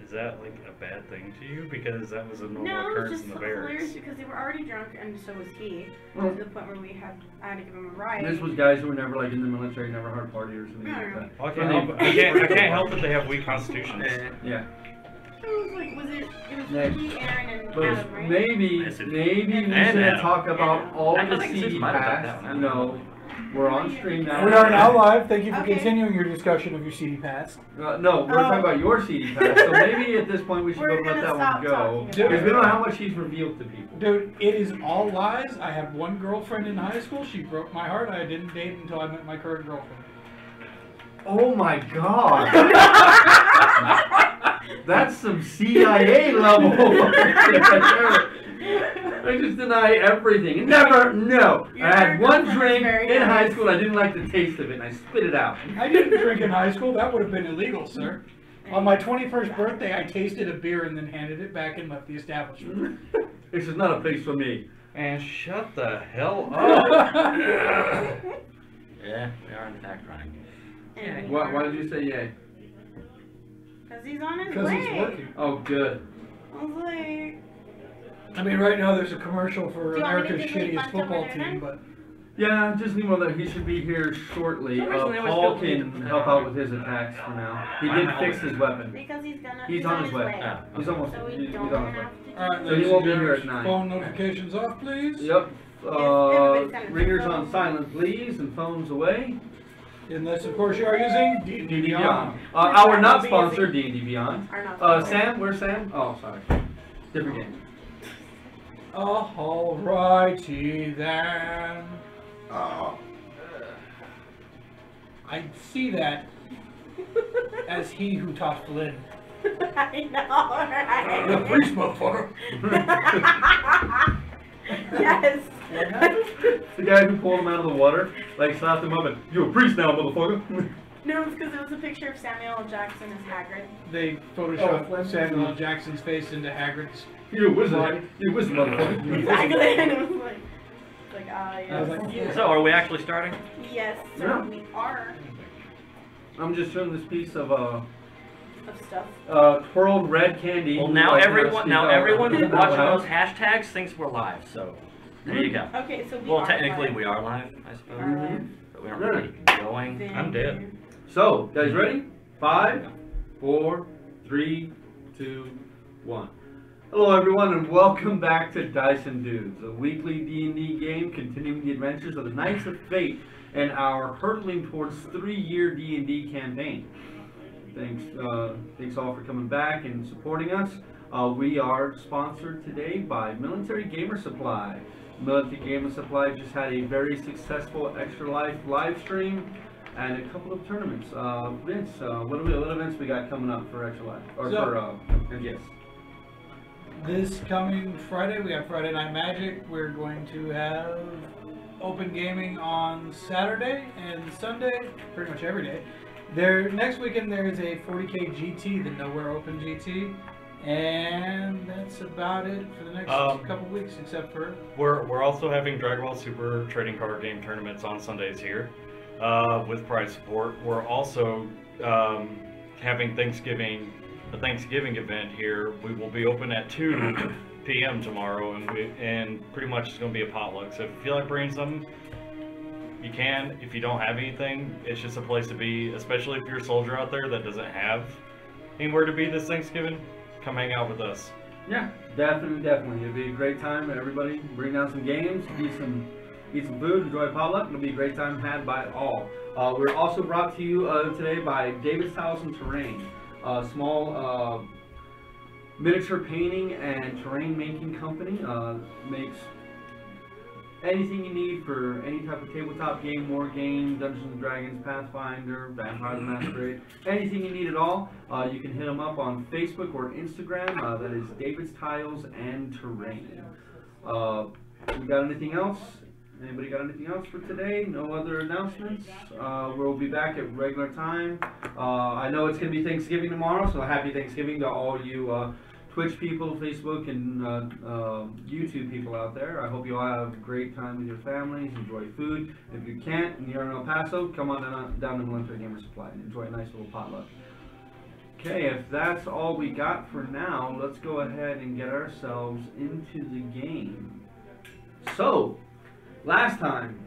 Is that like a bad thing to you? Because that was a normal No, it was occurrence just in the hilarious barracks. because they were already drunk and so was he. Well, To the point where I had to give him a ride. this was guys who were never like in the military, never hard party or something No, like no. that. Well, I can't help that they have weak constitutions. Yeah. It was like, it was Next. Ricky, Aaron, and But Adam, right? maybe we And should Adam. talk about all I the think CD might have done pass. that You know, we're on stream now. We are now live. Thank you for Okay. continuing your discussion of your CD pass. No, we're talking about your CD pass. So maybe at this point we should We're go let gonna that one stop go. talking Because about we it. don't know how much he's revealed to people. Dude, it is all lies. I had one girlfriend in high school. She broke my heart. I didn't date until I met my current girlfriend. Oh my god. That's some CIA level. I just deny everything. Never, no. Your I had one girlfriend is drink very in high nice. school. I didn't like the taste of it, and I spit it out. I didn't drink in high school. That would have been illegal, sir. On my 21st birthday, I tasted a beer and then handed it back and left the establishment. This is not a place for me. And shut the hell up. Yeah, we are in fact running. Why did you say yay? Because he's on his Because way. he's working. Oh, good. I was like, I mean, right now there's a commercial for Do you want me to America's just leave shittiest lunch over football there team, then? but Yeah, just leave him there. He should be here shortly. For some reason they always Paul feel can need- help out with his attacks for now. He Why am did I fix always- his weapon. because He's on his way. Oh, He's okay. almost. So we He's don't on his way. have to all right, do So he ladies won't and be here at gentlemen, 9. phone notifications off, please. Yep. everybody's got a Ringers phone. on silent, please, and phones away. Unless, of course, you are using D&D Beyond. Our not sponsored D&D Beyond. Are not sponsored. Sam, where's Sam? Oh, sorry. Different game. Alrighty then. I see that as he who taught Flynn. I know, The right? priest, motherfucker. Yes. The guy who pulled him out of the water, like slapped him up and, you're a priest now, motherfucker. No, it's because it was a picture of Samuel L. Jackson as Hagrid. They Oh, photoshopped Flynn. Samuel L. Jackson's face into Hagrid's. You're a wizard. You're a wizard, motherfucker. Exactly. And it was like, I was like, yes. So, are we actually starting? Yes, so Yeah. we are I'm just showing this piece of of stuff. twirled red candy. Well, now Like, everyone speak who's out watching loud. those hashtags thinks we're live. So, there you go. Okay, so we Well, are technically live. we are live, I suppose, Mhm. but we aren't really going. Then- I'm dead. So, guys ready? 5, 4, 3, 2, 1. Hello everyone and welcome back to Dice and Dudes, a weekly D&D game continuing the adventures of the Knights of Fate and our hurtling towards 3-year D&D campaign. Thanks all for coming back and supporting us. We are sponsored today by Military Gamer Supply. Military Gamer Supply just had a very successful Extra Life live stream and a couple of tournaments. Vince, what events we got coming up for Extra Life? Or So- for MGS? This coming Friday, we have Friday Night Magic. We're going to have open gaming on Saturday and Sunday, pretty much every day. Next weekend there is a 40K GT, the Nowhere Open GT, and that's about it for the next couple weeks, except for We're also having Dragon Ball Super trading card game tournaments on Sundays here with prize support. We're also having a Thanksgiving event here. We will be open at 2 p.m. tomorrow, and pretty much it's going to be a potluck. So if you feel like bringing something, you can. If you don't have anything, it's just a place to be, especially if you're a soldier out there that doesn't have anywhere to be this Thanksgiving. Come hang out with us. Yeah, definitely. It'll be a great time. Everybody, bring down some games, eat some food, enjoy a potluck. It'll be a great time had by all. We're also brought to you today by David's Tiles and Terrain, a small miniature painting and terrain making company. Makes anything you need for any type of tabletop game, war game, Dungeons and Dragons, Pathfinder, Vampire the Masquerade, anything you need at all. You can hit them up on Facebook or Instagram. That is David's Tiles and Terrain. We got anything else? Anybody got anything else for today? No other announcements? We'll be back at regular time. I know it's going to be Thanksgiving tomorrow, so happy Thanksgiving to all you Twitch people, Facebook, and YouTube people out there. I hope you all have a great time with your families, enjoy food. If you can't and you're in El Paso, come on down to Military Gamer Supply and enjoy a nice little potluck. Okay, if that's all we got for now, let's go ahead and get ourselves into the game. So, last time,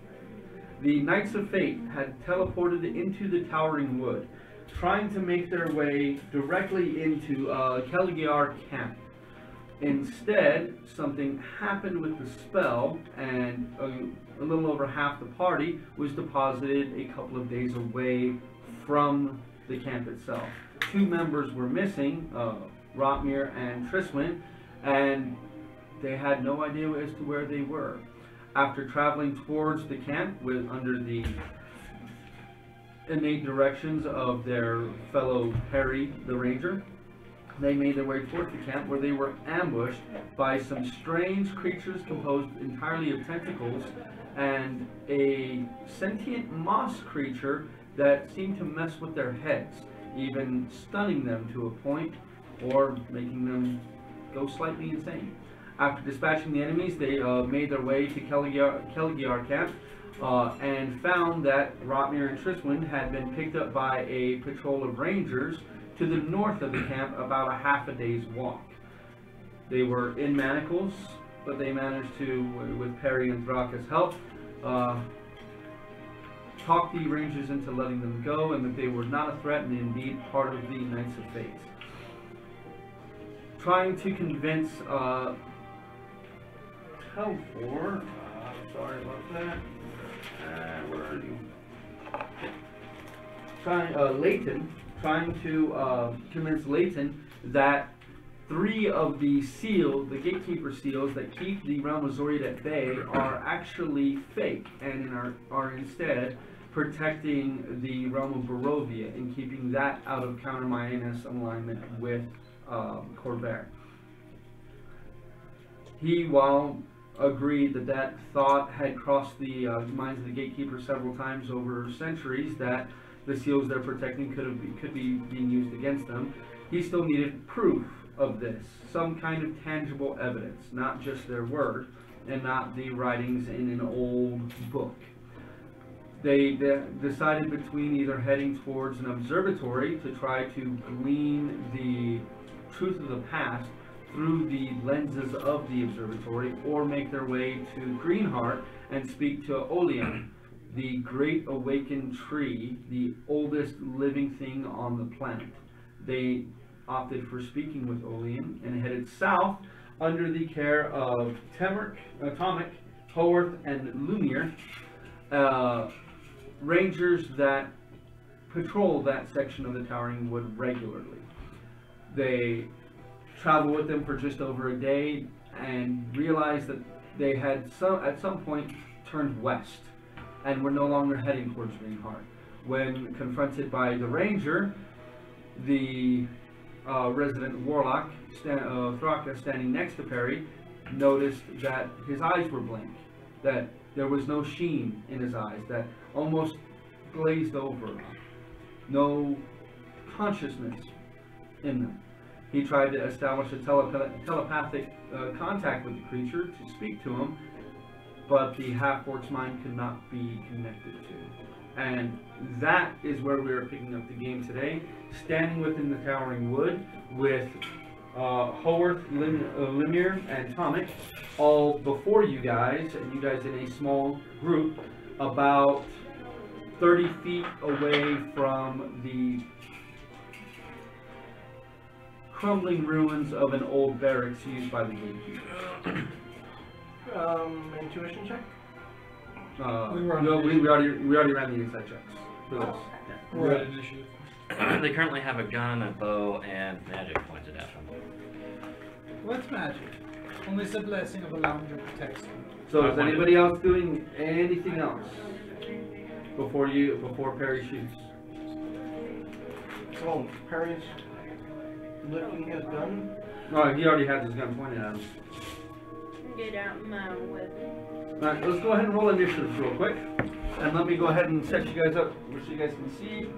the Knights of Fate had teleported into the Towering Wood, trying to make their way directly into Kelgiar camp. Instead, something happened with the spell, and a little over half the party was deposited a couple of days away from the camp itself. 2 members were missing, Rotmir and Triswin, and they had no idea as to where they were. After traveling towards the camp under the innate directions of their fellow Perry the Ranger, they made their way towards the camp, where they were ambushed by some strange creatures composed entirely of tentacles and a sentient moss creature that seemed to mess with their heads, even stunning them to a point or making them go slightly insane. After dispatching the enemies, they made their way to Kelgiar camp and found that Rotmir and Triswin had been picked up by a patrol of rangers to the north of the camp, about a half a day's walk. They were in manacles, but they managed to, with Perry and Thraka's help, talk the rangers into letting them go, and that they were not a threat and indeed part of the Knights of Fate. Trying to convince Telfor, sorry about that. Where are you? Leighton, trying to convince Leighton that 3 of the seals, the gatekeeper seals that keep the realm of Zoriad at bay, are actually fake and are instead protecting the realm of Barovia and keeping that out of counter-Mayanas alignment with Corvair. He, while agreed that thought had crossed the minds of the gatekeepers several times over centuries, that the seals they're protecting could be being used against them, he still needed proof of this, some kind of tangible evidence, not just their word and not the writings in an old book. They decided between either heading towards an observatory to try to glean the truth of the past through the lenses of the observatory, or make their way to Greenheart and speak to Olean, the great awakened tree, the oldest living thing on the planet. They opted for speaking with Olean and headed south under the care of Atomic, Haworth, and Lumiere, rangers that patrol that section of the Towering Wood regularly. They traveled with them for just over a day and realized that they had at some point turned west and were no longer heading towards Greenheart. When confronted by the ranger, the resident warlock, Thraka, standing next to Perry, noticed that his eyes were blank, that there was no sheen in his eyes, that almost glazed over, no consciousness in them. He tried to establish a telepathic contact with the creature to speak to him, but the half-orc's mind could not be connected to. And that is where we are picking up the game today, standing within the Towering Wood with Haworth, Lemire, and Tomic all before you guys, and you guys in a small group, about 30 feet away from the crumbling ruins of an old barracks used by the gatekeeper. Intuition check? We already ran the insight checks for this. Yeah. We're at initiative. They currently have a gun, a bow, and magic pointed at them. What's magic? Only the blessing of a lounger protects them. So is anybody else doing anything else before Perry shoots? Well, Perry's lifting his gun. Oh, he already had his gun pointed at him. Get out my weapon. Alright, let's go ahead and roll initiative real quick. And let me go ahead and set you guys up so you guys can see.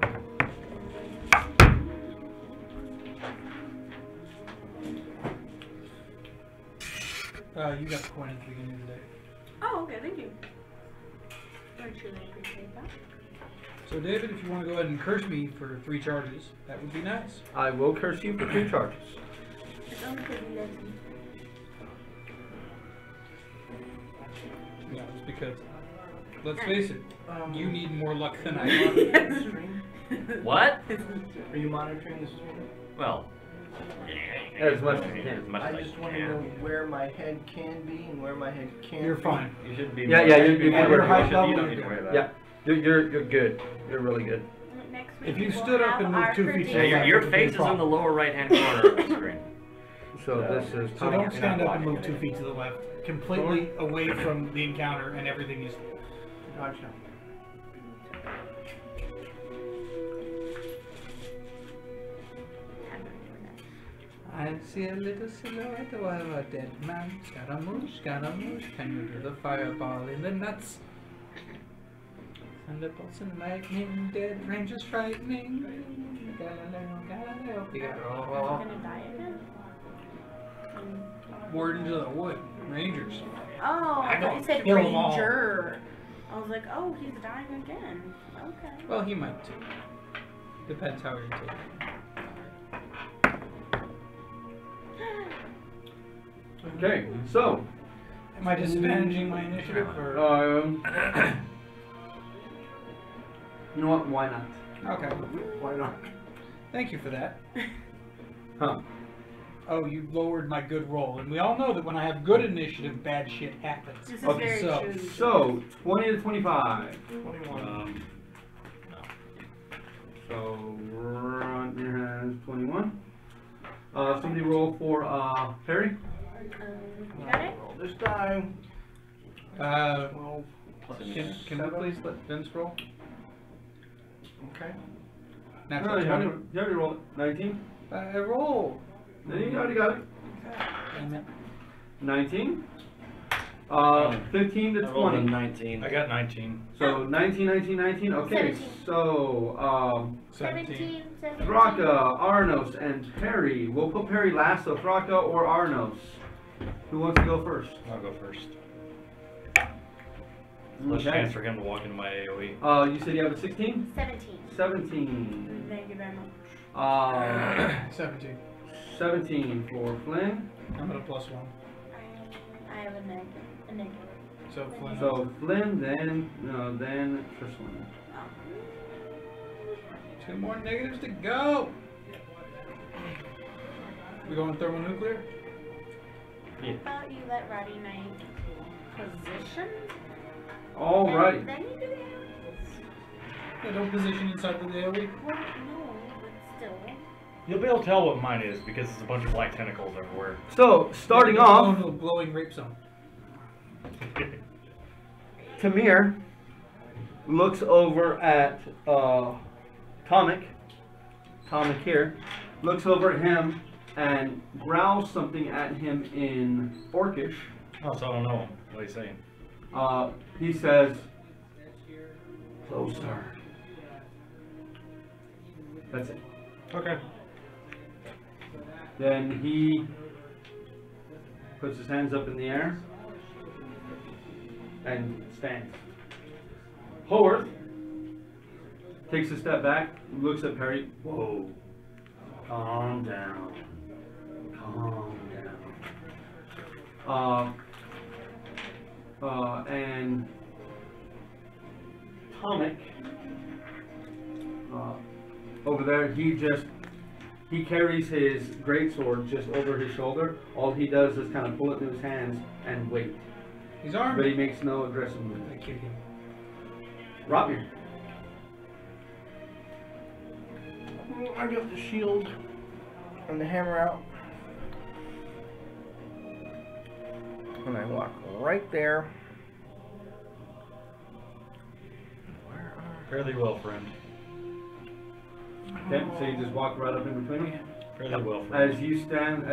You got the coin at the beginning of the day. Oh, okay, thank you. I truly appreciate that. So David, if you want to go ahead and curse me for 3 charges, that would be nice. I will curse you for 3 charges. It's only because he loves me. Yeah, it's because, let's face it, you need more luck than I Are do. you monitoring the stream? What? Are you monitoring the stream? Well, As much as you can. As much I as just I want to can. know where my head can be and where my head can't You're be. fine. You should be. Yeah, yeah, you're good. You You're high should- level, you don't you're need to worry good. about Yeah, it. you're good. You're really good. Next week If you we will stood up have and moved our 2 feet to prediction. the Yeah, left, your it would be a face is in the problem. lower right-hand corner of the screen. So this is So Tommy. don't stand up and move 2 feet to the left, completely away from the encounter, and everything is. Gotcha. I see a little silhouette of a dead man. Scaramouche, can you do the fireball in the nuts? Thunderbolts and lightning, dead rangers frightening. Galileo, Figaro. Gonna die again? Wardens of the wood, rangers. Oh, I thought you said Kill 'em all. ranger. I was like, oh, he's dying again. Okay. Well, he might too. Depends how you take it. Okay, so Am I disadvantaging my initiative or? you know what? Why not? Okay. Why not? Thank you for that. Huh? Oh, you lowered my good roll, and we all know that when I have good initiative, bad shit happens. This is Okay, very so- true. So 20 to 25. 21. So Ron has 21. Somebody roll for Perry. You got it? Roll this die. 12 Can we please let Vince roll? Okay. Natural No, you 20. already rolled it. 19. I roll. Then you already got it. Damn it. 19. 15 to I rolled a 20. 19. I got 19. So 19, 19, 19. Okay, 17. so 17. 17. Thraka, Arnos, and Perry. We'll put Perry last, so Thraka or Arnos. Who wants to go first? I'll go first. Less chance for him to walk into my AoE. You said you have a 16? 17. 17. Thank you very much. 17. 17 for Flynn. I'm at a +1. I have a negative. A negative. So Flynn. So Flynn, then Tristan. Oh. 2 more negatives to go. We going thermonuclear? I thought you let Roddy Knight position. Alright. And then you do the AoEs. Yeah, don't position inside the AoE. Well, no, but still. You'll be able to tell what mine is because it's a bunch of black tentacles everywhere. So, starting Go off, into a glowing rape zone. Tamir looks over at Tomic here, looks over at him and growls something at him in Orcish. Oh, so I don't know him. What are you saying? He says, closer. That's it. Okay. Then he puts his hands up in the air and stands. Horth takes a step back, looks at Perry. Whoa. Calm down. Calm down. And Tomic over there, he carries his greatsword just over his shoulder. All he does is kind of pull it in his hands and wait. He's armed. But he makes no aggressive I movement. kick him. Rapier. I get the shield and the hammer out. And I walk right there. Where are... Fairly well, friend. Okay, so you just walk right up in between them. Fairly well, friend. As you step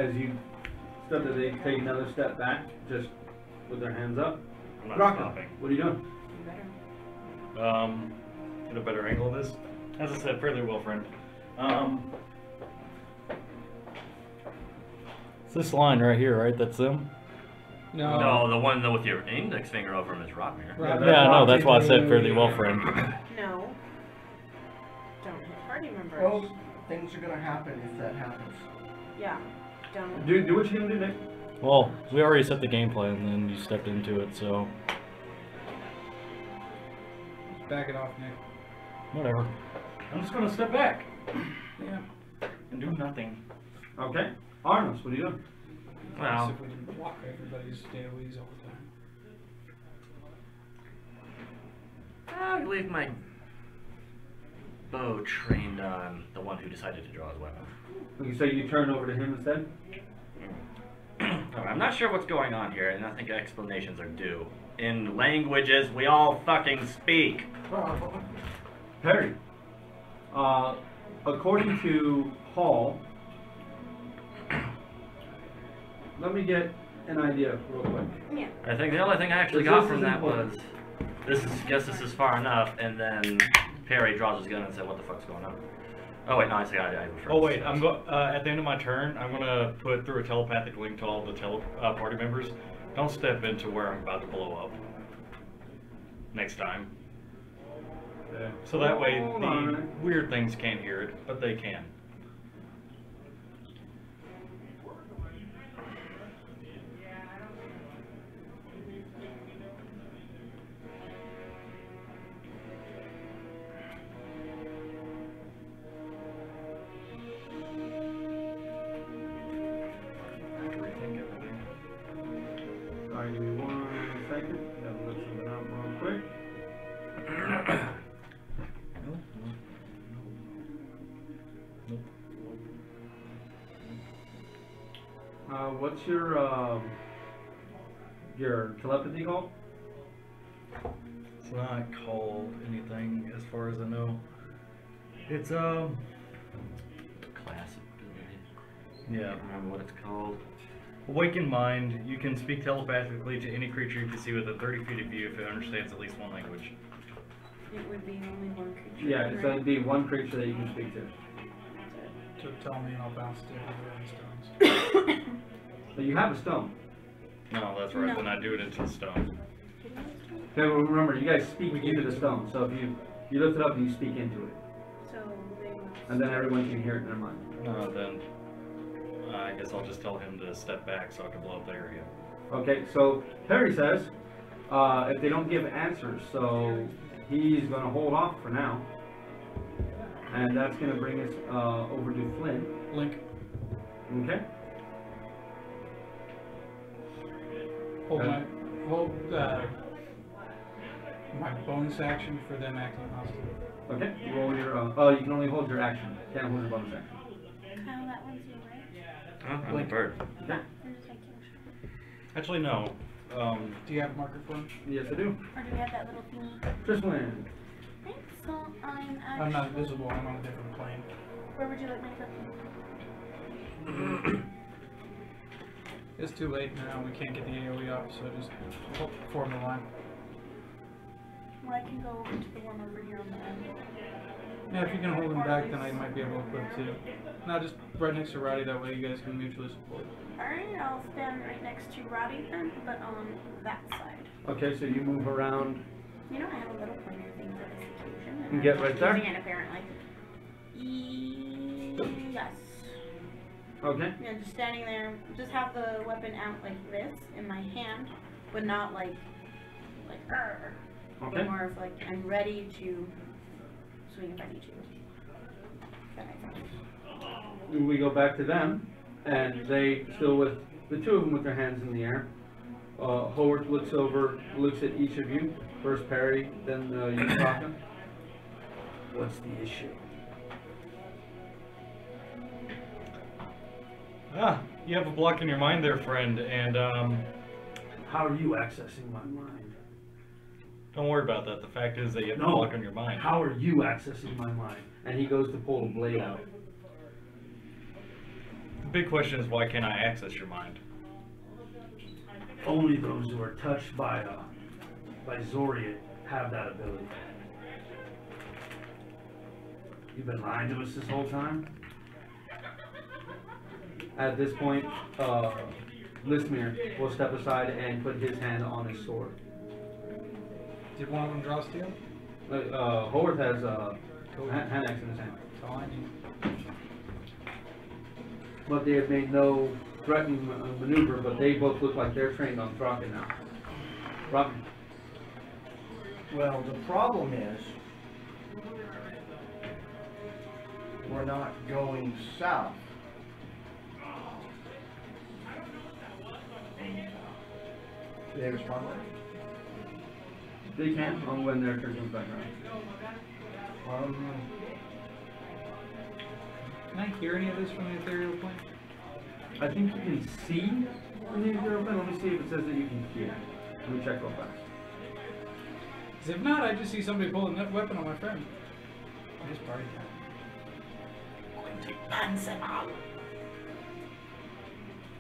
that they take another step back, just with their hands up. I'm not Rocco, stopping. what are you doing? Get a better angle of this. As I said, fairly well, friend. It's this line right here, right? That's them? No. No, the one with your index finger over him is Rockmere. Right. Yeah, I know. That's why I said fairly well, friend. No. party members. Well, things are gonna happen if that happens. Yeah. Don't. Do what you're gonna do, Nick. Well, we already set the game plan, and then you stepped into it, so Back it off, Nick. whatever. I'm just gonna step back Yeah. and do nothing. Okay. Arnos, what are you doing? Well, If we can block everybody's AoEs all the time. I'll leave my bow trained on the one who decided to draw his weapon. Okay, so you turn over to him instead? I'm not sure what's going on here, and I think explanations are due. In languages we all fucking speak. Perry. According to Paul, let me get an idea real quick. Yeah. I think the only thing I actually This got is from that important. was, this is far enough, and then Perry draws his gun and said, what the fuck's going on? Oh wait, no, I see, I referred Oh to wait, this. I'm at the end of my turn, I'm gonna put through a telepathic link to all the party members. Don't step into where I'm about to blow up. Next time. Okay. So that way Hold the on a minute. weird things can't hear it, but they can. Rethink everything. Alright, give me 1 second. Gotta look something up real quick. What's your telepathy called? It's not called anything as far as I know. It's Class ability. yeah. I can't remember what it's called. Awakened mind. You can speak telepathically to any creature you can see within 30 feet of you if it understands at least one language. It would be only one creature. Yeah, right? so it'd be one creature that you can speak to. So tell me and I'll bounce to the stones. But you have a stone. No, that's right. No. Then I do it into the stone. Okay, well, remember, you guys speak We gave into it the to stone. So if you lift it up and you speak into it. So they must. And then everyone can hear it in their mind. Then I guess I'll just tell him to step back so I can blow up the area. Okay, so Perry says if they don't give answers, so he's going to hold off for now. And that's going to bring us over to Flynn. Link, Okay? hold my bonus action for them acting hostile. Okay, roll your, oh, you can only hold your action. Can't hold your bonus action. Kyle, that one's you, right? Oh, I'm a bird. Okay? I'm just making sure. Actually, no. Do you have a marker for him? Yes, I do. Or do we have that little thingy? Tristan. Thanks. So I'm actually. I'm not invisible, I'm on a different plane. Where would you like me to put? It's too late now, we can't get the AoE up, so just form the line. Well, I can go over to the one over here on the end. Yeah, if you can hold him back, then I might be able to put two. No, just right next to Roddy, that way you guys can mutually support. Alright, I'll stand right next to Roddy then, but on that side. Okay, so you move around. You know, I have a little pointer thing for this occasion. You And get I'm right there? using it apparently. Yes. Okay. Yeah, just standing there. Just have the weapon out like this in my hand, but not like "Arr." Okay. But more of like I'm ready to swing if I need to. If that makes sense. We go back to them, and they still with the two of them with their hands in the air. Howard looks at each of you. First Perry, then Yusaka. What's the issue? You have a block in your mind there, friend, and How are you accessing my mind? don't worry about that. The fact is that you have a No. block in your mind. How are you accessing my mind? And he goes to pull a blade out. The big question is, why can't I access your mind? Only those who are touched by Zoriat have that ability. You've been lying to us this whole time? At this point, Lismir will step aside and put his hand on his sword. Did one of them draw steel? Howard has hand axe in his hand. all I need. But they have made no threatening maneuver, but they both look like they're trained on Throcket now. Rock. Well, the problem is we're not going south. Do they respond? They can on when their turn comes back around. Can I hear any of this from the ethereal plane? I think you can see from the ethereal plane. Let me see if it says that you can hear. Let me check real fast. 'Cause if not, I just see somebody pulling that weapon on my friend. It's party time.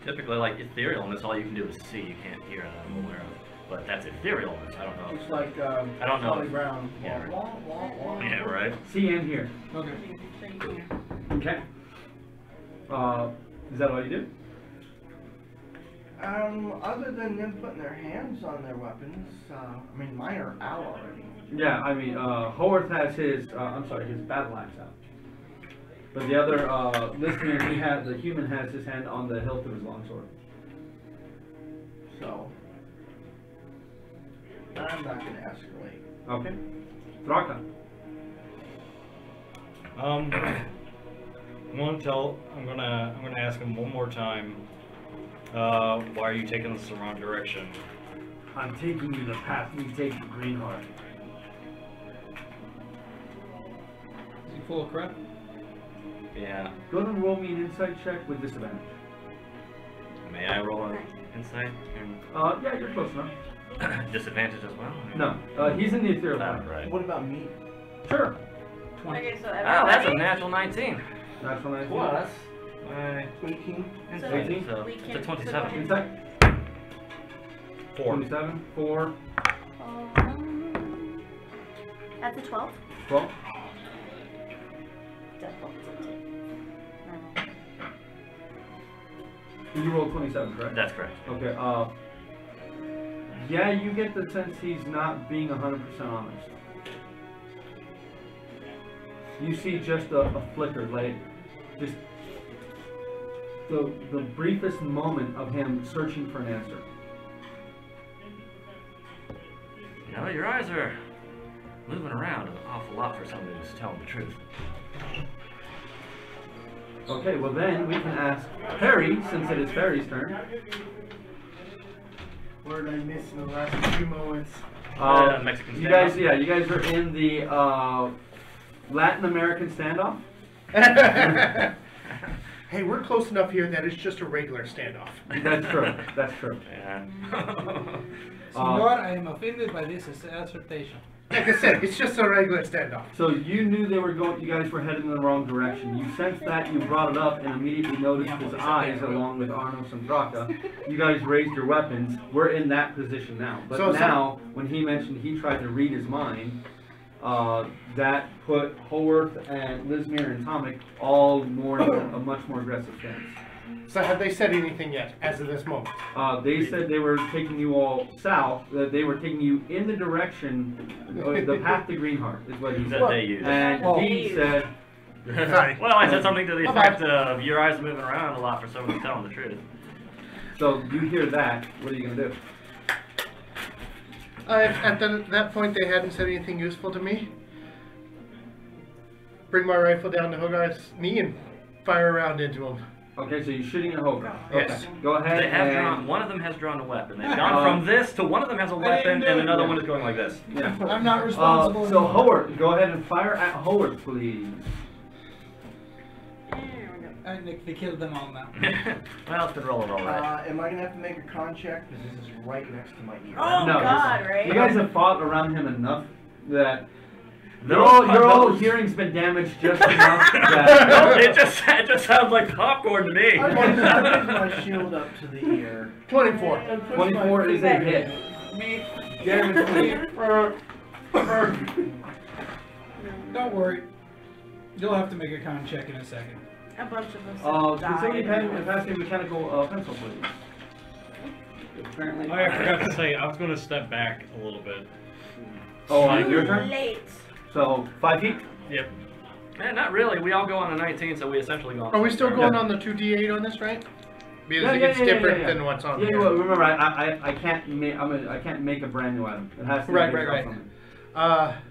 Typically, like etherealness, all you can do is see. You can't hear that I'm aware of. But that's etherealness. I don't know. It's like I don't know. Charlie Brown. Yeah, right. Wah, wah, wah. Yeah, right. See and hear. Okay. Okay. Is that all you do? Other than them putting their hands on their weapons, I mean, mine are out already. Yeah, I mean, Howarth has his, his battle axe out. But the other, listener, the human has his hand on the hilt of his longsword. So, I'm not going to escalate. Okay. Thraka. I'm gonna ask him one more time. Why are you taking us the wrong direction? I'm taking you the path we take to Greenheart. Is he full of crap? Yeah. Go ahead and roll me an insight check with disadvantage. May I roll an insight? Yeah, you're close enough. Disadvantage as well? No, he's in the ethereal Oh, plane. right. What about me? Sure. 20. Okay, so Oh, that's a everybody. natural 19. That's what I think. Plus my 18? insight, 18? so We it's can- a 27. Insight. 4. 27, 4, That's a 12. 12. You rolled 27, correct? That's correct. Okay, yeah, you get the sense he's not being 100% honest. You see just a flicker, like, just the briefest moment of him searching for an answer. You know, your eyes are moving around an awful lot for somebody who's telling the truth. Okay, well then we can ask Perry, since it is Perry's turn. What did I miss in the last few moments? Mexican You guys, standoff. yeah, you guys are in the Latin American standoff. Hey, we're close enough here that it's just a regular standoff. That's true. That's true. Yeah. Senor, I am offended by this assertion. Like I said, it's just a regular standoff. So you knew they were going. You guys were headed in the wrong direction. You sensed that. You brought it up and immediately noticed his eyes, along with Arnos and Draka. You guys raised your weapons. We're in that position now. But So- now, when he mentioned he tried to read his mind, that put Howarth and Lizmir and Tomic all more in a much more aggressive stance. So have they said anything yet, as of this moment? They said they were taking you all south. That they were taking you in the direction, the path to Greenheart is what he said. That they use. And Well- he said, Sorry. Well, I said something to the effect of your eyes moving around a lot for someone who's telling the truth. so you hear that. What are you gonna do? At that point, they hadn't said anything useful to me. Bring my rifle down to Hogarth's knee and fire a round into him. Okay, so you're shooting at Hogarth. Yes. Okay. Go ahead. They have and, drawn. One of them has drawn a weapon. They've gone from this to one of them has a weapon, do and it. another one is going like this. Yeah. I'm not responsible. So anymore. Howard, go ahead and fire at Howard, please. There we go. I think they killed them all now. Well, it's been rolling all right. Am I gonna have to make a con check? Because this is right next to my ear. Oh No, God, listen, right? You guys have fought around him enough that Those- your whole those- hearing's been damaged just enough that. it just sounds like popcorn to me. I'm going to raise my shield up to the ear. 24. And push 24 my is a feet hit. Me. Damage, please. Don't worry. You'll have to make a con check in a second. A bunch of us Can died. somebody pass me a mechanical pencil, please? Apparently. Oh, yeah, I forgot to say, I was going to step back a little bit. Oh, your turn? Late. So, 5 feet? Yep. Man, not really. We all go on the 19, so we essentially go on. Are we still going Yeah. on the 2d8 on this, right? Because Yeah, it's different yeah. than what's on Yeah, here. well, remember, I can't make I can't make a brand new item. It has to be Right. based off something.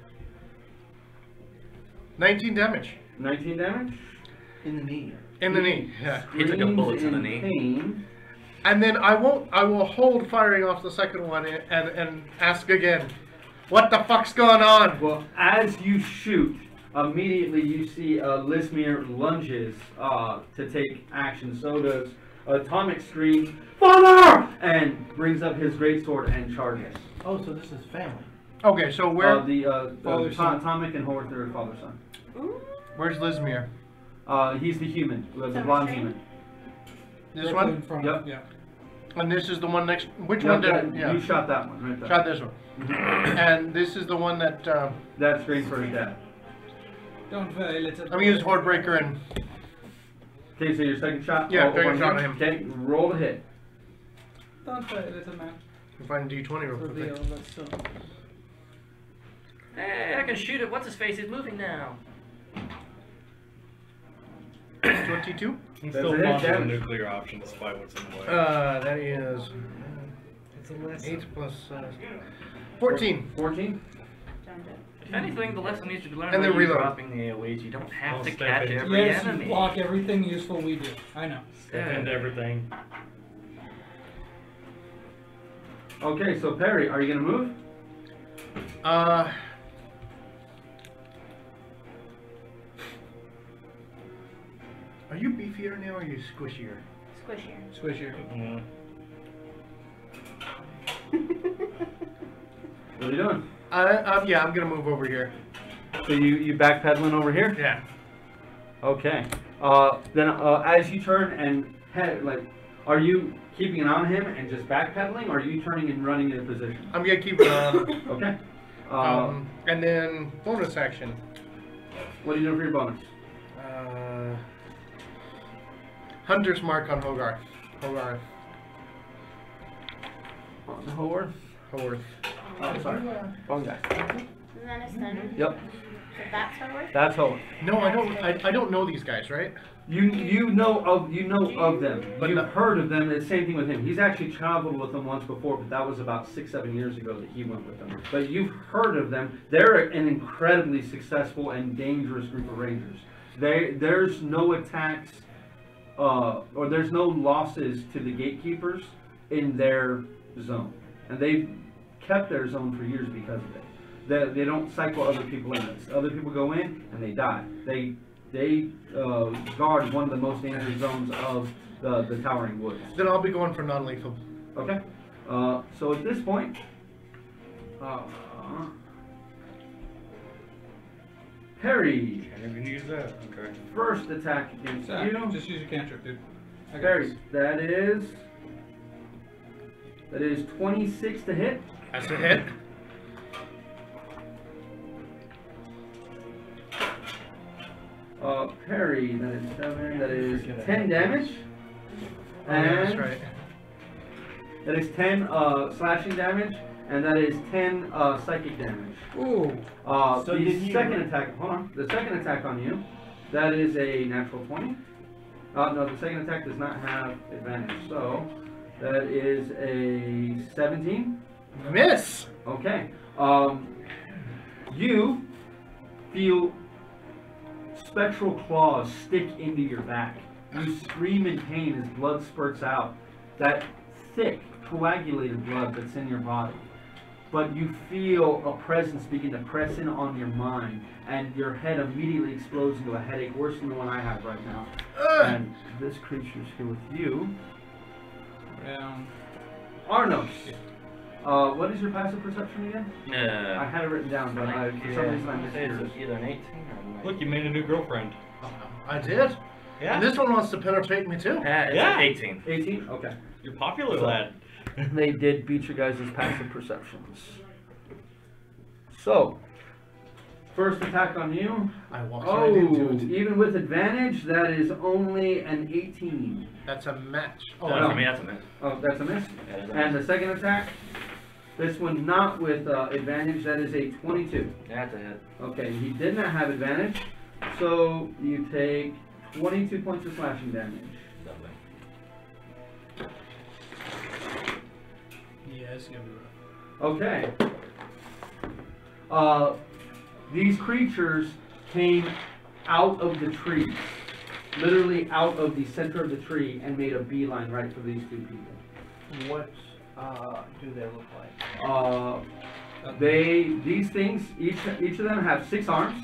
19 damage 19 damage. In the knee. in the knee. Yeah. He took a bullet to the Screams knee. in pain. And then I will hold firing off the second one and ask again, what the fuck's going on? Well, as you shoot, immediately you see Lismir lunges to take action. So does Atomic scream, "Father!" and brings up his greatsword and charges. Oh, so this is family. Okay, so where The son. Atomic and Horth are father son. where's Lismir? He's the human, the So blonde we're human. This Directly one? in front Yep. of, yeah. And this is the one next. Which Yep, one did? that- Yeah. You shot that one right there. Shot this one. And this is the one that That screen for his dad. Don't fail, it's a... I'm gonna use Hordebreaker and Okay, so your second shot. Yeah, over second shot here. at him. Okay, roll to hit. Don't fail, it's a man. find D20 real Reveal, quick. let's so... Hey, I can shoot it. What's his face? He's moving now. 22. I'm That's still it, launching the damage. nuclear option despite what's in the way. That is It's a lesson. 8 plus 14. 14. If anything, the lesson needs to be learned And by then you reload. dropping the AoEs. You don't have I'll to step catch in. every Yes, you enemy. block everything useful we do. I know. Step into everything. Okay, so Perry, are you gonna move? Are you beefier now or are you squishier? Squishier. Squishier. Mm. What are you doing? Yeah, I'm gonna move over here. So you backpedaling over here? Yeah. Okay. Then as you turn and head, like, are you keeping an eye on him and just backpedaling, or are you turning and running into position? I'm gonna keep it on. Okay. And then bonus action. What are you doing for your bonus? Hunter's Mark on Hogarth. Hogarth. Howard? Hogarth. Oh, sorry. Wrong guy. Isn't that a stun? Yep. So that's Howard? That's Howard. No, I don't. I don't know these guys, right? You know of them. But You've no- heard of them. It's the same thing with him. He's actually traveled with them once before, but that was about 6-7 years ago that he went with them. But you've heard of them. They're an incredibly successful and dangerous group of rangers. There's no attacks, or there's no losses to the gatekeepers in their zone, and they've kept their zone for years because of it. They don't cycle other people in. Other people go in and they die. They guard one of the most dangerous zones of the Towering Woods. Then I'll be going for non-lethal. Okay. So at this point, Perry, Can't even use that. Okay. first attack against Zach, you. just use your cantrip, dude. I got Perry, this. that is 26 to hit. That's a hit. Perry, that is 7, that is 10 damage. Oh, yeah, that's And right. that is 10 slashing damage, and that is 10 psychic damage. Ooh. So The did you- second attack, hold on, the second attack on you, that is a natural 20. No, the second attack does not have advantage, so that is a 17. Miss. Okay. You feel spectral claws stick into your back. You scream in pain as blood spurts out. That thick, coagulated blood that's in your body. But you feel a presence begin to press in on your mind, and your head immediately explodes into a headache worse than the one I have right now. And this creature's here with you. Round. Arnos. What is your passive perception again? I had it written down, but for some reason I missed yours. Either an 18 or a 19. Look, you made a new girlfriend. I did. Yeah. And this one wants to penetrate me too. It's Yeah. an 18. 18? Okay. You're popular, lad. They did beat your guys' passive perceptions. So, first attack on you. I walked right into Oh, it. even with advantage, that is only an 18. That's a match. Oh, Oh, no. for me, that's a miss. Oh, that's a miss. That is a And miss. the second attack, this one not with advantage, that is a 22. That's a hit. Okay, he did not have advantage. So you take 22 points of slashing damage. Yeah, it's gonna be rough. Okay. These creatures came out of the tree, literally out of the center of the tree, and made a beeline right for these two people. What do they look like? These things, each of them have 6 arms.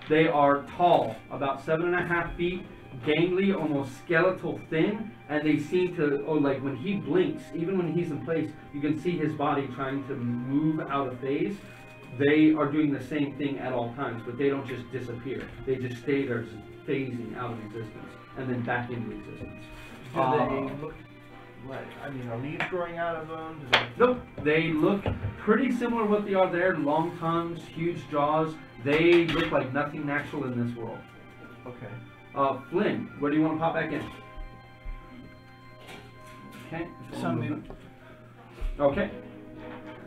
They are tall, about 7.5 feet, gangly, almost skeletal thin, and they seem to, like when he blinks, even when he's in place, you can see his body trying to move out of phase. They are doing the same thing at all times, but they don't just disappear. They just stay there, phasing out of existence, and then back into existence. Do they look like, I mean, are leaves growing out of them? Do they... Nope, they look pretty similar to what they are there. Long tongues, huge jaws. They look like nothing natural in this world. Okay. Flynn, where do you want to pop back in? Okay. Sunbeam. Okay.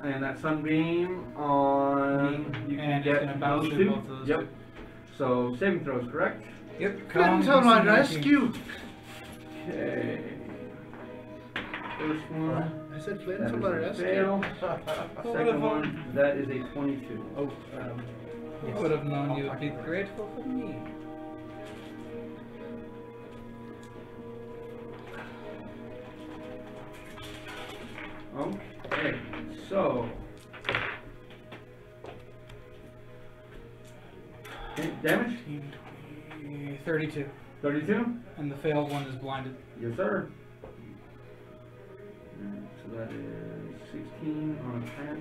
And that sunbeam on you can And it's get gonna bounce those through two. both of those Yep. two. So saving throws, correct? Yep. Flint Con on my DC 19. rescue! Okay. First one. I said Flint That on is my a rescue. fail. Who would Second have one, that is a 22. Oh, You would have known you would be grateful for me. Okay, so. Okay, damage? 32. 32? And the failed one is blinded. Yes, sir. So that is 16 on a pass.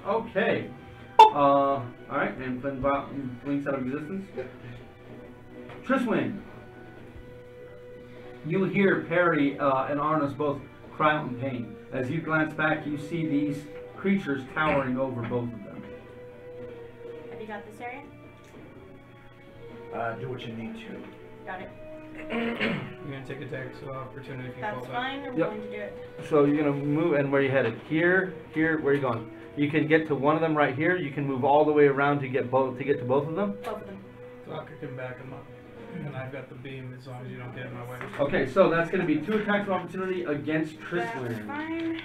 Okay. Alright, and Flynn blinks out of existence. Triswin. You hear Perry and Arnos both cry out in pain. As you glance back, you see these creatures towering over both of them. Have you got this area? do what you need to. Got it. You're gonna take attacks of opportunity if you That's fall back. fine. We're Yep. going to do it. So you're gonna move, and where are you headed? Here, where are you going? You can get to one of them right here. You can move all the way around to get both to both of them. Both of them. Soccer can back him up. And I've got the beam as long as you don't get in my way. Okay, so that's gonna be 2 attacks of opportunity against That's Triswin. fine.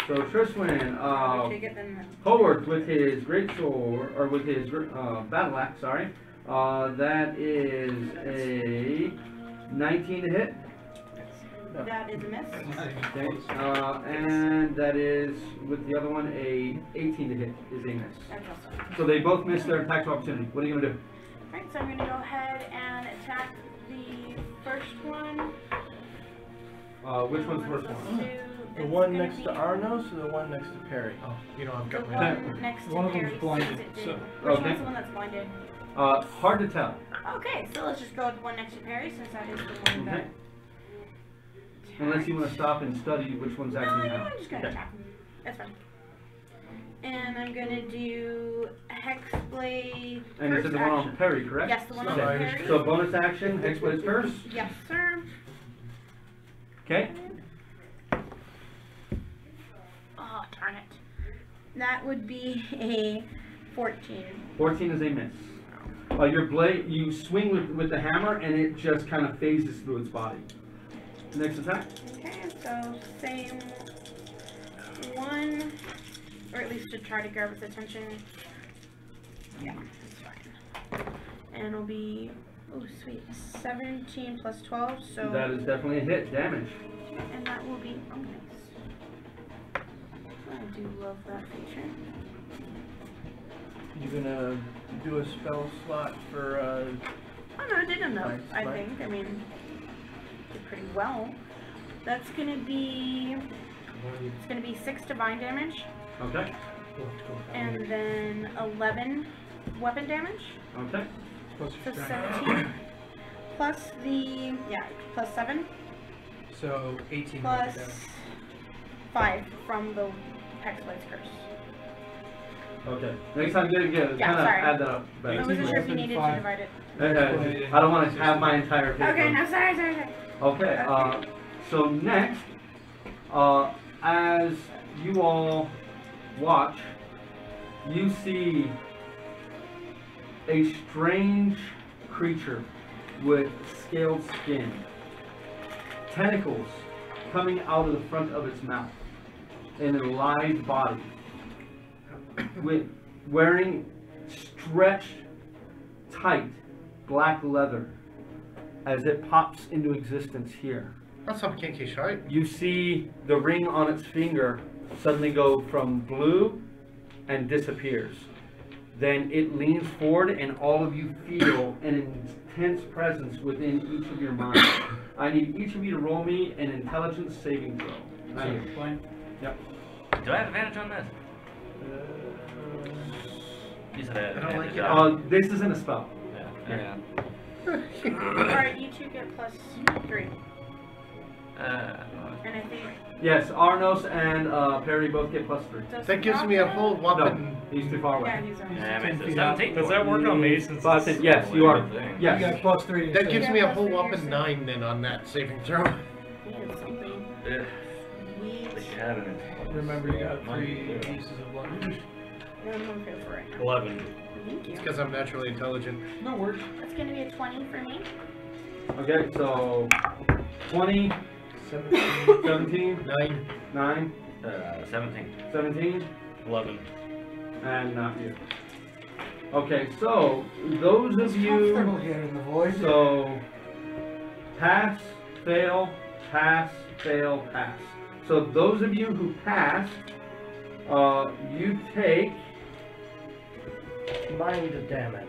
So Triswin, I'll take it then. Howard with his great sword, or with his battle axe, sorry. That is a 19 to hit. That is a miss. Okay, and that is, with the other one, a 18 to hit is a miss. That's also. So they both missed their attack of opportunity. What are you gonna do? Alright, so I'm gonna go ahead and attack the first one. Which one's the first one? The one next to Arnos or the one next to Perry? Oh, you know, I've The got my. one next to One of them's Perry blinded, sees it, so- dude. Which Okay. one's the one that's blinded? Hard to tell. Okay, so let's just go with the one next to Perry since that is the one Okay. that. Unless you want to stop and study which one's No, actually no, now. I'm just gonna attack him. That's fine. And I'm gonna do Hexblade. And is it the one on Perry, correct? Yes, the one on Okay. Perry. So bonus action, Hexblade Curse. Yes, sir. Okay. Oh, darn it. That would be a 14. 14 is a miss. Your blade, you swing with the hammer, and it just kind of phases through its body. Next attack. Okay, so same one, or at least to try to grab his attention. Yeah, that's fine. And it'll be, oh sweet, 17 plus 12, so. That is definitely a hit. Damage. And that will be, oh nice. I do love that feature. You gonna do a spell slot for, Oh no, I did enough, Nice, I nice. think. I mean, did pretty well. That's gonna be, it's gonna be 6 divine damage, Okay. and then 11 weapon damage. Okay. Plus So your strength. 17 plus the, yeah, plus 7 So 18 plus damage. 5 from the Hexblade's curse. Okay. Next time, get Yeah, kind of sorry. add that up. I better. wasn't sure if you weapon, needed to 5. divide it. Okay. I don't want to have my entire paper. Okay, no, sorry. Okay. So next, as you all watch, you see a strange creature with scaled skin, tentacles coming out of the front of its mouth, and a lithe body, with wearing stretched, tight black leather as it pops into existence here. That's some kinky shite. You see the ring on its finger suddenly go from blue and disappears. Then it leans forward and all of you feel an intense presence within each of your minds. I need each of you to roll me an intelligence saving throw. I need. Yep. Do I have advantage on this? You said I had I don't like advantage. it. This isn't a spell. Yeah. Alright, you two get +3. And I think Yes, Arnos and Perry both get +3. does That gives me a Rocco- whole whopping. He's too far Yeah, away. he's on. Yeah, 10 makes it feet up. 17. Does that work on me since But it's yes, you are. thing? You got Yes. +3. That gives me a whole Yeah, whopping plus 9 then on that saving throw. We had something. Yeah. Sweet. They had an intelligence. Remember, you got Money, 3 yeah. pieces of luck. No, I'm okay for right now. 11. Thank you. It's because I'm naturally intelligent. No worries. That's gonna be a 20 for me. Okay, so 20, 17, 9. 9, 17. 17, 11. and not you. Okay, so those of you, Comfortable here in the void. so pass, fail, pass, fail, pass. So those of you who passed, you take Mind damage.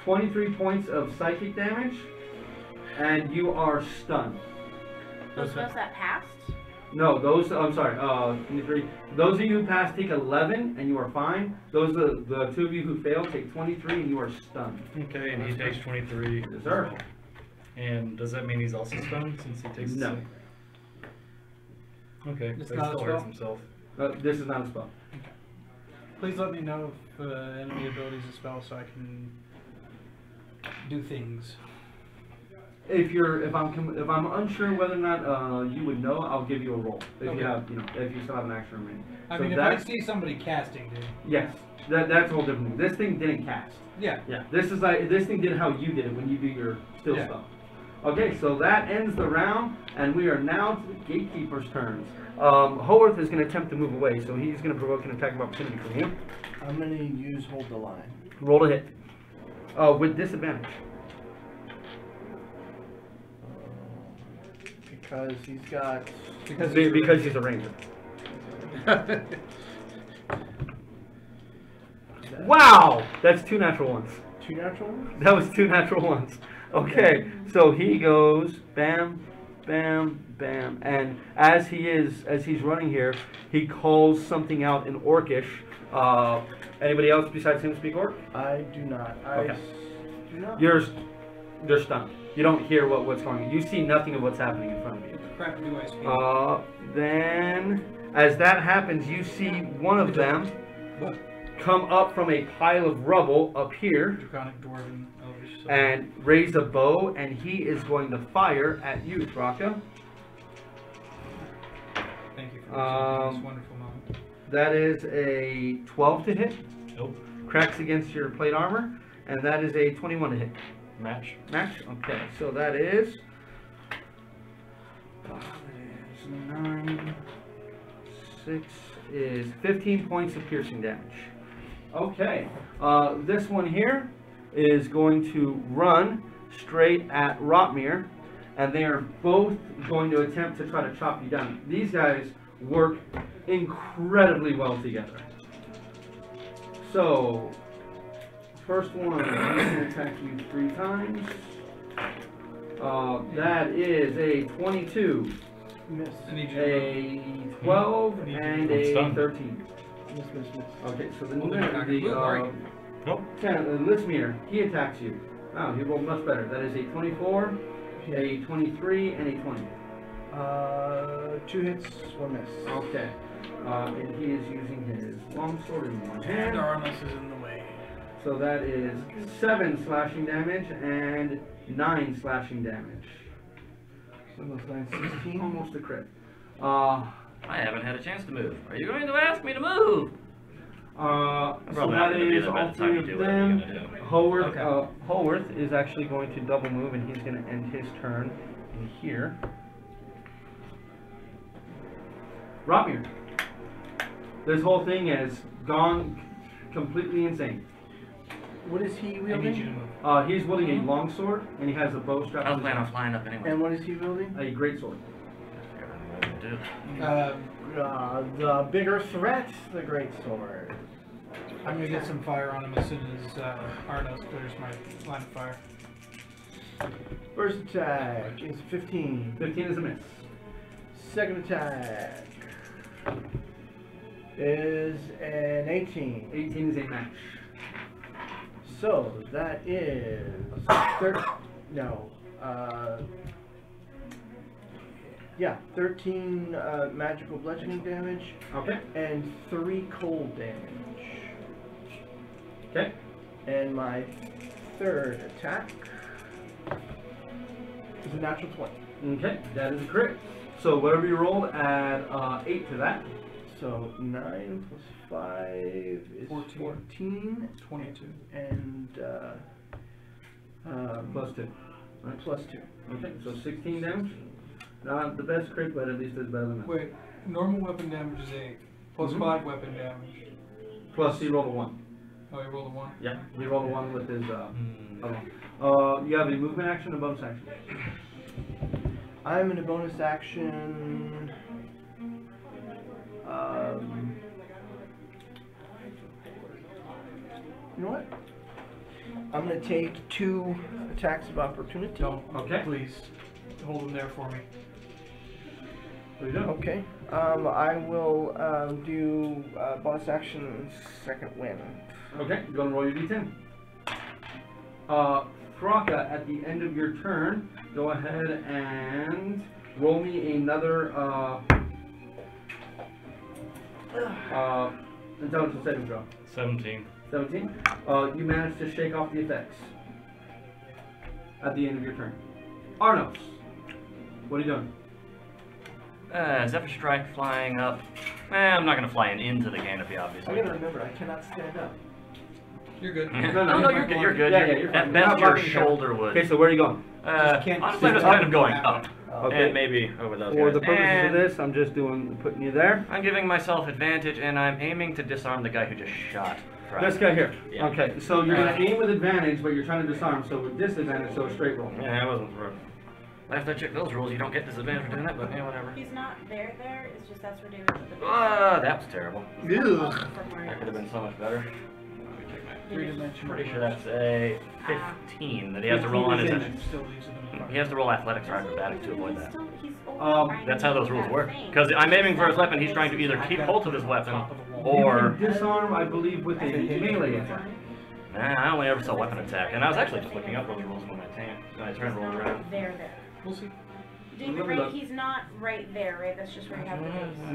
23 points of psychic damage, and you are stunned. Those spells that passed. No, those, I'm sorry, 23. Those of you who passed take 11 and you are fine. Those are the two of you who failed take 23 and you are stunned. Okay, and he takes 23. Yes, sir. And does that mean he's also stunned since he takes No. Okay, It's but he not a still hurts spell? himself. This is not a spell. Please let me know if enemy ability is a spell so I can do things. If I'm unsure whether or not you would know, I'll give you a roll. If Okay. you have, if you still have an action remaining. I So mean, if I that's- see somebody casting, dude. Yes, that's a whole different thing. This thing didn't cast. Yeah. Yeah, this thing did how you did it when you do your still Yeah. spell. Okay, so that ends the round, and we are now to the gatekeeper's turns. Howarth is going to attempt to move away, so he's going to provoke an attack of opportunity from you. I'm gonna use hold the line. Roll to hit. With disadvantage. Because he's got. Because he's a ranger. Wow! That's 2 natural ones. 2 natural ones? That was 2 natural ones. Okay, so he goes bam, bam, bam, and as he's running here, he calls something out in Orcish. Anybody else besides him speak Orc? I do not. Okay. Do not. You're stunned. You don't hear what's going on. You see nothing of what's happening in front of you. What the crap do I speak? Then, as that happens, you see one of them What? come up from a pile of rubble up here Draconic, Dwarven, Elvish. So and raise a bow, and he is going to fire at you, Thraka. Thank you for presenting this Um, wonderful moment. That is a 12 to hit. Nope. Cracks against your plate armor, and that is a 21 to hit. Match. Match? Okay, so that is 9, 6 is 15 points of piercing damage. Okay, this one here is going to run straight at Rotmir, and they are both going to attempt to try to chop you down. These guys work incredibly well together. So, first one, I'm going to attack you 3 times. That is a 22, Miss. I need you to a 12, and It's a done. 13. Miss. Okay, so Well, then you're not gonna move, are you? Nope. Lismir, he attacks you. Wow, he rolled much better. That is a 24, a 23, and a 20. 2 hits, 1 miss. Okay. And he is using his longsword in one And hand. Armus is in the way. So that is 7 slashing damage and 9 slashing damage. So that's 9, 16. Almost a crit. I havenent had a chance to move. Are you going to ask me to move? So Probably not that gonna be is there by all the time three you of do whatever you're them. gonna do. Holworth, Okay. Holworth is actually going to double move, and he's going to end his turn in here. Rotmir. This whole thing has gone completely insane. What is he I need you to wielding? move. He's wielding a long sword, and he has a bow strapped I to was his planning on back. flying up anyway. And what is he wielding? A great sword. Do. The bigger threat, the great sword. I'm gonna get some fire on him as soon as Arnos clears my line of fire. First attack is 15. 15 is a miss. Second attack is an 18. 18 is a match. So that is yeah, 13 magical bludgeoning damage Okay. and 3 cold damage. Okay. And my third attack is a natural 20. Okay. That is a crit. So whatever you rolled, add 8 to that. So 9 plus 5 is 14 22. and Plus 2. Right. plus 2. Okay. So 16 damage. Not the best crit, but at least it's better than that. Wait, normal weapon damage is 8. Plus Mhm. 5 weapon damage. Plus he rolled a 1. Oh, you rolled a 1? Yeah. He rolled a 1 with his Hmm. other one. You have a movement action, a bonus action. I'm in a bonus action. You know what? I'm gonna take 2 attacks of opportunity. Don't. Okay. Please. Hold him there for me. What are you doing? Okay. I will do bonus action second wind. Okay, go and roll your d10. Thraka, at the end of your turn, go ahead and roll me another intelligence saving throw. 17. 17. You managed to shake off the effects at the end of your turn. Arnos, what are you doing? Zephyr Strike flying up. I'm not gonna fly into the canopy, I obviously. gotta remember, I cannot stand up. You're good. No, you're good. You're good. Yeah, you're fine. At You're not best, your blocking the camera. shoulder would. Okay, so where are you going? Just can't Honestly, I'm sit just kind up of going and up, Okay. and maybe over those For guys. the purposes And of this, I'm just putting you there. I'm giving myself advantage, and I'm aiming to disarm the guy who just shot. This guy here. Yeah. Okay, so you're gonna aim with advantage, but you're trying to disarm, so with disadvantage, so a straight roll. Yeah, I wasn't. Last I checked those rules, you don't get disadvantage for doing that, but yeah, whatever. He's not there. It's just that's where David put the That was terrible. Ew. from where That it could have been was. so much better. Let me check my- 3-dimensional. Pretty sure that's a 15 that he has to roll on his. 15 is Still leaves it in the fire. He has to roll athletics or acrobatics to avoid He's that. still- he's That's how those rules work. Because I'm aiming for his weapon, he's trying to either keep hold of his weapon, or... You can disarm, I believe, with a melee attack. Nah, I only ever saw weapon attack. And I was actually just looking up those rules when my turn rolled around. There. We'll see. David, right? He's not right there, right? That's just where you have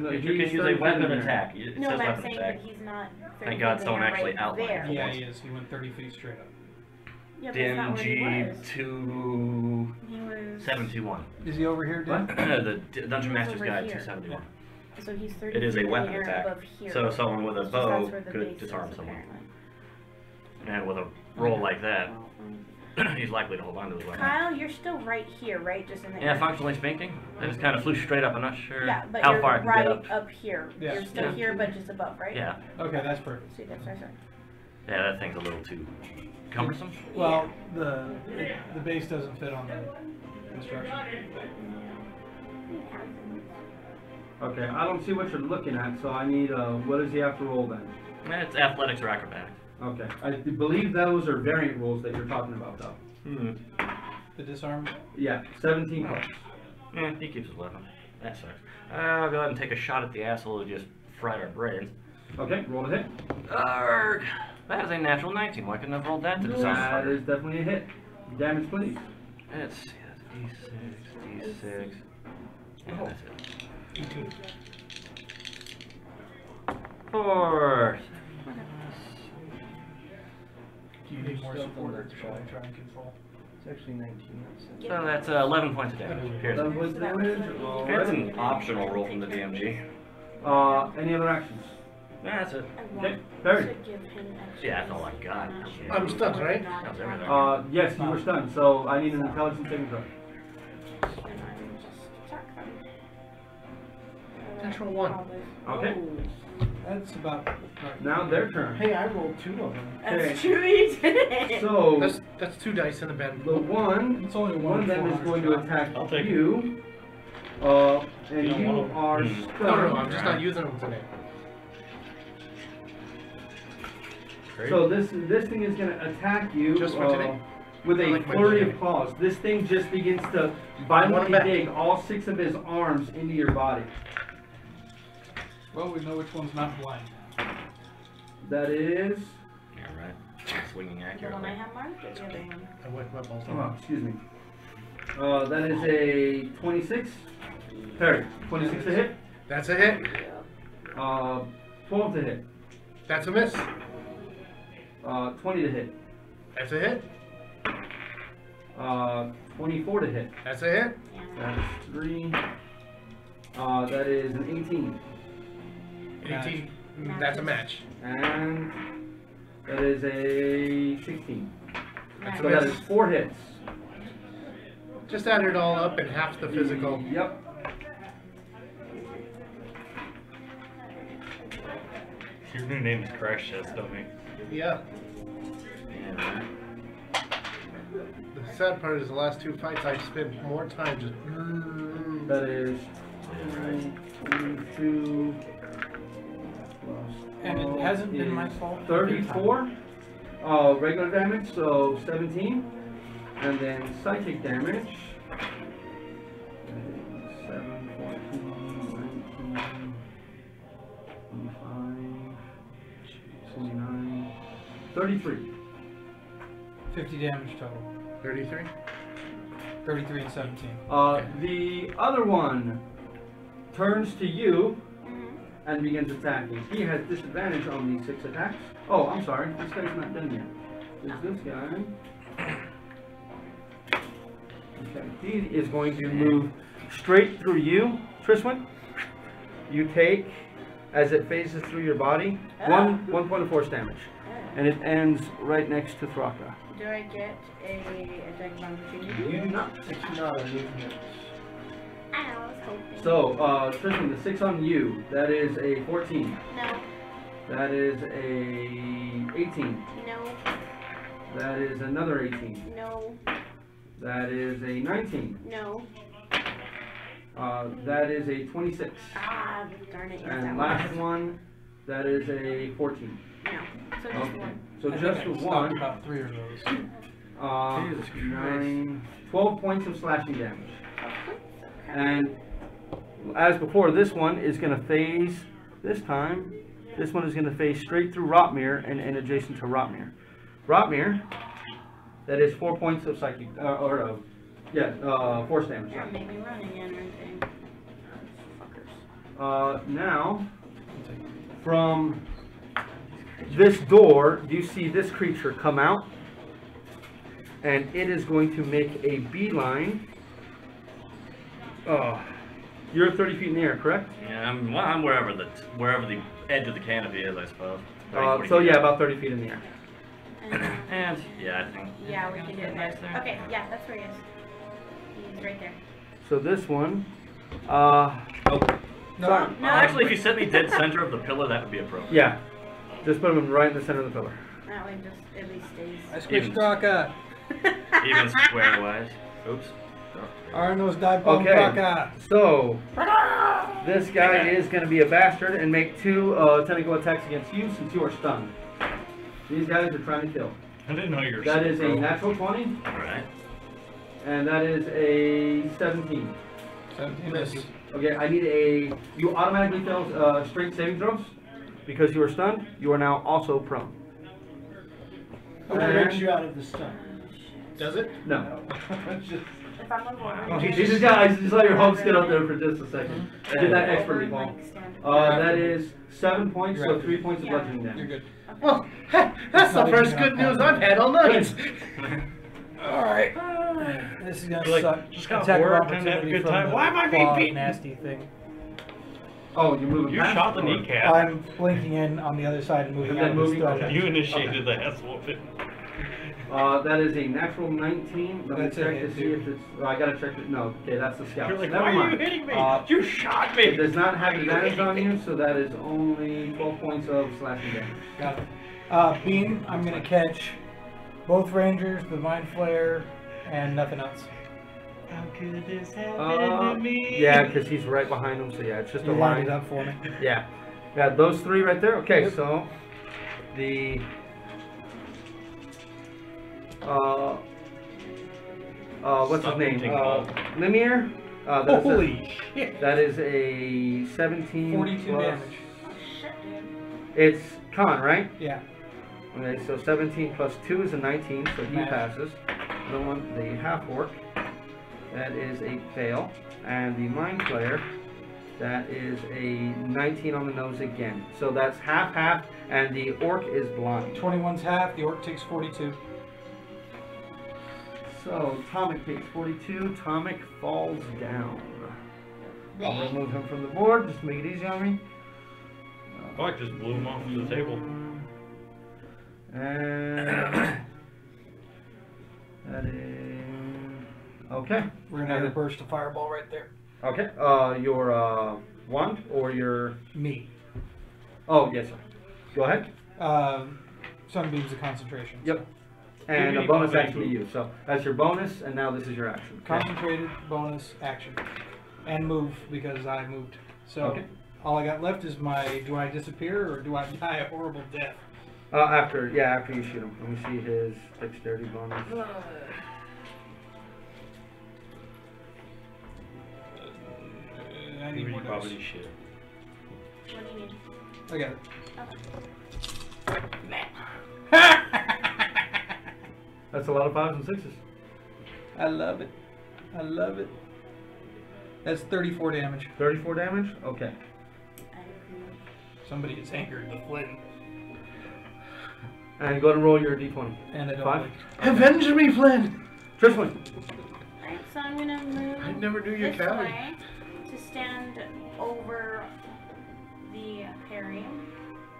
the base. You can use a weapon attack. It No, says but I'm weapon saying attack. that he's not. Thank God someone right actually outlined there. it. Yeah, he is. He went 30 feet straight up. Yeah, but that's not where he DMG was. 2721. Is he over here, Dan? The Dungeon He was Master's over Guide here. 271. So he's 30 It is a feet in the weapon air attack. above here. So someone with a It's just bow that's where the could base disarm is, someone. apparently. And with a roll like that, he's likely to hold on to his weapon. Kyle, you're still right here, right? Just in the Yeah, air. functionally speaking, I just kind of flew straight up. I'm not sure Yeah, but how you're far I can right get up. here. Yeah. You're still Yeah. here, but just above, right? Yeah, Okay, that's perfect. See, that's what I said. yeah, that thing's a little too cumbersome. Well, the base doesn't fit on the construction. Okay, I don't see what you're looking at, so I need, what does he have to roll then? It's athletics or acrobatics. Okay, I believe those are variant rules that you're talking about, though. The disarm. Yeah, 17 plus. Yeah, he keeps his weapon. That sucks. I'll go ahead and take a shot at the asshole who just fried our brains. Okay, roll a hit. Arrgh! That is a natural 19. Why couldn't I have rolled that to disarm the That fighter? is definitely a hit. Damage, please. Let's see, that's D6. Yeah, that's it. 4. Do you need more support, or shall I try and control? It's actually 19. So that's 11 points of damage. Pierce. 11 points of damage. It's Alright. an optional roll from the DMG. Any other actions? Yeah, that's it. Okay, Perry. Yeah, that's all I got. I'm stunned, right? That's everything. Yes, you were stunned, so I need an intelligence saving throw. Natural 1. Okay. That's about right. Now their turn. Hey, I rolled 2 of them. That's true, you did it. So That's 2 dice in the bed. the one, It's only one of them is going to attack I'll take you. And You don't you want 'em? are Hmm. stunned. No, I'm just not using them today. Great. So this thing is going to attack you Just for today? with I a like my flurry today. of claws. This thing just begins to Want 'em violently back. dig all 6 of his arms into your body. Well, we know which one's not blind. That is, Yeah, right. Swinging The one I accurately. have marked or the other one? I went my balls excuse me. That is a 26. Perry, 26 to hit. That's a hit. 12 to hit. That's a miss. 20 to hit. That's a hit. 24 to hit. That's a hit. That's 3. That is an 18. 18. That's a match. And that is a 16. That's So a that miss. is 4 hits. Just add it all up and half the physical. Yep. Your new name is Crash Test, don't we? Yeah. Yeah, right. The sad part is the last 2 fights I've spent more time just. That is 22. And it hasn't been my fault. 34. Regular damage, so 17. And then psychic damage. 7, 14, 19, 25, 29, 33. 50 damage total. 33? 33 and 17. The other one turns to you Mhm. and begins attacking. He has disadvantage on these 6 attacks. Oh, I'm sorry. This guy's not done yet. There's this guy. Okay. He is going to move straight through you, Triswin. You take, as it phases through your body, one point of force damage. And it ends right next to Thraka. Do I get a attack of opportunity? You do not. It's not a movement. I was hoping. So, Tristan, the 6 on you, that is a 14. No, That is a 18. no, That is another 18. no, That is a 19. no. That is a 26. Ah, darn it. Yes, that And one. last one, that is a 14. No, so just Okay. one. So I just think the I stopped one, about 3 of those. Jesus Christ. 9, 12 points of slashing damage. Okay. And as before, this one is going to phase, this time, this one is going to phase straight through Rotmir and adjacent to Rotmir. Rotmir, that is 4 points of psychic, force damage. That made me run again, right there. Fuckers. Now, from this door, you see this creature come out, and it is going to make a beeline. You're 30 feet in the air, correct? Yeah, I'm wherever the edge of the canopy is, I suppose. 30, 40 So feet. yeah, about 30 feet in the air. And yeah, I think. Yeah, we can do it Nice there. there. Okay, yeah, that's where he is. He's right there. So this one, No, Actually, if you set me dead center of the pillar, that would be appropriate. yeah, just put him right in the center of the pillar. that way just at least stays. I squished Even- Draka. Even square wise. Oops. Oh, Arno's dive bomb Okay, Draka. so this guy is going to be a bastard and make 2 tentacle attacks against you since you are stunned. These guys are trying to kill. I didn't know you were That so is a pro. natural 20, Alright. and that is a 17. 17 miss. Okay, I need you automatically fail strength saving throws because you are stunned. You are now also prone. What takes you out of the stun? Does it? No. Just If I'm over, Oh, you just let your hopes get up there for just a second. Did that expertly, Paul. That is 7 points, so 3 points of bludgeoning You're damage. good. Well, that's the first good news I've had all night. Alright. This is gonna Like, suck. just got Attack of bored, time to have a opportunity good from time. the Why am I being claw beaten? nasty thing. Oh, you're moving You past shot the or- kneecap. I'm blinking in on the other side and moving And out then of the moving- stretch. okay. You initiated the ass whooping. That is a natural 19. Let me That's a check hit, to see dude. if it's. Oh, I gotta check it. No, okay, that's the scout. You're like, Never why are mind. you hitting me? You You shot It me. does not have Why are you advantage hitting on me? you, so that is only 12 points of slashing damage. Got it. Beam, I'm gonna catch both Rangers, the Mind Flayer, and nothing else. How could this happen to me? Yeah, because he's right behind him, so yeah, it's just You a lined line. it up for me. Yeah. Yeah, those three right there. Okay, Yep. so the what's Stop his name? hitting ball. Lemire. That's Holy shit! that is a 17 42 plus. damage. Oh shit, dude. It's con, right? Yeah. Okay, so 17 plus 2 is a 19, so he Match. passes. The one, the half orc, that is a fail, and the mind flayer, that is a 19 on the nose again. So that's half, and the orc is blind. 21's half, the orc takes 42. So Tomic takes 42. Tomic falls down. I'll remove him from the board just to make it easy on me. Oh, I just blew him off the table. And that is okay. We're gonna have a burst of fireball right there. Okay. Your wand or your? Me. Oh yes, sir. Go ahead. Sunbeam's a concentration. Yep. And Give a me bonus my action to you. So that's your bonus, and now this is your action. Okay. Concentrated, bonus, action. And move, because I moved. So, Okay. all I got left is my, do I disappear, or do I die a horrible death? After you shoot him. Let me see his dexterity bonus. I need You more dice. probably should. What do you need? I got it. That's a lot of 5s and 6s. I love it. I love it. That's 34 damage. 34 damage? Okay. Somebody has anchored the flint. And go ahead and roll your d20. And I don't 5. like Avenge me, Flynn! Tristan. Alright, so I'm gonna move I never knew your this Callie. way to stand over the parry.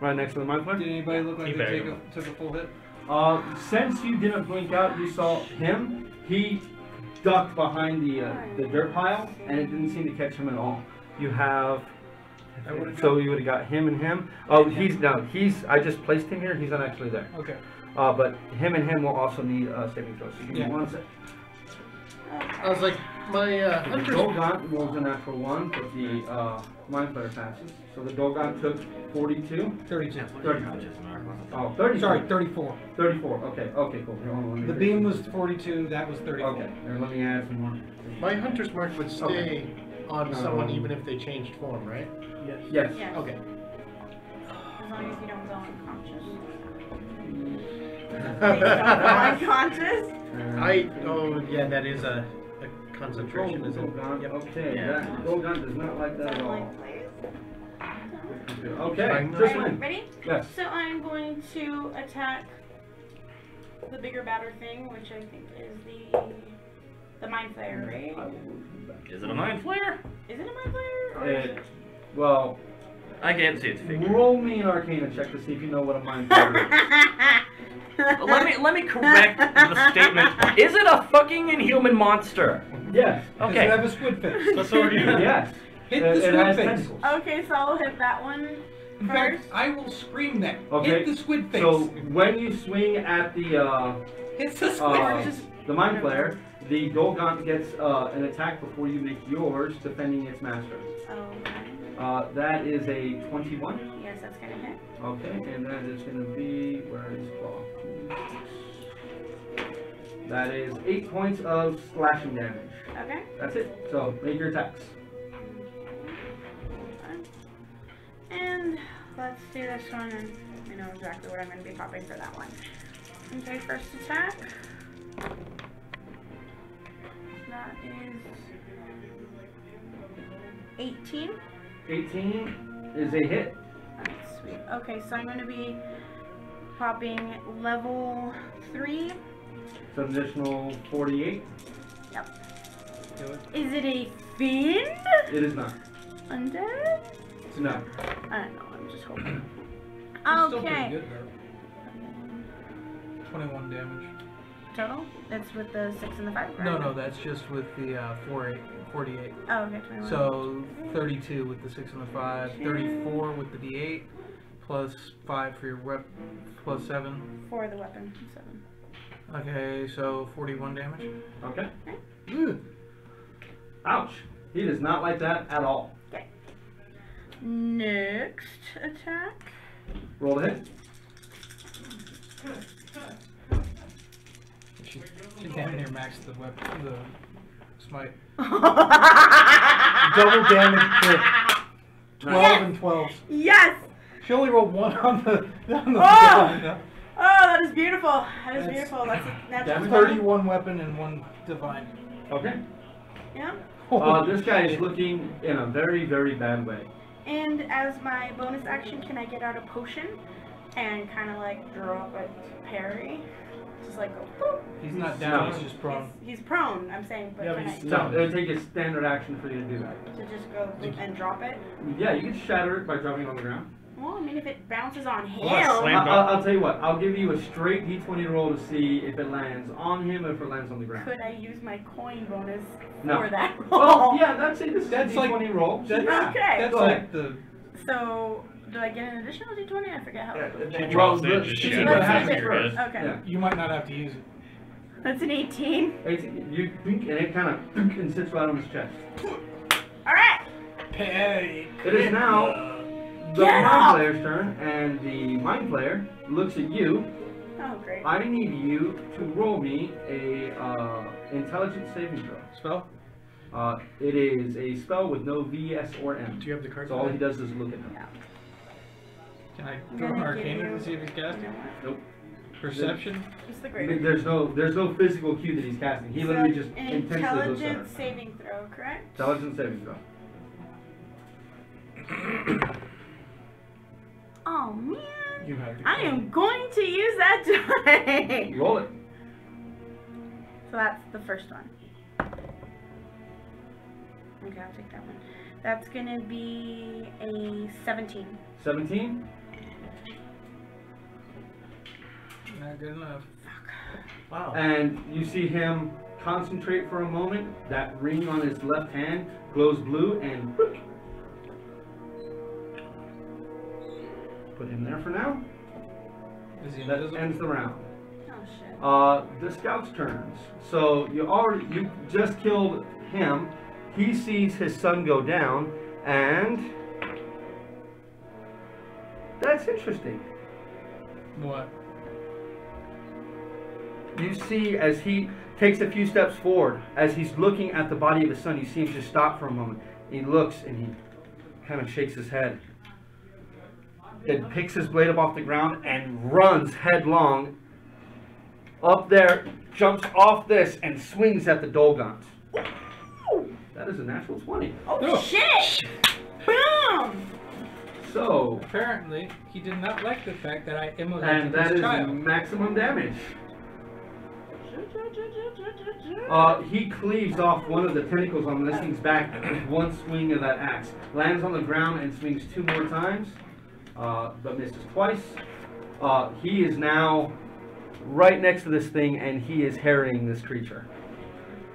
Right next to the mind Did flayer. anybody look like He they bagged him. took a full hit? Since you didn't blink out, you saw him. He ducked behind the dirt pile, and it didn't seem to catch him at all. You have. So you would have got him and him. Oh, he's no. I just placed him here. He's not actually there. Okay. But him and him will also need saving throws. So give me Yeah. 1 sec. I was like, my The hunter's Dolgant rolls a natural 1, but the mind flayer passes. So the Dolgant took 42. 32. 32. Oh, 30. Sorry, 34. 34. Okay. Okay. Cool. Here, hold on, let me The fix beam it. was 42, that was 34. Okay. Here, let me add some more. my hunter's mark would stay Okay. on someone even if they changed form, right? Yes. Yes. Okay. As long as you don't go unconscious. Oh yeah, that is a concentration, is it? Yep. Okay. Yeah. That Dolgant does not like that at all. Like, please. Okay. Fine. Just Alright, win. ready? Yes. So I'm going to attack the bigger, badder thing, which I think is the mind flayer, right? Is it a mind flare? Is it a mind flayer? Or is it? Well, I can't see its figure. roll me an Arcana check to see if you know what a mind flayer is. Let me correct the statement. Is it a fucking inhuman monster? Yes. Does Okay. it have a squid face? That's already. Yes. Hit It the squid has face. tentacles. Okay, so I'll hit that one In first. fact, I will scream that. Okay. Hit the squid face. So when you swing at the Hit the squid face. mind flayer, the Dolgant gets an attack before you make yours, defending its master. Okay. That is a 21. Yes, that's gonna hit. Okay, and that is going to be where is claw? That is 8 points of slashing damage. Okay. That's it. So make your attacks. And let's do this one, and I know exactly what I'm going to be popping for that one. Okay, first attack. That is 18. 18 is a hit. That's sweet. Okay, so I'm going to be popping level 3 So an additional 48. Yep. Do it. Is it a fiend? It is not. Undead? No. I don't know. I'm just hoping. It's still pretty Okay. good, though. 21 damage. Total? It's with the 6 and the 5, right? No, that's just with the 48. Oh, okay, 21. So 32 with the 6 and the 5, 34 with the D8, plus 5 for your plus 7. For the weapon, 7. Okay, so 41 damage. Okay. Ugh. Ouch. He does not like that at all. Okay. Next attack. Roll the hit. She damn near maxed the weapon, the smite. Double damage crit. 12 Yes! and 12. Yes! She only rolled 1 on the Oh! divine. Oh, that is beautiful. That is That's- beautiful. That's a natural Damage 20. 31 weapon and 1 divine. Okay. Yeah. This guy is looking in a very, very bad way. And as my bonus action, can I get out a potion and kind of like drop a parry? Just like go boop. He's not down, No. he's just prone. He's prone, I'm saying, but Yeah, can but I he's No, it would take a standard action for you to do that. to just go boop and drop it? Yeah, you can shatter it by dropping it on the ground. Well, I mean, if it bounces on him. Well, slam- I'll tell you what, I'll give you a straight D20 roll to see if it lands on him or if it lands on the ground. Could I use my coin bonus No. for that roll? Well, yeah, that's it. This is a That's like- D20 roll. That's, Yeah. Okay. that's Go like the... So, do I get an additional D20? I forget how it works. She Well, drops it, let's just see shatters what it happens in your first. head. Okay. Yeah. You might not have to use it. That's an 18. You think, and it kind of and sits right on his chest. Alright. Hey. It is now the Get mind up! player's turn, and the mind player looks at you. Oh, great. I need you to roll me a intelligence saving throw. Spell? It is a spell with no V, S, or M. Do you have the card? So all he does is look at him. Yeah. Can I I'm throw an gonna give arcana you- to see if he's casting? You know what? Nope. Perception? It's the greater. There's no physical cue that he's casting. He literally just an intensely looks at her. intelligence saving throw, correct? Intelligence saving throw. Oh man, You have the I am going to use that die. Roll it. So that's the first one. Okay, I'll take that one. That's gonna be a 17. 17. Not good enough. Wow. And you see him concentrate for a moment. That ring on his left hand glows blue and whoop. Put him there for now. Is he That invisible? ends the round. Oh shit. The scout's turns. So you just killed him. He sees his son go down, and that's interesting. What? You see as he takes a few steps forward, as he's looking at the body of his son, you see him just stop for a moment. He looks and he kind of shakes his head. Then picks his blade up off the ground and runs headlong up there, jumps off this and swings at the Dolgons. That is a natural 20. Oh No. shit! Boom! So, Apparently, he did not like the fact that I and immolated that his is child. maximum damage. He cleaves off one of the tentacles on this thing's back with one swing of that axe. Lands on the ground and swings 2 more times, but misses twice. He is now right next to this thing and he is harrying this creature.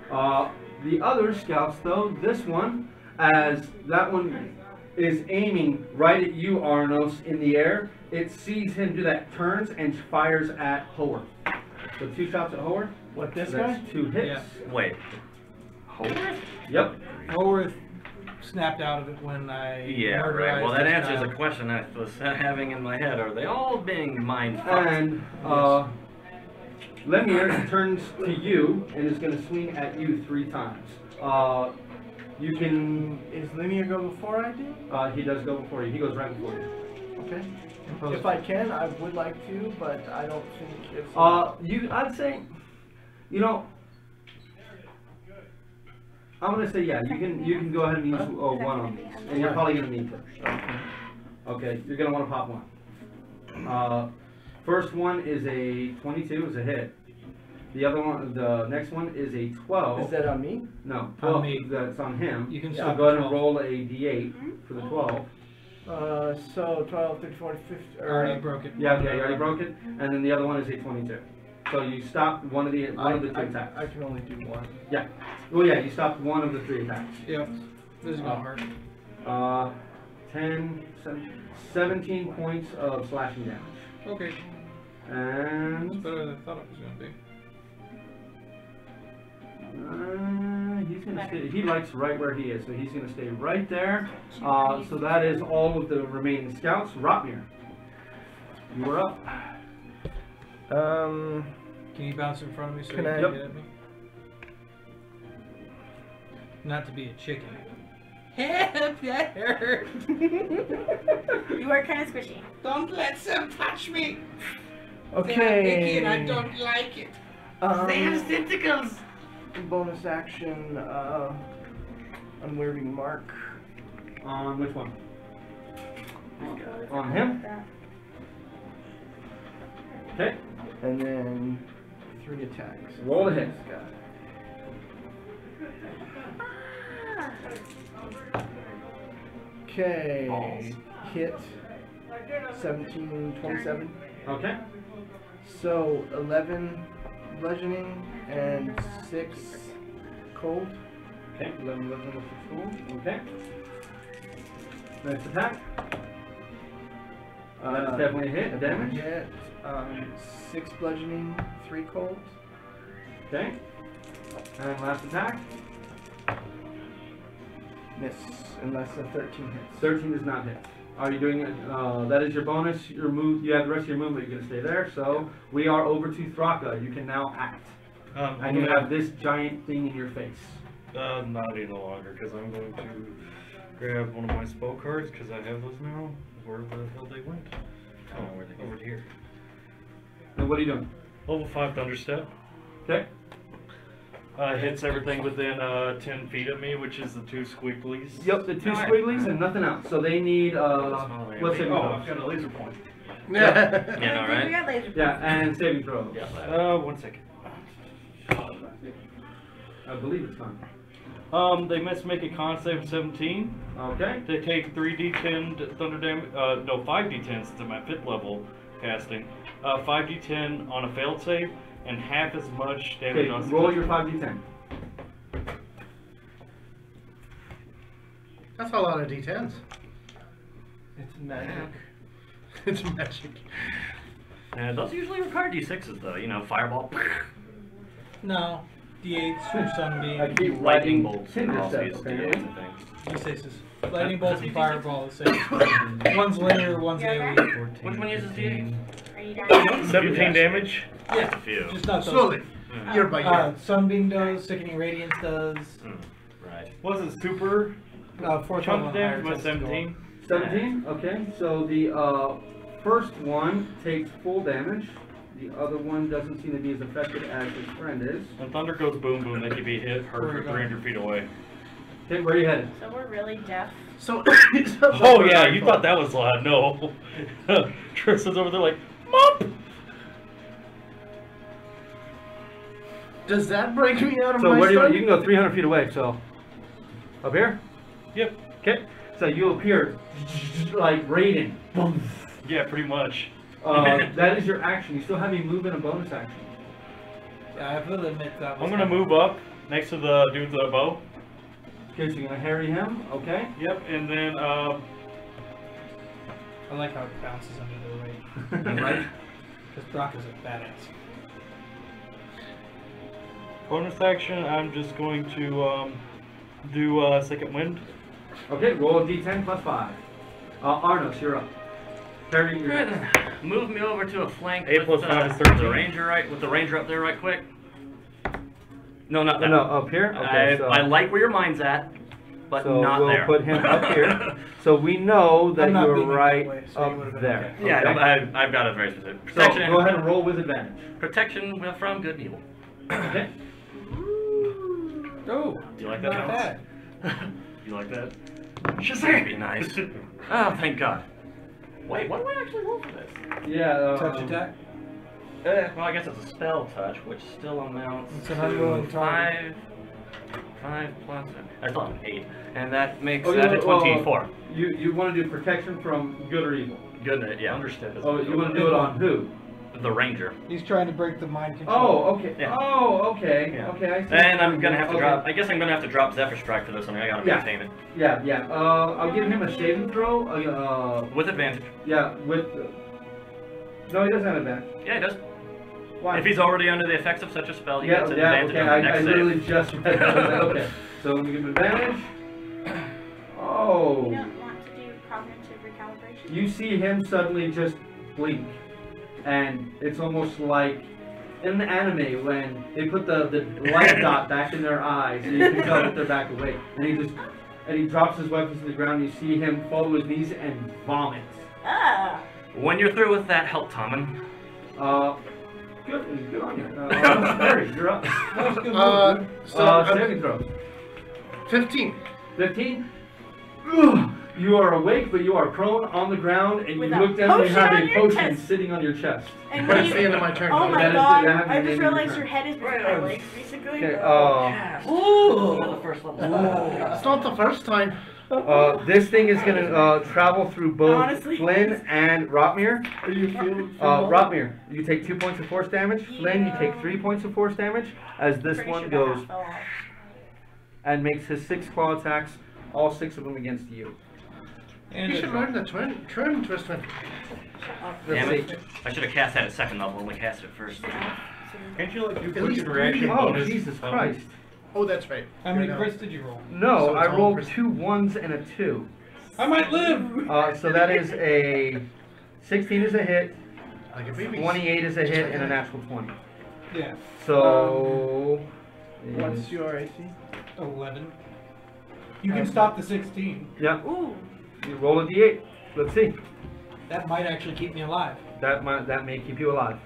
The other scouts, though, this one, as that one is aiming right at you, Arnos, in the air, it sees him do that, turns and fires at Howard. So 2 shots at Howard. What, this So that's guy? 2 hits. Yeah. Wait. Yep. Haworth snapped out of it when I Yeah, right. Well, murderized that his answers child. a question I was having in my head. Are they all being mind fucked? And Lemire turns to you and is going to swing at you 3 times. You can. Is Linear go before I do? He does go before you. He goes right before you. Okay. If I can, I would like to, but I don't think it's. I'd say, you know, I'm gonna say yeah. You can go ahead and use one on these, and you're probably gonna need to. Okay, you're gonna want to pop one. First one is a 22, is a hit. The other one, the next one is a 12. Is that on me? No, 12. On me. That's on him. You can So stop go ahead at and 12. roll a d8 for the 12. So 12, 13, 14, 15. Already broke it. Yeah, okay, you already broke it. And then the other one is a 22. So you stopped one of the two attacks. I can only do one. Yeah. Well, yeah, you stopped one of the 3 attacks. Yep. This is gonna hurt. 17 points of slashing damage. Okay. It's And better than I thought it was gonna be. he's gonna stay. He likes right where he is, so he's gonna stay right there. So that is all of the remaining scouts. Rotmir, you were up. Um, Can you bounce in front of me so Can you I- can Yep. get at me? Not to be a chicken. Help! That hurt! You are kind of squishy. Don't let them touch me! okay. and I don't like it. tentacles! Bonus action, unnerving mark. On which one? On him. Okay. And then 3 attacks. Roll a hit. This guy. Okay. Balls. Hit 17, 27. Okay. So 11 bludgeoning and 6 cold. Okay. 11 bludgeoning with 6 cold. Okay. Next attack. That's definitely a hit. Damage. Hit 6 bludgeoning, 3 cold. Okay. And last attack. Miss unless a 13 hits. 13 does not hit. Are you doing it? That is your bonus. Your move. You have the rest of your movement. You're gonna stay there. So we are over to Thraka. You can now act, and you have this giant thing in your face. Not any longer, because I'm going to grab one of my spell cards, because I have those now. Where the hell they went? Oh, where they over here. And what are you doing? Level 5 Thunderstep. Okay. Hits everything within 10 feet of me, which is the 2 squigglies. Yep, the 2 Alright. squigglies and nothing else. So they need what's saving Oh, throw? I've got a laser point. Yeah, We alright. got laser. Yeah, and saving throw. Yeah. 1 second. I believe it's fine. They must make a con save of 17. Okay. They take 3d10 thunder damage. No, 5d10 since I'm at 5th level casting. 5d10 on a failed save, and half as much damage Okay. on. Roll your 5d10. That's a lot of d10s. It's magic. It's magic. And those usually require d6s though, you know, fireball. No. D8s for Sunbeam. I keep Lightning writing bolts Tinder and all stuff, these apparently. d8s, I think. D6s. Lightning bolts Does and he fireball the same. One's linear, one's You okay? AoE. Which one uses d8s? Are you done? 17 damage. Just a few. Just not those. Slowly. Mm. Year by year. Sunbeam does, Sickening Radiance does. Right. Was it super? Fourth Chunk level damage higher was tends to go 17. 17. Okay. So the first one takes full damage. The other one doesn't seem to be as affected as his friend is. When thunder goes boom boom, they can be hit, hurt Where for you going? 300 feet away. Okay, where are you headed? So we're really deaf. So. Oh yeah, you thought that was loud. No. Tristan's over there like, Mop! Does that break me out of So my where do you stun? want? You can go 300 feet away. So up here. Yep. Okay. So you appear like Raiden. Boom. Yeah, pretty much. That is your action. You still have a movement and bonus action. Yeah, I will admit that was I'm gonna move up next to the dude with the bow. Okay, so you're gonna harry him. Okay. Yep, and then I like how it bounces under the weight. Right. Because Brock is a badass. bonus action. I'm just going to do second wind. Okay. Roll a d10 plus 5. Arnos, you're up. Parrying your. Good. Move me over to a flank 8 with, plus 5 is with 13. the ranger with the ranger up there right quick. No, not that. No, up here. Okay. So, I like where your mind's at, but so not we'll there. put him up here. So we know that I'm not you're being in right that way, so you would've up been there. okay. Yeah, Okay? I've got a very specific So protection. go ahead and roll with advantage. Protection from good and evil. Okay. Oh, Do you like that? not Alex? bad. You like that? Shazam! Be nice. Oh, thank God. Wait, what do I actually roll for this? Yeah. Touch attack. Well, I guess it's a spell touch, which still amounts It's an to unwilling target. 5 plus. That's not an 8, and that makes Oh, that a you want- 24. You want to do protection from good or evil? Good, yeah. Understood. Oh, you want to do it on who? The ranger. He's trying to break the mind control. Oh, okay. Yeah. Oh, okay. Yeah. Okay, I see. And I'm gonna have to Okay. drop. I guess I'm gonna have to drop Zephyr Strike for this one. I gotta Yeah. maintain it Yeah, yeah. I'll give him a saving throw. with advantage. Yeah, with. No, he doesn't have advantage. Yeah, he does. Why? If he's already under the effects of such a spell, he Yeah, gets an yeah. advantage Okay, on the I next literally save. just read that. I was like, okay, so let me give him advantage. Oh. You don't want to do cognitive recalibration? You see him suddenly just blink, and it's almost like in the anime when they put the light dot back in their eyes, and you can tell that they're back awake. And he drops his weapons to the ground. And you see him fall to his knees and vomit. Ah! When you're through with that, help Tommen. Good on you. Barry, you're up. That was a good move, dude. So Saving throw. 15. 15. Ugh. You are awake, but you are prone on the ground, and With you a look down and you potion have on a your potion chest. sitting on your chest. And But when it's the end of my turn. Oh though. my That is- god, that happens I at the just end of realized your your head is between my legs, basically. Okay, The first level. It's not the first time. this thing is gonna travel through both Honestly. Flynn and Rotmir. Are you feeling? Rotmir, you take 2 points of force damage. Flynn, you take Yeah. 3 points of force damage. As this Pretty one sure goes that fell off. and makes his 6 claw attacks, all 6 of them against you. And You a should drop. learn the twin twist one. Let's Damn see. it. I should have cast that at second level, only cast it first. Can't you like do At least quick reaction Oh, bonus? Jesus Christ. Oh, that's right. How many Yeah, no. crits did you roll? No, So I it's all rolled pres- 2 1s and a 2. I might live! So that is a 16 is a hit, Like a baby. 28 is a hit, and a natural 20. Yeah, So. What's your AC? 11. You can stop the 16. Yep. Ooh. You roll a d8. Let's see. That might actually keep me alive. That may keep you alive.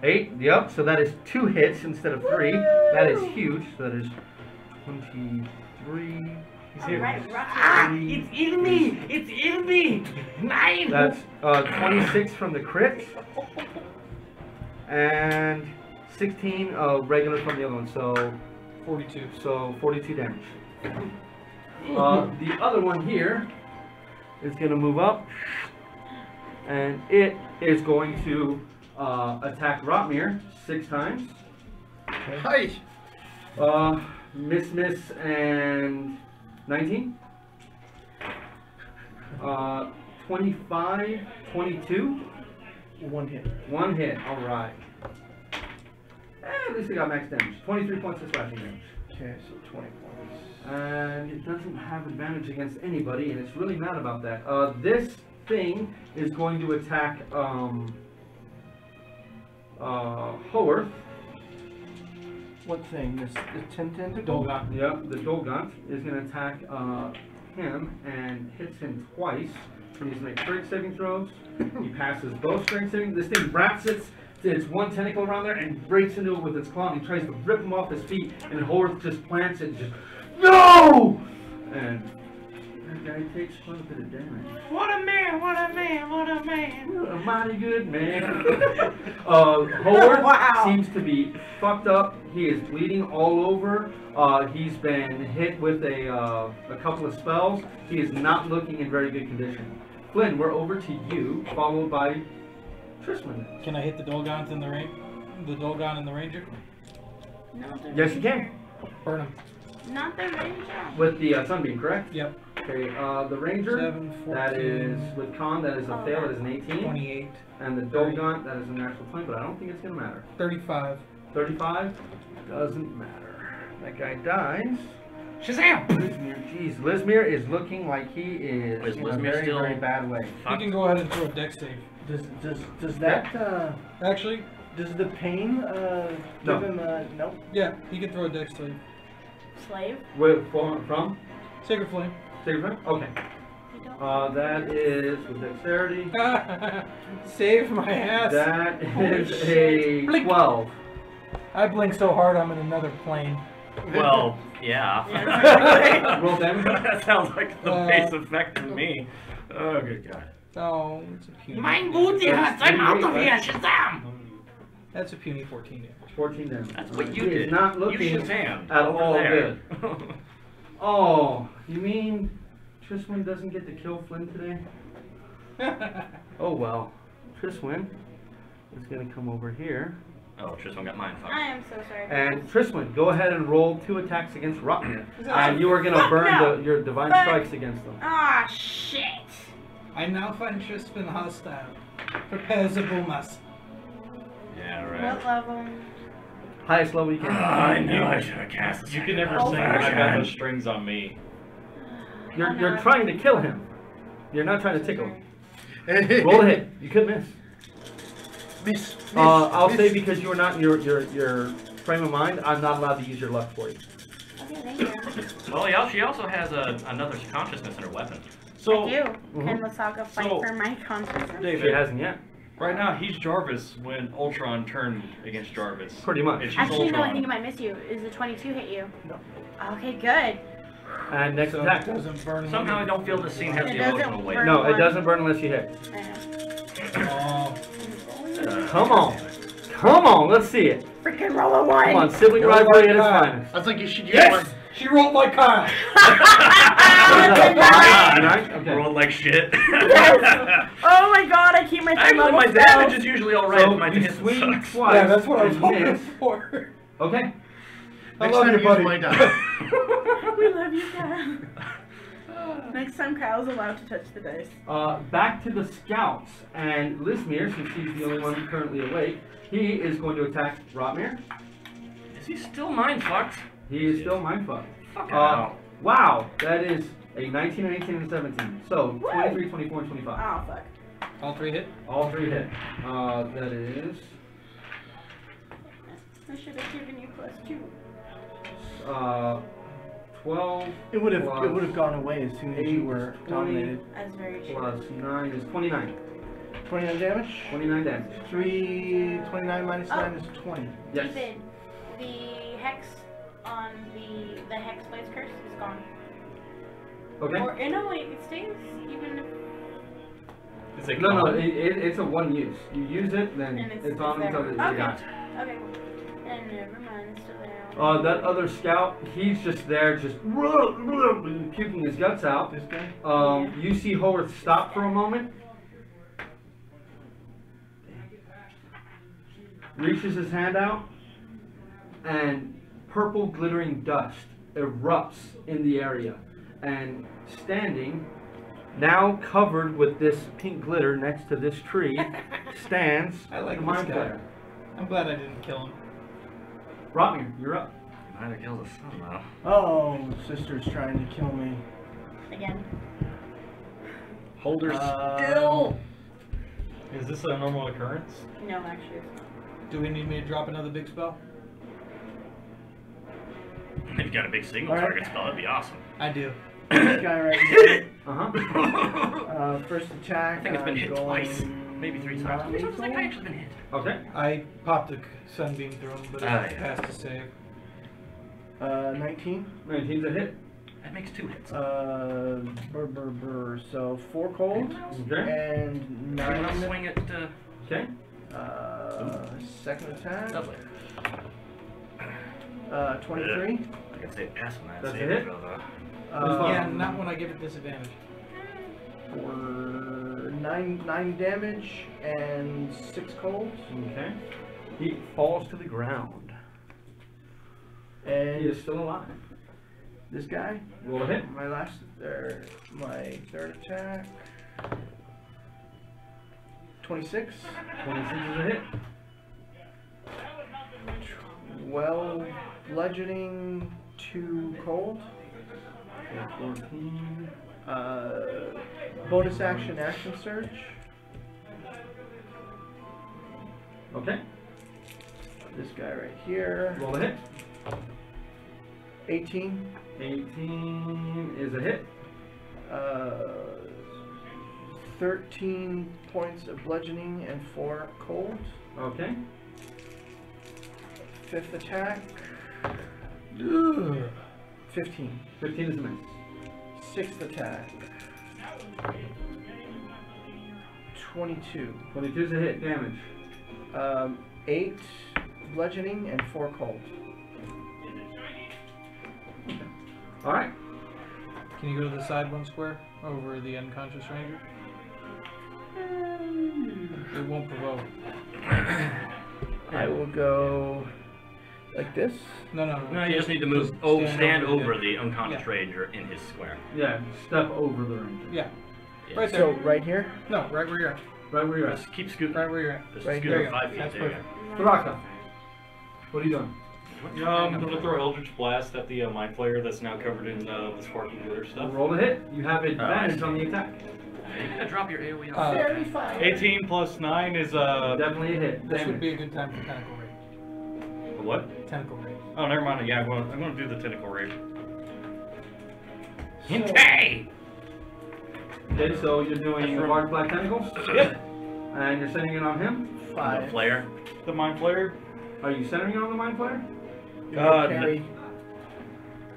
8. Yep. So that is 2 hits instead of 3. That is huge. So that is 23. Alright, It's in me! It's in me! 9! That's 26 from the crit. And 16 regular from the other one. So 42. 42 damage. The other one here is going to move up, and it is going to attack Rotmir 6 times. Hi. Miss, and 19. 25, 22. One hit. 1 hit. All right. At least I got max damage. 23 points of slashing damage. Okay, so 20 points. And it doesn't have advantage against anybody, and it's really mad about that. This thing is going to attack Hoarth. What thing? This the 10 tentacle? Dolgot. Yep, the Dolgant is going to attack him and hits him twice. He needs to make strength saving throws. He passes both strength saving. This thing wraps its one tentacle around there and breaks into it with its claw. And he tries to rip him off his feet, and Hoarth just plants it and just, no! And that guy takes quite a bit of damage. What a man! What a man! What a man! You're a mighty good man. Howard Wow. seems to be fucked up. He is bleeding all over. He's been hit with a couple of spells. He is not looking in very good condition. Flynn, we're over to you, followed by Trisman. Can I hit the Dolgon in the Dolgon and the Ranger? No, the Yes, you can. Burn him. Not the ranger. With the Sunbeam, correct? Yep. Okay, the Ranger, 7, 14, that is, with Con, that is a fail, that is an 18. 28, And the Dolgant, that is a natural 20, but I don't think it's going to matter. 35. 35, doesn't matter. That guy dies. Shazam! Lismir, jeez, Lismir is looking like he is Is in a Lismir very, still- very bad way. You can go ahead and throw a dex save. Does that Actually, does the pain No. give him no? yeah, he can throw a dex save. Slave. Wait, from? Sacred Flame. Save him? Okay. You don't. That is with dexterity. Save my ass. That Holy is shit. a Blink. 12. I blink so hard I'm in another plane. Well, yeah. Roll damage. That sounds like the Uh, base effect to me. Oh, good God. Oh, it's a puny. Mein Booty hurts. I'm out of here. Shazam! That's a puny 14 damage. 14 damage. That's what Alright, you he did. is not You looking Shazam at over all there. good. Oh, you mean Triswin doesn't get to kill Flynn today? Oh well. Triswin is gonna come over here. Oh, Tristan got mine. Fuck. I am so sorry. And Triswin, go ahead and roll 2 attacks against Rotmir. Oh, And you are gonna fuck burn no. your divine Fuck. strikes against them. Ah, shit. I now find Tristan hostile. Prepare the boomas. Yeah, What right. level? Highest level you can. I knew I should have cast. You can never Oh, sing I got version. the strings on me. You're trying to kill him. You're not trying to tickle him. Roll Roll a hit. You could miss. Miss. I'll say because you are not in your frame of mind, I'm not allowed to use your luck for you. Okay, thank you. Well, she also has another consciousness in her weapon. So, I do. Can the saga fight So- for my consciousness? She David, hasn't yet. right now he's Jarvis when Ultron turned against Jarvis. Pretty much. And she's Actually, no, I Ultron. think it might miss you. Is the 22 hit you? No. Okay, good. And next So attack. it doesn't burn. Somehow I don't feel this scene has It the doesn't emotional weight. burn. No, it doesn't burn unless you hit. I know. Oh, Come on. Come on, let's see it. Freaking roll a 1. Come on, sibling rivalry at its finest. I think you should use yes! one. She rolled my card. Nine? Okay. Rolled like shit. Yes. Oh my god, I keep my Actually, level my spells. damage is usually alright, So but my you hits swing sucks. twice. Yeah, that's what I was and hoping miss. for. Okay. I Next love time you, use buddy. my die. We love you, Kyle. Next time Kyle's allowed to touch the dice. Back to the scouts, and Lismir, since he's the only one currently awake, he is going to attack Rotmir. Is he still mind fucked? He is still mindfucked. Fuck out. Wow, that is a 19, 18, and 17. So, 23, 24, and 25. Oh, fuck. All 3 hit. All 3 hit. That is, I should have given you +2. 12 It would have gone away as soon as you were 20. dominated. That's very true. plus 9 is 29. 29 damage. 29 damage. 29 minus Oh. 9 is 20. Yes. David, the hex on the hex blaze curse is gone. Okay. Or no, wait, it stays even if Is it No, gone? it's a one use. You use it, then and it's on there. until you Okay. die. Okay, cool. And never mind, it's still there. That other scout, he's just there, just puking his guts out. This guy. You see Howarth stop for a moment, reaches his hand out, and purple glittering dust erupts in the area. And standing, now covered with this pink glitter next to this tree, stands I like the this mind guy. flayer. I'm glad I didn't kill him. Rotmir, you're up. Might have killed his son though. Oh, sister's trying to kill me. Again. Holders. Still. Is this a normal occurrence? No, actually, it's not. Do we need me to drop another big spell? If you got a big signal Alright. target spell, that'd be awesome. I do. This guy right here. Uh-huh. First attack. I think it's been hit going twice, maybe 3 times. How many times has that guy actually been hit? Okay. I popped a sunbeam through him, but it Ah, yeah. passed the save. 19. 19's a hit. That makes 2 hits. So 4 cold Okay. and Everyone else 9. swing it. Okay. Second attack. Lovely. 23. I can say pass on that. That's a save hit. throw, though. Yeah, not when I give it disadvantage. For 9 damage and 6 cold. Okay. He falls to the ground. He And is still alive. this guy, Roll a hit. my third attack. 26. 26 is a hit. 12 bludgeoning, 2 cold. Okay, 14. Bonus action surge. Okay. This guy right here. Roll a hit. 18. 18 is a hit. 13 points of bludgeoning and 4 cold. Okay. Fifth attack. 15. 15 is a miss. Sixth attack. 22. 22 is a hit. Damage. 8 bludgeoning and 4 cold. All right. Can you go to the side 1 square over the unconscious ranger? It won't provoke. I will go like this. No, you just need to move. Stand over the unconscious Yeah. ranger in his square. Yeah. Step over the ranger. Yeah. Yeah. Right So there. right here. No, right where you're at. Right where you're at. Just keep scooting. Right where you're at. Just Right scoot here. 5 feet. That's There you perfect. Baraka. What are you doing? I'm gonna throw Eldritch Blast at the Mind Flayer that's now covered in the sparky glitter stuff. Roll to hit. You have advantage I on the attack. Are you gonna drop your AoE on? Very fine. 18 plus 9 is Definitely a hit. This Damage. would be a good time for tentacle raid. what? Tentacle raid. Oh, never mind. Yeah, I'm gonna do the tentacle raid. Hintay! Okay, so you're doing large black tentacles. Yep. And you're sending it on him. The 5. flare. The Mind Flayer. Are you centering it on the mind player? Parry.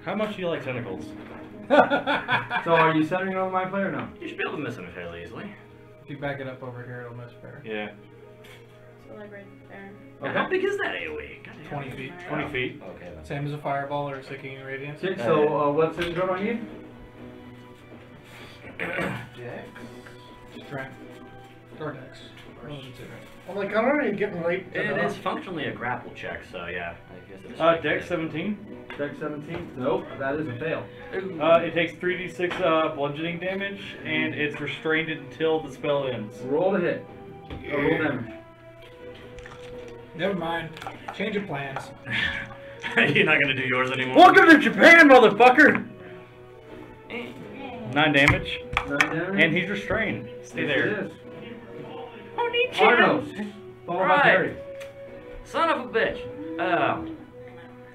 How much do you like tentacles? So are you centering it on the mind player or no? You should be able to miss him fairly easily. If you back it up over here, it'll miss better. Yeah. So like right there. Now, how big is that AoE? Goddamn. 20 feet. 20 feet. Okay, that's Same as a fireball or a sickening radiance. Okay, so what saving throw do I need? Strength. Or dex. One of the two. I'm like, I'm already getting late. to It the- is functionally a grapple check, so yeah. I guess it's Dex 17. Dex 17. Nope, that is a fail. It takes 3d6 bludgeoning damage, and it's restrained until the spell ends. Roll to hit. Roll damage. Never mind. Change of plans. You're not gonna do yours anymore. Welcome to Japan, motherfucker! 9 damage, 9 damage. and he's restrained. Stay Yes, there. it is. Arnos. Followed by Right. Perry. Son of a bitch.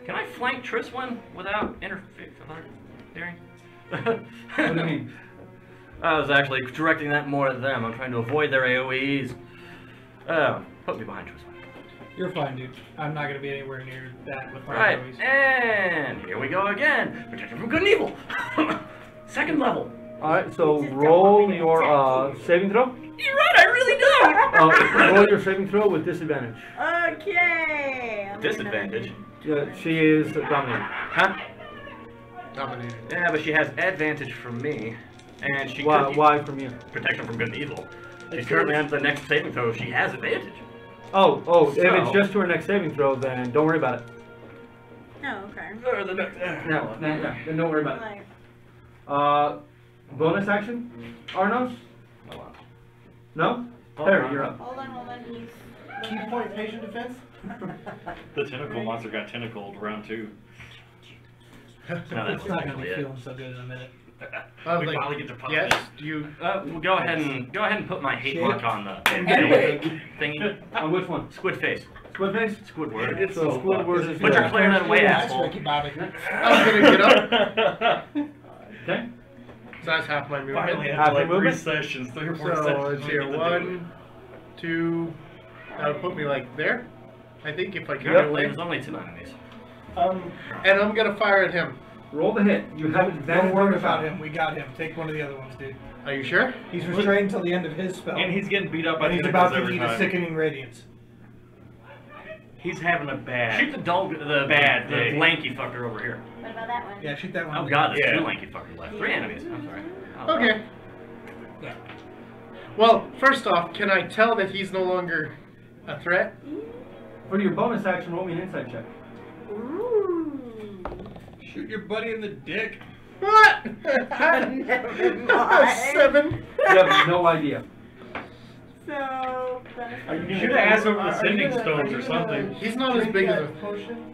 Can I flank Triswin without interfering? What do you mean? I was actually directing that more at them. I'm trying to avoid their AoEs. Put me behind Triswin. You're fine, dude. I'm not gonna be anywhere near that with my Right, AoEs. and here we go again. Protection from good and evil. Second level. Alright, so roll your saving throw. You're right, I really do. Roll your saving throw with disadvantage. Okay. Disadvantage. Yeah, she is dominated. Huh? Dominated. Yeah, but she has advantage from me, and she Why, could why from you? protection from good and evil. She's currently on the next saving throw. She has advantage. Oh, if So- it's just to her next saving throw, then don't worry about it. Oh, okay. Or the next. No, then don't worry about it. Like, Bonus action? Arnos? Hold on. No? Oh, Perry, you're up. hold on. He's. Key point patient defense. The tentacle monster got tentacled round 2. No, that's It's not gonna actually be it. feeling so good in a minute. I was We like, finally get to pop yes, this. do you? We'll go ahead and put my hate Shit. mark on the Epic. thingy. On which one? Squid face. Squid face? Squidward. It's So so Squidward is Put your yeah. player that way, That's asshole. Ricky Bobby. I was gonna get up. Okay. So that's half my movement. Finally, After after like 3 movement? sessions, 3 or 4 So sessions. it's we here. get to do 1, 2. That would put me like there. I think if I can Yep. get away. There's only 2 enemies. And I'm gonna fire at him. Roll the hit. You have advantage. Don't worry on the about shot. him. We got him. Take one of the other ones, dude. Are you sure? He's restrained till the end of his spell. And he's getting beat up by And he's tentacles about to every eat a time. sickening radiance. He's having a bad. Shoot the dog, the Bad the day. lanky fucker over here. What about that one? Yeah, shoot that one. Oh god, there's Yeah. 2 lanky fuckers left. 3 enemies. I'm sorry. Oh, Okay. Yeah. Well, first off, can I tell that he's no longer a threat? For your bonus action, roll me an insight check. Ooh. Shoot your buddy in the dick. What? Never mind. 7. You have no idea. So. You should have asked over the sending stones or something. He's not as big as a. potion.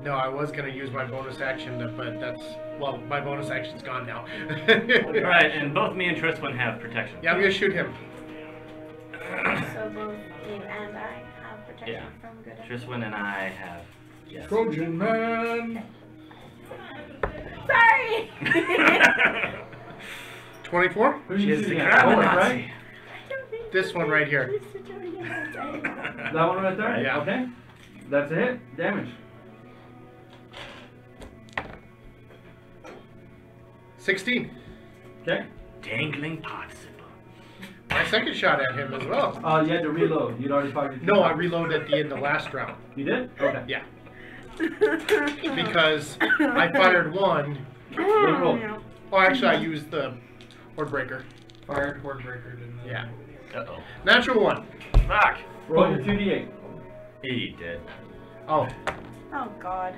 No, I was gonna use my bonus action, but that's well, my bonus action's gone now. Alright, and both me and Tristan have protection. Yeah, I'm gonna shoot him. So both you and I have protection Yeah. from good. Tristan and I have. Yes. Trojan man. Sorry. 24. Who are She you is the shooting at? crab Bullet, Nazi. right? This one right here. That one right there? Yeah. Okay. That's a hit. Damage. 16. Okay. Dangling participle. My second shot at him as well. You had to reload. You'd already fired your 2 No, I shots. reloaded at the end of last round. You did? Okay. Yeah. Because I fired one. Good roll. Oh, actually, I used the Horde Breaker. Fired Horde Breaker, didn't I? Yeah. Uh-oh. Natural one. Fuck! Roll your 2d8. He did. Oh, Oh God.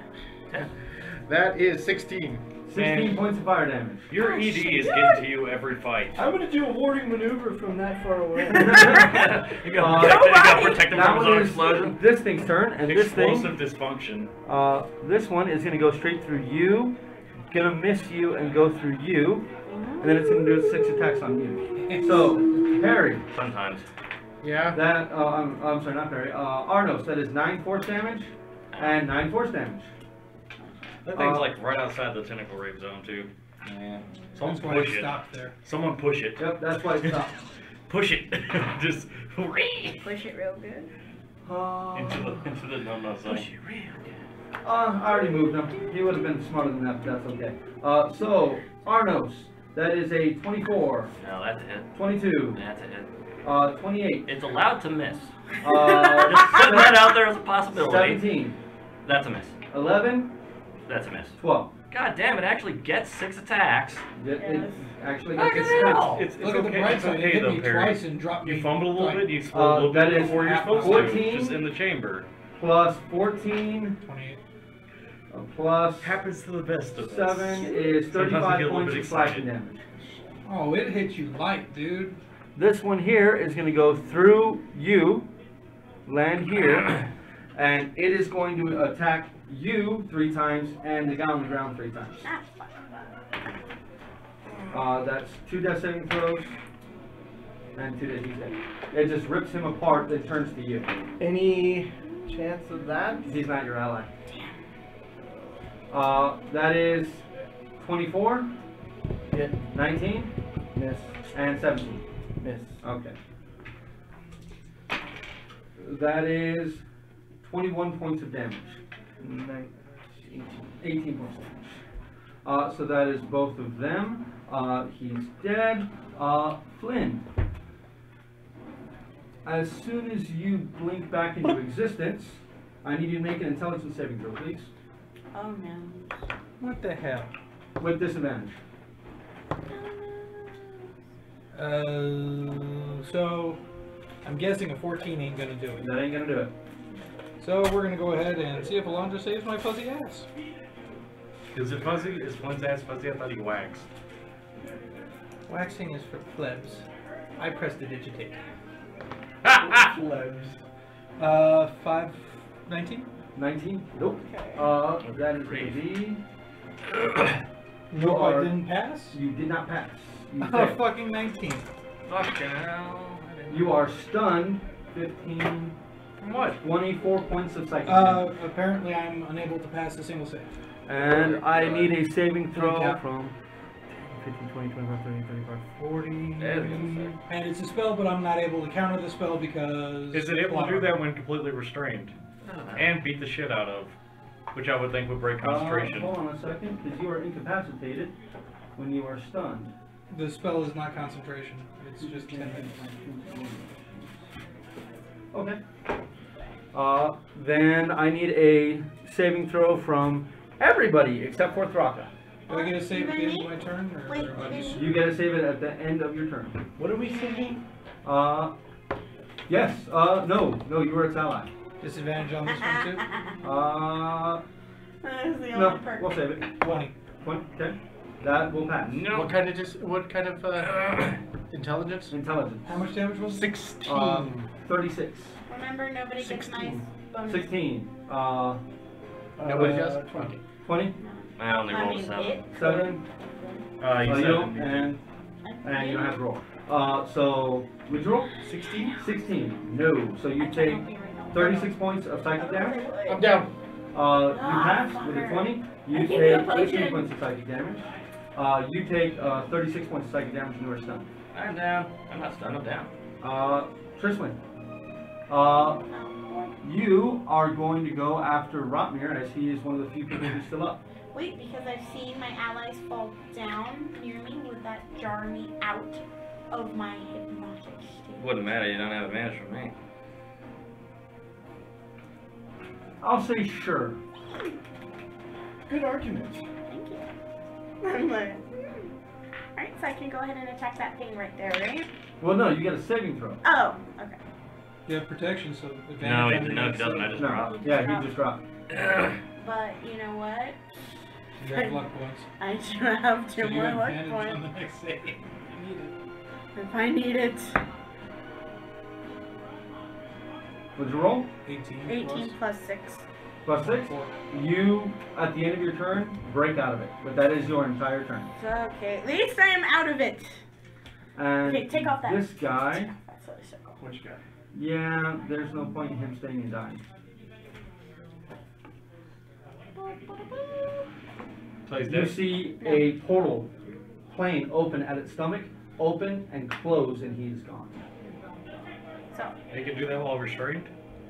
that is 16. 16 points of fire damage. Your ED is getting to you every fight. I'm gonna do a warding maneuver from that far away. You gotta protect him That from his one own is explosion. this thing's turn, and this Explosive thing, dysfunction. this one is gonna go straight through you, gonna miss you, and go through you, and then it's gonna do 6 attacks on you. So, Harry, Sometimes. Yeah. that, I'm sorry, not Harry, Arnos, that is 9 force damage, and 9 force damage. That thing's like right outside the tentacle rape zone too. Yeah. Someone That's why push it it. stopped there. Someone push it. Yep, that's why it stopped. Push it. Just Push it real good. into the no zone. I already moved him. He would have been smarter than that, but that's okay. So, Arnos, that is a 24, No, that's a hit. 22, That's a hit. 28, It's allowed to miss. Just uh, putting that out there as a possibility. 17, That's a miss. 11, That's a miss. 12. God damn, it actually gets 6 attacks. It actually Fucking gets hell. It's Look at the okay. bright It's side. okay It hit though, me Perry. twice and dropped me. You fumbled a little like bit. You exploded a little that bit is before you're supposed 14. to. Just in the chamber. plus 14, 28. plus Happens to the best of us. 7 is Sometimes we 35 get a little points bit of slashing excited. damage. Oh, it hit you light, dude. This one here is going to go through you, land here, and it is going to attack you 3 times and the guy on the ground 3 times. That's 2 death saving throws and 2 death he's dead. It just rips him apart, then turns to you. Any chance of that? He's not your ally. That is 24, Hit. 19, Miss. and 17. Miss. Okay. That is 21 points of damage. 18 points of damage. So that is both of them. He's dead. Flynn. As soon as you blink back into existence, I need you to make an intelligence saving throw, please. Oh no. What the hell? With disadvantage. So I'm guessing a 14 ain't gonna do it. That ain't gonna do it. So we're gonna go ahead and see if Alondra saves my fuzzy ass. Is it fuzzy? Is Flynn's ass fuzzy? I thought he waxed. Waxing is for plebs. I prestidigitate. Plebs. 5, 19? 19? Nope. That is gonna be. You Nope, I are. didn't pass? You did not pass. You Oh, failed. fucking 19. Fucking hell. You are stunned. 15, From what? 24 points of psychic damage. Apparently I'm unable to pass a single save. And I need a saving throw Yeah. from 15, 20, 25, 30, 35, 40. And it's a spell, but I'm not able to counter the spell because... Is it able to do that when completely restrained? And beat the shit out of? Which I would think would break concentration. Hold on a second, because you are incapacitated when you are stunned. The spell is not concentration. It's just 10 minutes. Okay. Then I need a saving throw from everybody except for Thraka. Do I get a save at the end of my turn? Or Wait, everybody's- didn't You get to save it at the end of your turn. What are we singing? Yes. No, you were its ally. Disadvantage on this one too? That's the No, only perk. we'll save it. 20. Okay. That will pass. No. What kind of intelligence? Intelligence. How much damage was it? 16. 36. Remember, nobody gets nice 16. bonus. 16. Nobody does? 20. 20. I only I rolled mean, 7. it. 7. You You said don't, it. and you don't have to roll. So, would you roll? 16? 16. No. So you take 36 points of psychic damage. I'm down. You pass with a 20. You give you a take 18 potion. points of psychic damage. You take 36 points of psychic damage and you are stunned. I'm down. I'm not stunned, I'm down. Triswin. You are going to go after Rotmir as he is one of the few people who's still up. Wait, because I've seen my allies fall down near me. Would that jar me out? of my hypnotic state. Wouldn't matter, you don't have advantage from me. I'll say sure. Good argument. Thank you. I'm like, alright, so I can go ahead and attack that thing right there, right? Well, no, you get a saving throw. Oh, okay. You have protection, so No, advantage. he doesn't. I just No, dropped. yeah, he just dropped. But you know what? You have luck points. I do have So two you more have luck advantage on points. the next save. You need it. If I need it. What'd you roll? 18. 18 plus 6. Plus 6. You, at the end of your turn, break out of it. But that is your entire turn. So, okay, at least I am out of it. And Okay, take off that. this guy, Take off that silly circle. Which guy? yeah, there's no point in him staying and dying. So he's You dead. see a portal plane open at its stomach, open and close, and he's gone. So, He can do that while restrained.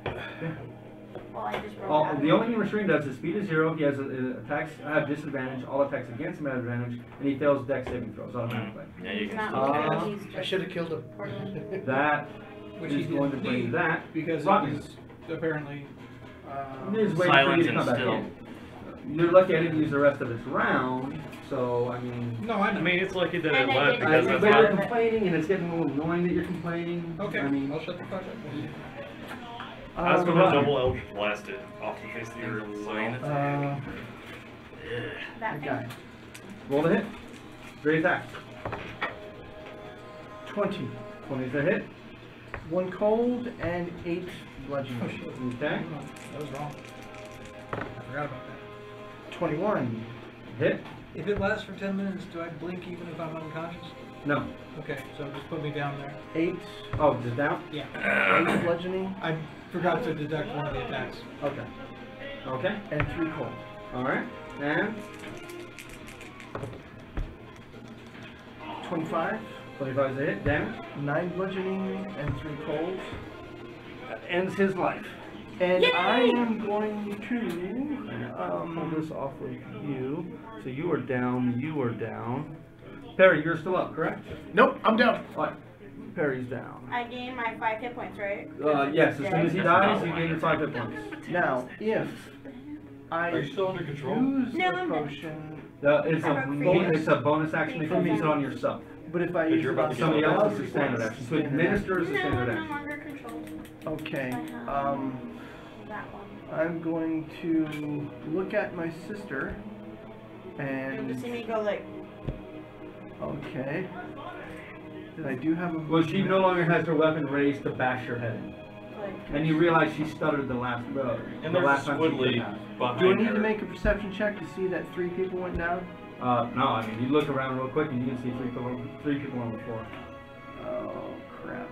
well, I just rolled All, out. the only thing restrained does is speed is 0. He has attacks have disadvantage. All attacks against him have advantage, and he fails dex saving throws automatically. Yeah, you He's can not still moving, Uh, he's I just should have killed him. portaling. That Which is he going to didn't bring need that because Rocky. it was apparently. There's waiting for Silent you to and come back still. in. You're lucky I didn't use the rest of its round, so I mean. No, I I know. mean, it's lucky that it And I left did- because But that's you're not. complaining, and it's getting a little annoying that you're complaining. Okay, I mean, I'll shut the fuck up. I was going Rocky. to double Eldritch Blast it off the face of the earth. So. That that thing. guy. Roll the hit. Great attack. 20. 20 is a hit. 1 cold and 8 bludgeoning. Oh shit. Okay. That was wrong. I forgot about that. 21. Hit. If it lasts for 10 minutes, do I blink even if I'm unconscious? No. Okay, so just put me down there. 8. Oh, just down? Yeah. 8 bludgeoning I forgot to deduct one of the attacks. Okay. Okay. and 3 cold. Alright. And 25. 25 is a hit. Damage. 9 bludgeoning and 3 colds. That ends his life. And Yay! I am going to Pull this off with you. So you are down. You are down. Perry, you're still up, correct? Nope, I'm down. What? Perry's down. I gain my 5 hit points, right? Yes, as soon as he Dead. dies, you gain your 5 hit points. now if Are you I still under control? use No, a I'm dead. potion, It's How a about for bonus, you? it's a bonus action if you use it on yourself. but if I But use you're it about on to Somebody get else else, is a standard action. So administer is a No, standard I'm no action. longer controlled. Okay. That one. I'm going to look at my sister You'll just see and me go like, okay. Then I do have a Well, she no longer has her weapon raised to bash your head in. like. And you realize she stuttered the last And the there's last a time she Squidly did that. behind Do I need her. to make a perception check to see that 3 people went down? No, I mean, you look around real quick and you can see three people on the floor. Oh crap.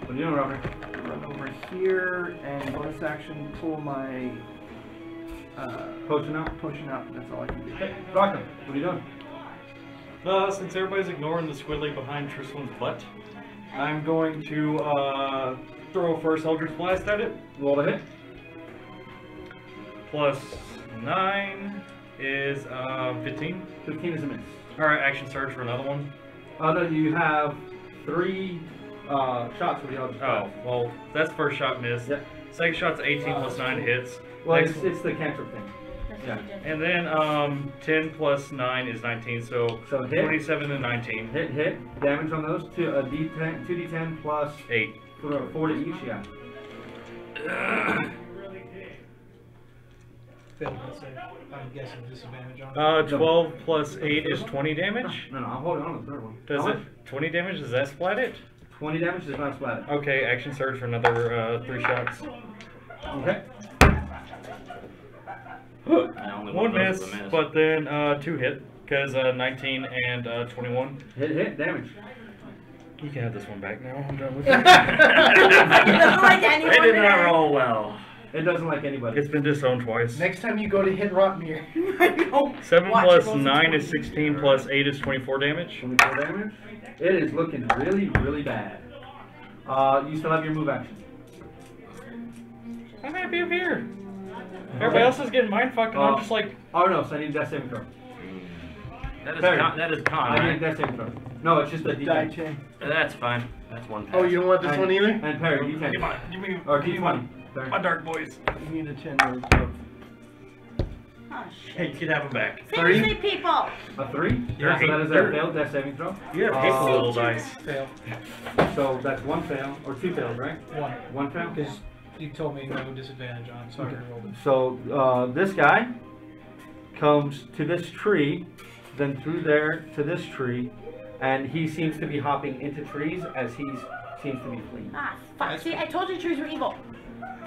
What are you doing, Robert? Run over here and bonus action pull my Potion out? potion out. That's all I can do. Okay, Rocker, what are you doing? Since everybody's ignoring the Squidly behind Trislan's butt, I'm going to throw a first Eldritch Blast at it. Roll the hit. Plus 9 is 15. 15 is a miss. Alright, action surge for another one. No, you have 3 shots with the Eldritch Oh, Blast. well, that's first shot miss. Yep. Second shot's 18 plus 9 hits. Well, Next it's the cantrip thing. That's Yeah. what you did. And then 10 plus 9 is 19, so So hit. 27 and 19. Hit. Damage on those. 2d10 plus 8. 4 to each, yeah. Failed that save. I'm guessing disadvantage on it. 12 plus 8 is 20 damage. No, I'm holding on to the third one. Does How it? much? 20 damage? Does that splat it? 20 damage does not splat it. Okay, action surge for another 3 shots. Okay. I only One want those miss, as a miss. but then 2 hit, because 19 and 21. Hit, damage. You can have this one back now. I'm done with it. It doesn't like anyone They did not there. roll well. It doesn't like anybody. It's been disowned twice. Next time you go to hit Rotmere. 7 Watch plus it goes to 9 is 20. 16, plus 8 is 24 damage. 24 damage. It is looking really, really bad. You still have your move action. I'm happy up here. Everybody else is getting mind fucked, and I'm just like, Oh no, so I need a death saving throw. That is Perry. that is con, I right? think that's intro. No, it's just a Die D10. chain. That's fine. That's one pass. Oh, you don't want this And- one either? And Perry, D10. Give me, Or give me my, D20. Perry. my dark boys. You need a 10 or Oh Hey, shit. you can have them back. Seriously, people. A 3? Yeah, So that is a they're- failed death saving throw. You have Uh, hateful little dice. Fail. So that's 1 fail, or 2 fails, right? One. 1 fail? Because you told me no disadvantage on it, so I rolled it. So this guy comes to this tree, then through there to this tree, and he seems to be hopping into trees as he seems to be fleeing. Ah, fuck. See, I told you trees were evil.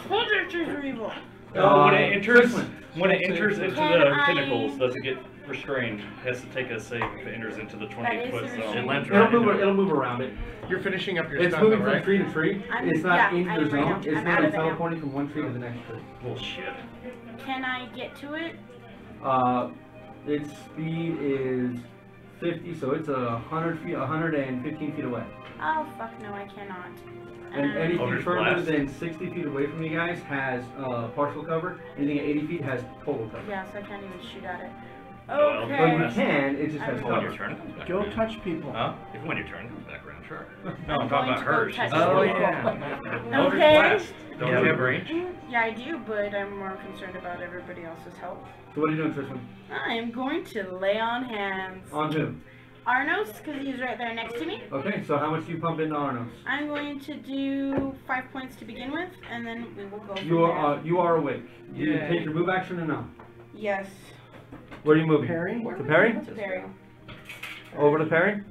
Told you trees were evil. When it enters, Tristan. when it enters into Can the I- tentacles, does it get restrained? It has to take a save if it enters into the That 20-foot is the zone. restraint. lands It'll right move, into it. it'll move around it. You're finishing up your It's stun, moving though, from right? tree to tree. I'm- It's not yeah, in I your am right zone. now. It's I'm out not of it now. teleporting from one tree to the next tree. Bullshit. Can I get to it? Its speed is 50, so it's 100 feet, 115 feet away. Oh fuck no, I cannot. And anything Eldritch further Blast. than 60 feet away from you guys has partial cover. Anything at 80 feet has total cover. Yeah, so I can't even shoot at it. Well, But you Okay. can, it just has When your cover. turn comes back. Go around. touch people. Huh? If when your turn comes back around, sure. No, I'm I'm talking going about to her. go She's touch a Oh, squirrel. yeah. Eldritch Okay. Blast. Don't Yeah. you have range? Yeah, I do, but I'm more concerned about everybody else's health. So what are you doing, Tristan? I am going to lay on hands. On who? Arnos, because he's right there next to me. Okay, so how much do you pump into Arnos? I'm going to do 5 points to begin with, and then we will go from You are awake. You Yeah. take your move action or no? Yes, Where are you moving? Parry? To Perry? to Barry. Over to Perry?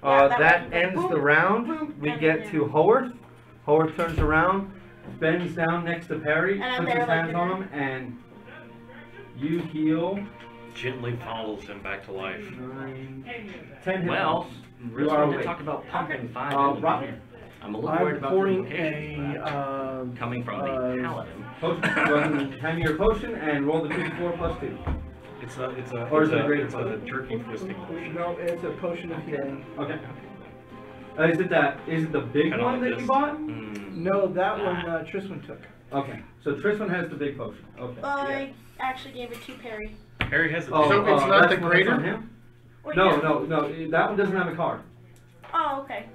Yeah, That that way. ends Boom, the round. boom, We and get then- to Howarth. Howarth turns around, bends down next to Perry, And I'm puts there his like hands this. on him, and you heal Gently follows him back to life. 9, 10 hit Well, points. really are wanted to awake. talk about pumping 5 into Rob- here. I'm a little worried I'm about pouring the implications a, of that. Coming from the paladin. Potion. Go ahead and hand me your potion and roll the 2d4 plus 2. Or is it a greater it's a potion? jerky twisting potion. no, it's a potion of healing. Okay. Is it the big Kinda one like that this. you bought? Mm. No, that one Tristan took. Okay. So Tristan has the big potion. Okay. Well, I actually gave it to Perry. Harry has a Oh, So it's not that's the one that's greater? on him? Wait, No, yeah. no. That one doesn't have a card. Oh, okay.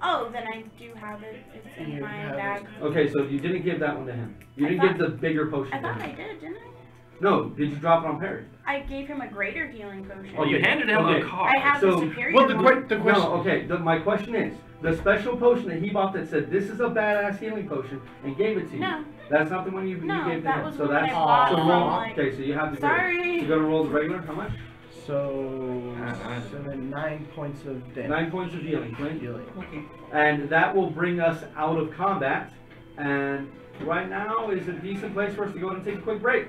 Oh, then I do have it. It's in You my have bag. Okay, so you didn't give that one to him. You I didn't thought- give the bigger potion I to thought I him. did, didn't I? No, did you drop it on Perry? I gave him a greater healing potion. Well, you handed him Okay. a card. I have So- the superior Well, the one. question. No, okay. My question is, the special potion that he bought that said this is a badass healing potion and gave it to you. No. That's not the one you No, gave to that him. was so the one that's I bought so from, roll. like- Okay, so you have the Sorry. greater. You're gonna roll the regular. How much? So, nice. 9 points of damage. 9 points of healing, Clint. Healing. And that will bring us out of combat. And right now is a decent place for us to go and take a quick break.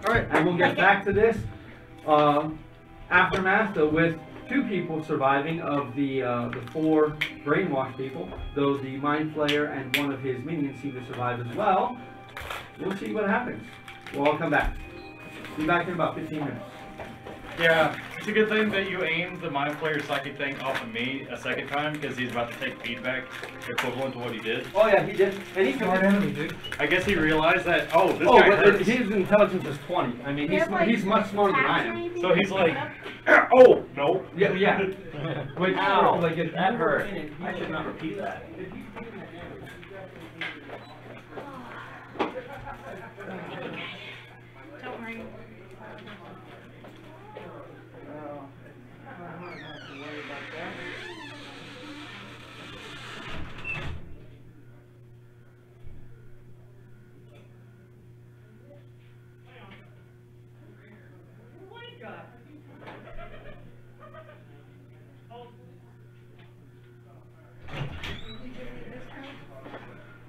All right. And we'll get Okay. back to this aftermath with 2 people surviving of the 4 brainwashed people, though the Mind Flayer and one of his minions seem to survive as well. We'll see what happens. We'll all come back. Be back in about 15 minutes. Yeah, it's a good thing that you aimed the Mind Flayer psychic thing off of me a second time, because he's about to take feedback equivalent to what he did. Oh yeah, he did. And he Smart enemy, dude. I guess he realized that, oh, this Oh, guy but hurts. his intelligence is 20. I mean, Do you have, like, he's much smarter than I tabs or am. anything So he's to like, pick up? oh, no. Yeah, yeah. Wait, Ow, like if that you were hurt. in it, I should not repeat that. Don't worry. I don't have to worry about that.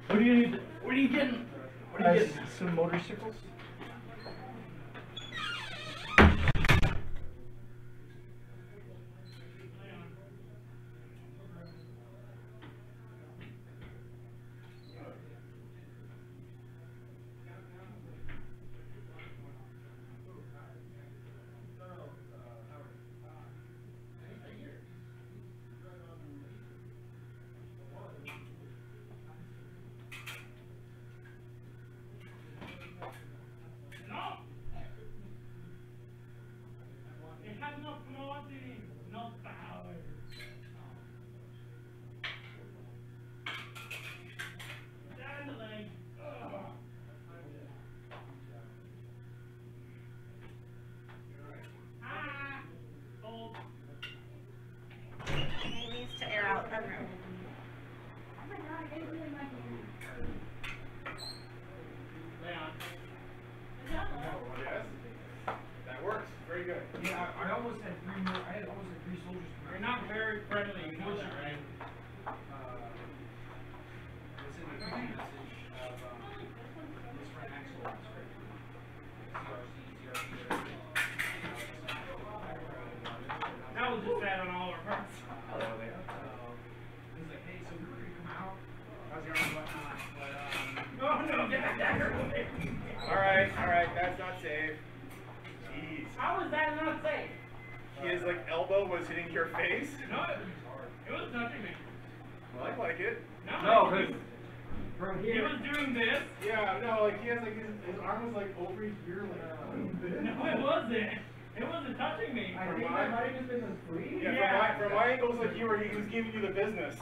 What do you need? What are you getting? What are you getting? Some motorcycles. very friendly emoji, right? That was just sad on all our parts. He's like, hey, so we were gonna come out. How's your arm whatnot? But oh no, get that dagger away. Alright, that's not safe. Jeez. How is that not safe? His like elbow was hitting your face? No, it was touching me. Well, I like it. No, because He was doing this. Yeah, no, like he has like his arm was like over here like this. No, it wasn't. It wasn't touching me. I think that might have just been asleep. Yeah, Yeah. From my angles like he was giving you the business.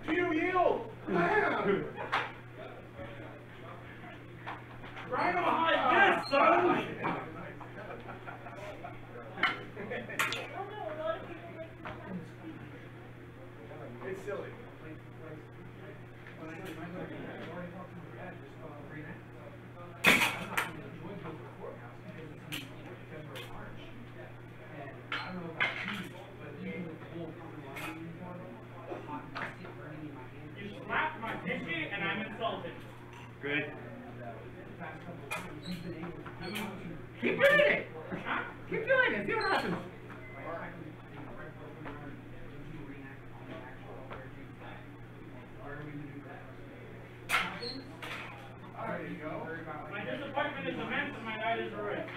Do you yield? Bam! Right behind this, son. It's silly. You slapped my pinky and I'm insulted. Good. Keep doing it! Huh? Keep doing it, see what happens. There you go. My disappointment is immense and my night is ruined.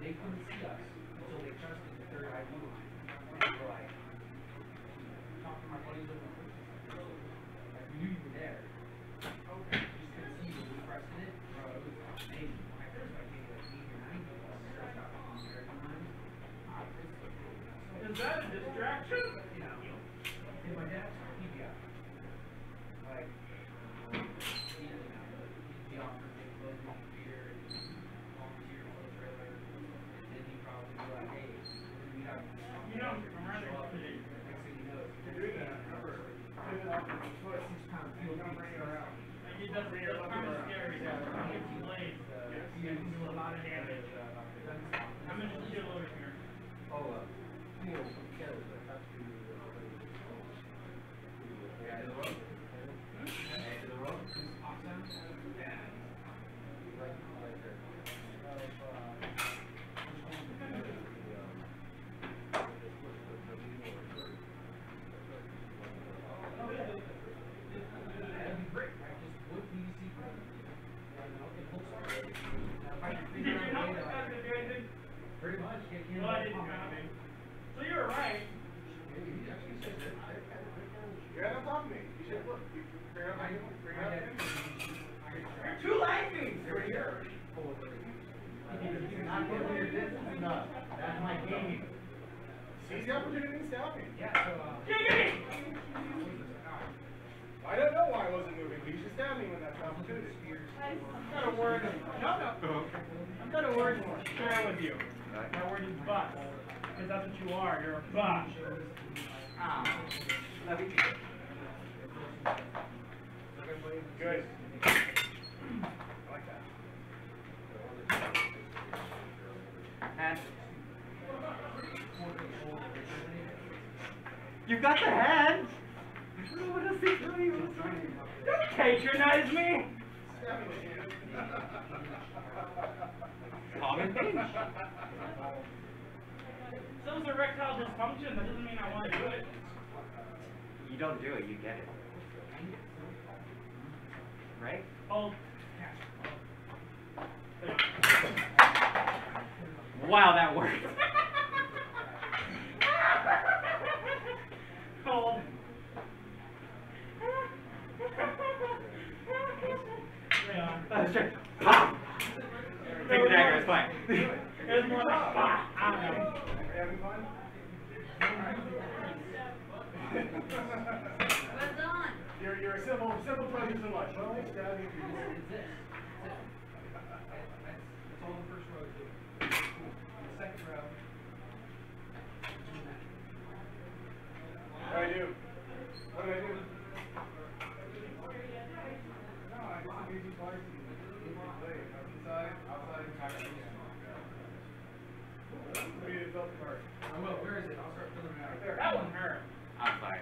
They couldn't see us until they trusted the third ID line. They were like, talk to my buddies over the like, we knew you were there. Okay. Just couldn't see you when we pressed it. Bro, it was amazing. When I first got maybe like 8 or 9 of us, I got on the third line. Is that a distraction? Yeah. And my dad's like, he'd be out. Like, he doesn't have to be offered big clothes and beer and volunteer for the trailer. Then he probably be like, hey, we have You know, I'm running off the day. next thing you know, You're doing that. Remember, pivot up with your foot. 6-pound field Don't bring it around. Like, it does, that's kind of scary. It's blades. You can do a lot of damage. I'm gonna just chill over here. that'd be great, right? Just wood PVC frame. It looks like if I can Did figure you out a know way that to guy could do anything? pretty much get him. Well, I didn't know. So you were right. You're right on top of me. You should look. You bring up bring up. You're too laggy. You're here. Not getting your distance enough. That's my game. Seize the opportunity and stab me. Yeah, so, Giggity! I don't know why I wasn't moving, but you should stab me when that's an opportunity. I'm gonna word. No. I'm gonna word share with you. My word is bust. Because that's what you are. You're a bust. Good. I like that. You got the hand. Don't patronize me. Stab me in the hand. Common thing. So is erectile dysfunction. That doesn't mean I want to do it. You don't do it, you get it. Right? Oh. Wow, that worked. Oh. Yeah. That's true. Pop! Take the dagger, it's fine. It's more like, bah, I don't know. Are you having fun? What's on? You're a simple pleasures in life. Well, I stab you. it's this. That's all the first row too. The second row. What do I do? What do I do? twice. You can play inside, outside, outside. Maybe you felt the card. I will. Where is it? I'll start filling it out. Right there. That one hurt. I'm sorry.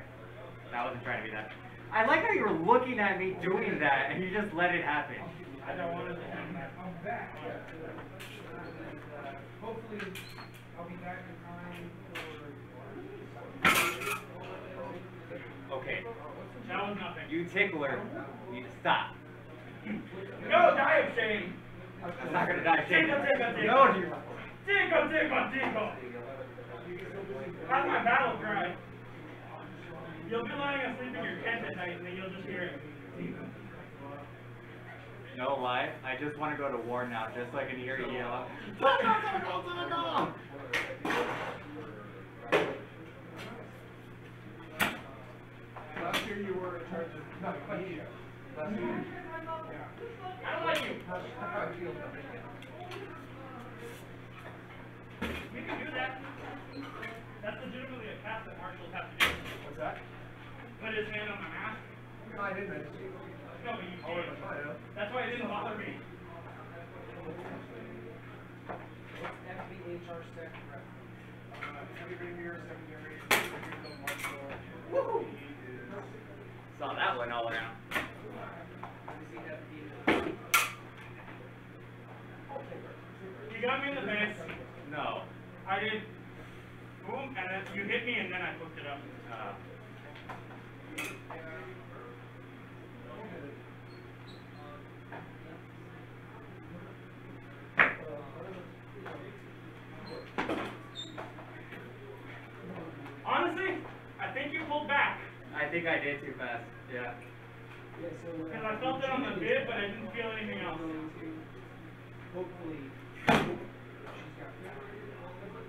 That wasn't trying to be that. I like how you were looking at me doing that and you just let it happen. I don't want it to happen. I'm back. Hopefully, I'll be back in time for. Okay. That was nothing. You tickler need to stop. Go, die of shame. I'm not gonna die. Tickle, tickle, tickle. No, you. Tickle, tickle, tickle. That's my battle cry. You'll be lying asleep in your tent at night and then you'll just hear it. No lie, I just want to go to war now, just so I can hear you yell. Last year you were in charge of media. Last year. Yeah. I don't like you. We can do that. That's legitimately a task that marshals have to do. What's that? Put his hand on the mask. No, I didn't. No, but you Oh, did. that's fine, That's why it didn't bother me. FBHR stack rep. Heavy premier, secondary, field marshal. Woo! He is. Saw that one all around. You got me in the face. No. I did. Boom, and then you hit me, and then I hooked it up. Honestly, I think you pulled back. I think I did too fast. Yeah. Yeah, so. Because I felt it on the bid, but I didn't feel anything else. Hopefully, she's got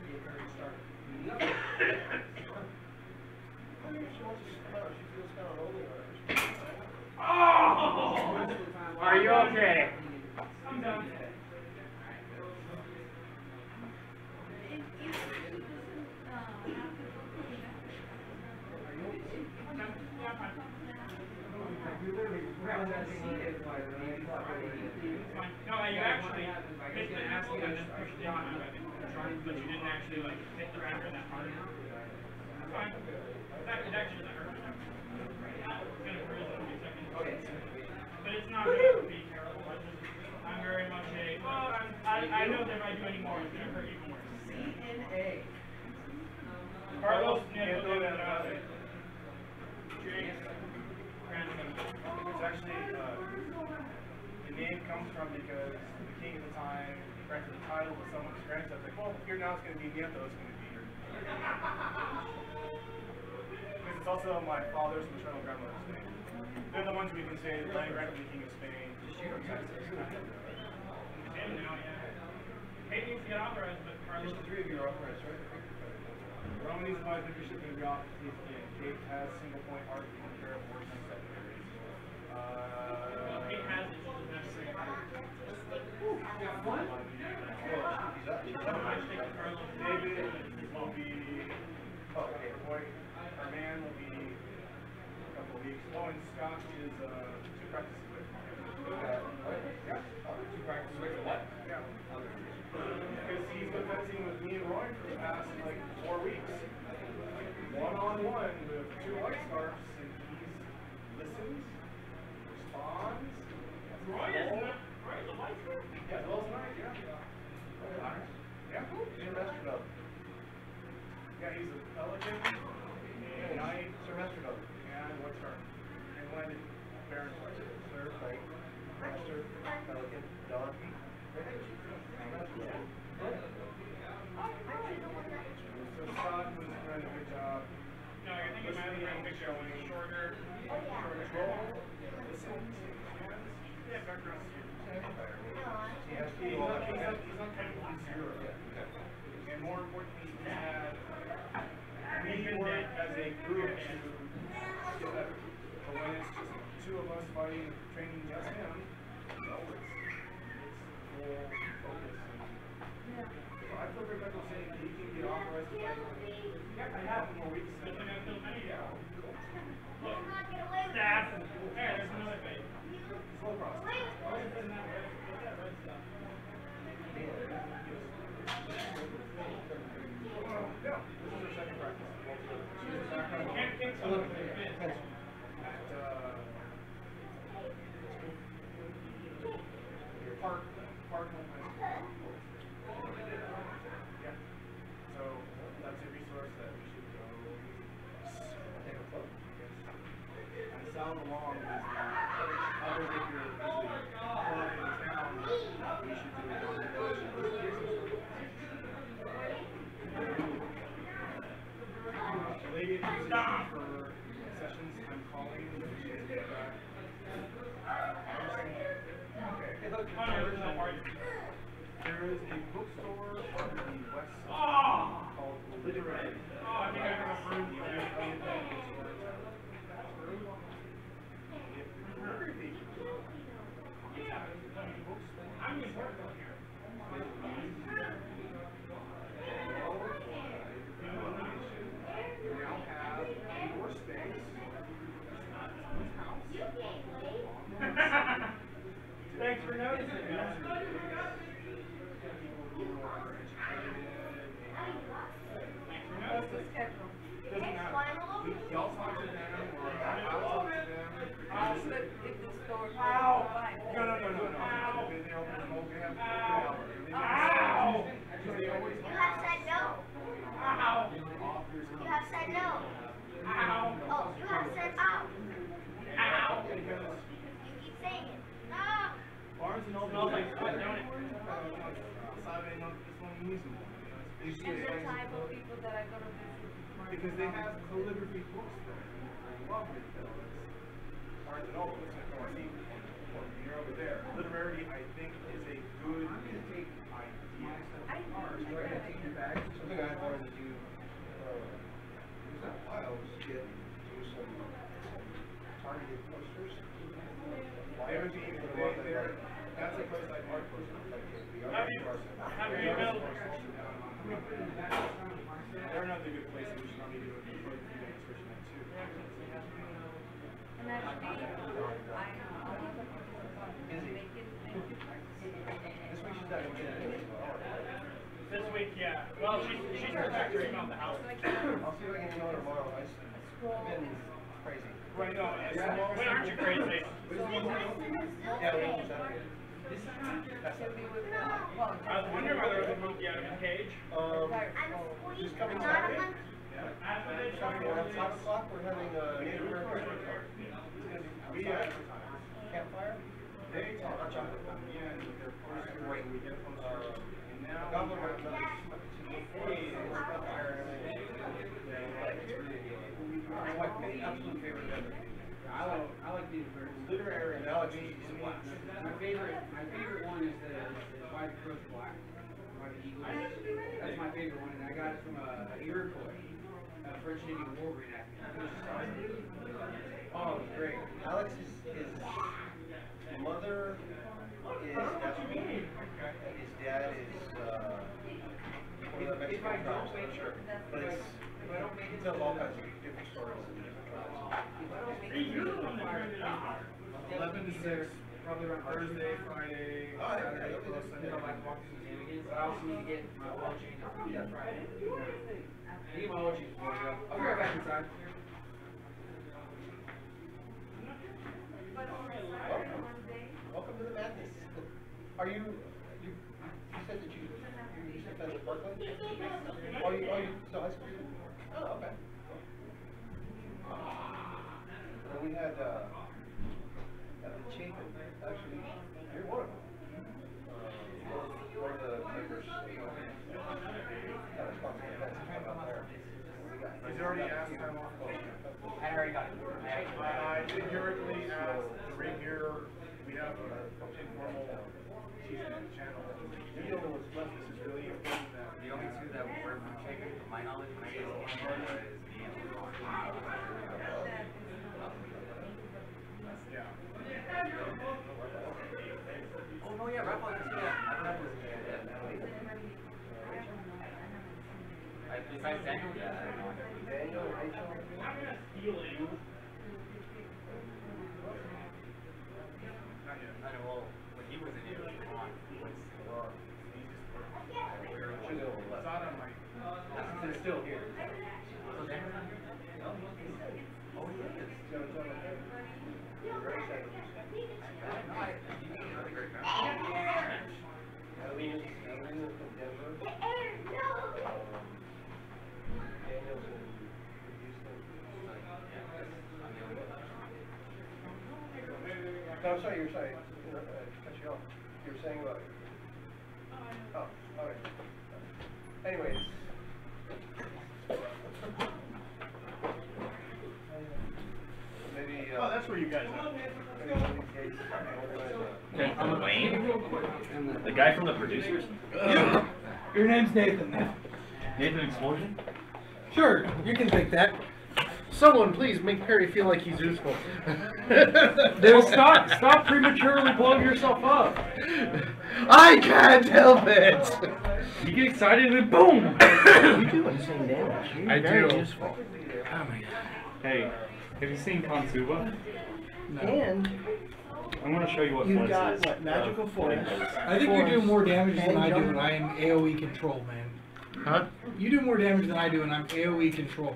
be a very start. Oh! Are you okay? I'm done. No, you actually hit the asshole and just pushed it on, but you didn't actually like hit the rammer that hard. That's fine. It actually doesn't hurt. It's gonna freeze in a few seconds. But it's not going to be terrible. I'm very much a. Well, I know that if I do any more, it's gonna hurt even worse. CNA. Carlos Nieto de Andrade. It's actually, the name comes from because the king at the time granted the title to someone's grandson. Like, well, here now it's going to be Nieto, it's going to be your. Because it's also my father's maternal grandmother's name. They're the ones we can say, land granted the king of Spain. And now, yeah. Kate needs to get authorized, but Carlos. Just the three of you are authorized, right? Roman needs to buy membership in the office. Kate has single point art in the pair of words and secondary. Kate has it, she doesn't have to David will be, okay, boy, our man will be a couple of weeks. Oh, and Scott is 2 practices with. Yeah. 2 practices with what? Yeah. Because he's been fencing with me and Roy for the past like 4 weeks. One-on-one with 2 white scarves, and he's listens, responds. Roy is a white scarf? Yeah, as well as mine, yeah. Yeah, he's a master dog. Yeah, he's a pelican, and knight, semester dog, and white scarf. And landed Baron Sir, like, master, pelican, dog. So Scott was doing a good job. No, I think it might be a picture when he's shorter. Listen. Yeah, background. He's on technically 0. And more importantly, we had we work as a group to get better. But when it's just 2 of us fighting, training just him, no, it's full focus. So I feel very comfortable saying he can get authorized to fight. Yeah, I have more weeks. Yeah. Staff. There, there's another face. Slow process. Parkland High School. Yeah. So that's a resource that we should go take a look. And South Along is the other bigger club in town that we should do a donation. The lady is for sessions. I'm calling. She has to get back. There is a bookstore on the west side called Literary. I think I have a room. I'm just working here. You now have more space. It's not someone's house. Thanks for noticing. Doesn't matter. Y'all talk to them, or I'll talk to them. Ow! No. They open them over, they have Ow! Because they always You have said no. Ow! You have said no. Ow! Oh, you have said ow. Ow! Because You keep saying it. No. Barnes and Noble Smells like sweat, don't it? Sabe, no, it's one mismo. These are the type of people that are going to visit. Because they have calligraphy books there. I love it. Barnes and Noble, it's like, oh, I see, you're over there. Literary, I think, is a good idea. Something I wanted to do, was that while was do some targeted posters. It would be, that's a place like art posters, like the Have you emailed? They're another good place that we should probably do a few days for that too. And actually, This week she's not going to get anything about art. This week, yeah. Well, she's refactoring out the house. I'll see if I can email her tomorrow. I've been crazy. Right, no. When aren't you crazy? Yeah, I was wondering whether it was a monkey out of his cage. Just coming Saturday. Saturday around 5 o'clock, we're having a Native American We have campfire. they talk about yeah, and their posters, we get posters, and now Goblin Rock, it's my absolute favorite ever. I like these birds. Literary analogy is a blast. My favorite one is the Why the Crows Black. Why the Eagle. That's my favorite one, and I got it from a Iroquois, French Indian War reenactment. Oh, it's great. Alex his mother is Dutchman, and his dad is one of the Mexican tribes, I'm not sure. But it's, he tells all kinds of different stories and different tribes. 11 to 6, probably around Thursday, Friday, Saturday, Sunday. I walk through the again, so I also need to get my oil change on Friday. I need my oil change before I go. I'll be right back inside. Welcome to the madness. Are you said that you spent time at Berkeley? Oh, you still high school? Oh, okay. And we had the Chapin, actually, you're one of them. One of the members, that responsible events came out there. He's already asked time off. I already got it. I did directly ask to bring here, we have an informal season channel. You're the only ones left, this is really important that. The only two that were from Chapin, from my knowledge, when I get was me and Yeah. Oh no, yeah, Raphael, I see that. I don't know if it was besides Daniel, yeah, I don't know. Daniel, Rachel. I'm gonna steal it. Not yet. I know, well, when he was in it, Ron was It's not on my. They're still here. So Daniel's not here? No. Oh, he is. Very excited. No, you did a really great job. No, I'm sorry, cut you off. You were saying about. Oh, all right. Anyways. Maybe. Oh, that's where you guys are. Wayne? The guy from the producers? Your name's Nathan. Nathan Explosion? Sure, you can take that. Someone please make Perry feel like he's useful. Stop prematurely blowing yourself up. I can't help it. You get excited and then boom. You do insane damage. You're I very do. useful. Oh my god. Hey, have you seen Konsuba? No. And I'm gonna show you what you've Flint's got is. what, magical force. I think you do more damage than and I do, jump. and I am AoE control, man. Huh? You do more damage than I do, and I'm AoE control.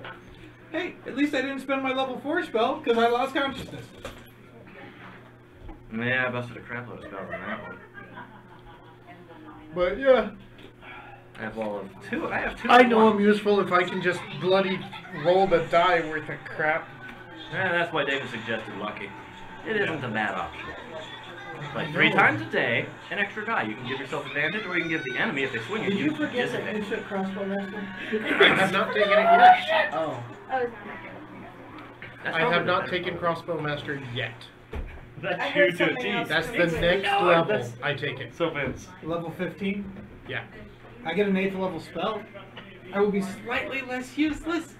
Hey, at least I didn't spend my level 4 spell, because I lost consciousness. Yeah, I busted a crap load of spells on that one. But yeah. I have all of two. I have two. I know I'm useful if I can just bloody roll the die worth of crap. Yeah, that's why David suggested Lucky. It isn't a bad option. Like 3 times a day, an extra die. You can give yourself advantage, or you can give the enemy, if they swing at Did you, you forget the disadvantage. instant crossbow master? I have not taken it yet. Oh. That's I have probably not the taken Crossbow Master yet. That's I you heard to something a else. T. That's the next No, level. that's- I take it. So Vince. Level 15? Yeah. I get an 8th level spell. I will be slightly less useless.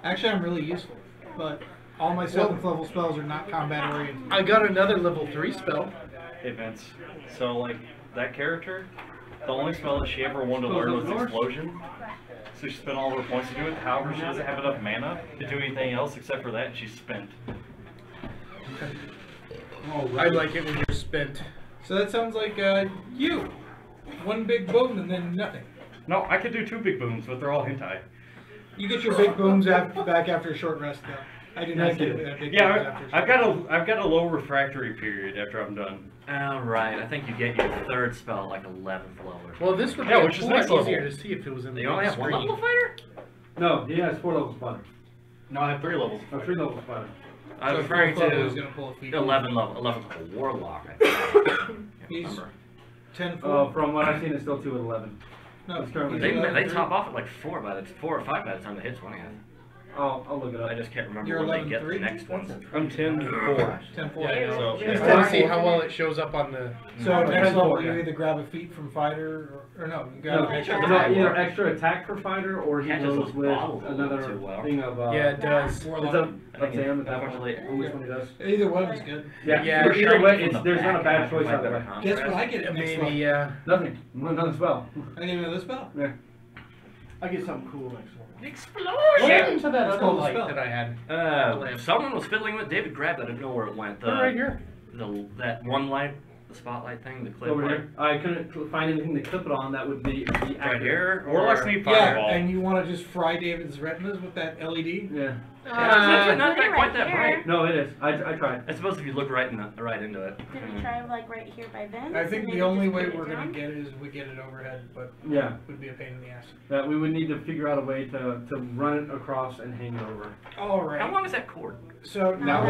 Actually, I'm really useful, but all my 7th level spells are not combat oriented. I got another level 3 spell. Hey Vince. So like that character, the only spell that she ever wanted to learn was Explosion. So she spent all of her points to do it. However, she doesn't have enough mana to do anything else except for that, and she's spent. Oh, I like it when you're spent. So that sounds like you. One big boom and then nothing. No, I could do 2 big booms, but they're all hentai. You get your big booms back after a short rest, though. I do not get big booms Yeah, after a short I've got a low refractory period after I'm done. Alright, I think you get your 3rd spell at like 11th level or something. Well, this would be Yeah, a which is whole next lot level. easier to see if it was in the You only have one screen. level fighter? No, he has 4 levels fighter. No, I have 3 levels. Oh, 3 levels fighter. I was So referring fourth level is to gonna pull a feat. 11th level warlock, I think. He's 10 From what I've seen, it's still 2 at 11. No, It's currently They, he's they 11, top off at like 4 or 5 by the time they hit 20. I'll look it up. I just can't remember You're when they get the 11-3? next one. I'm 10-4. 10-4. Yeah, So Just to see how well it shows up on the. So next 10-4, level, you yeah. either grab a feat from fighter, or no, you grab No, an extra no, attack. either extra attack for fighter, or he Catches goes those with bottles a little another too well. thing of. Yeah, it does. It's Warlock. a exam at that Unfortunately, point. Which one he does? Either one is good. Yeah, Yeah, either way, From it's, the there's not a back, bad I choice might out better there. contrast. Guess what I get at next Maybe, level? Nothing. Another spell. I get another spell. Yeah. I get something cool next one. Explosion! Into that It's other called a light spell. that I had. Someone was fiddling with. David grabbed it. I didn't know where it went. They're right here. That one light, the spotlight thing, the clip Over light. here. I couldn't find anything to clip it on that would be Right accurate. here. Warlocks or- need Yeah, fireball. and you want to just fry David's retinas with that LED? Yeah. It's actually not Put it quite that right bright. No, it is. I tried. I suppose if you look right into it. Did we try like right here by Vince? I think and the maybe only just way put it we're going down? to get it is if we get it overhead, but Yeah. it would be a pain in the ass. That we would need to figure out a way to run it across and hang it over. All How right. long is that cord? So now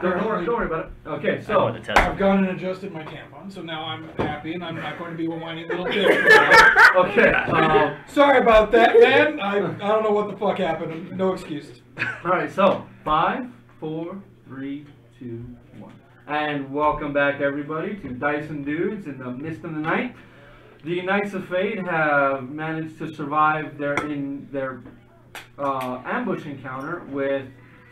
Don't worry about it. Okay, I so wanted to test I've it. gone and adjusted my tampon, so now I'm happy and I'm not going to be a whiny little bitch. okay. Sorry about that, man. I don't know what the fuck happened. No excuses. All right. So 5, 4, 3, 2, 1, and welcome back everybody to Dyson Dudes in the Mist of the Night. The Knights of Fate have managed to survive their ambush encounter with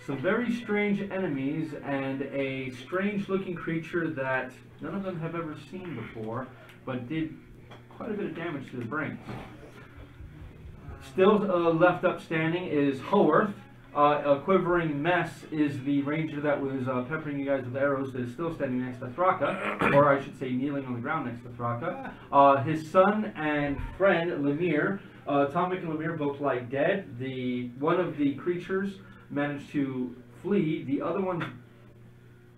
some very strange enemies and a strange looking creature that none of them have ever seen before, but did quite a bit of damage to the brain. Still left up standing is Howarth. A quivering mess is the ranger that was peppering you guys with arrows that is still standing next to Thraka, or I should say kneeling on the ground next to Thraka. His son and friend, Lemire. Tomic and Lemire both lie dead. One of the creatures managed to flee. The other one's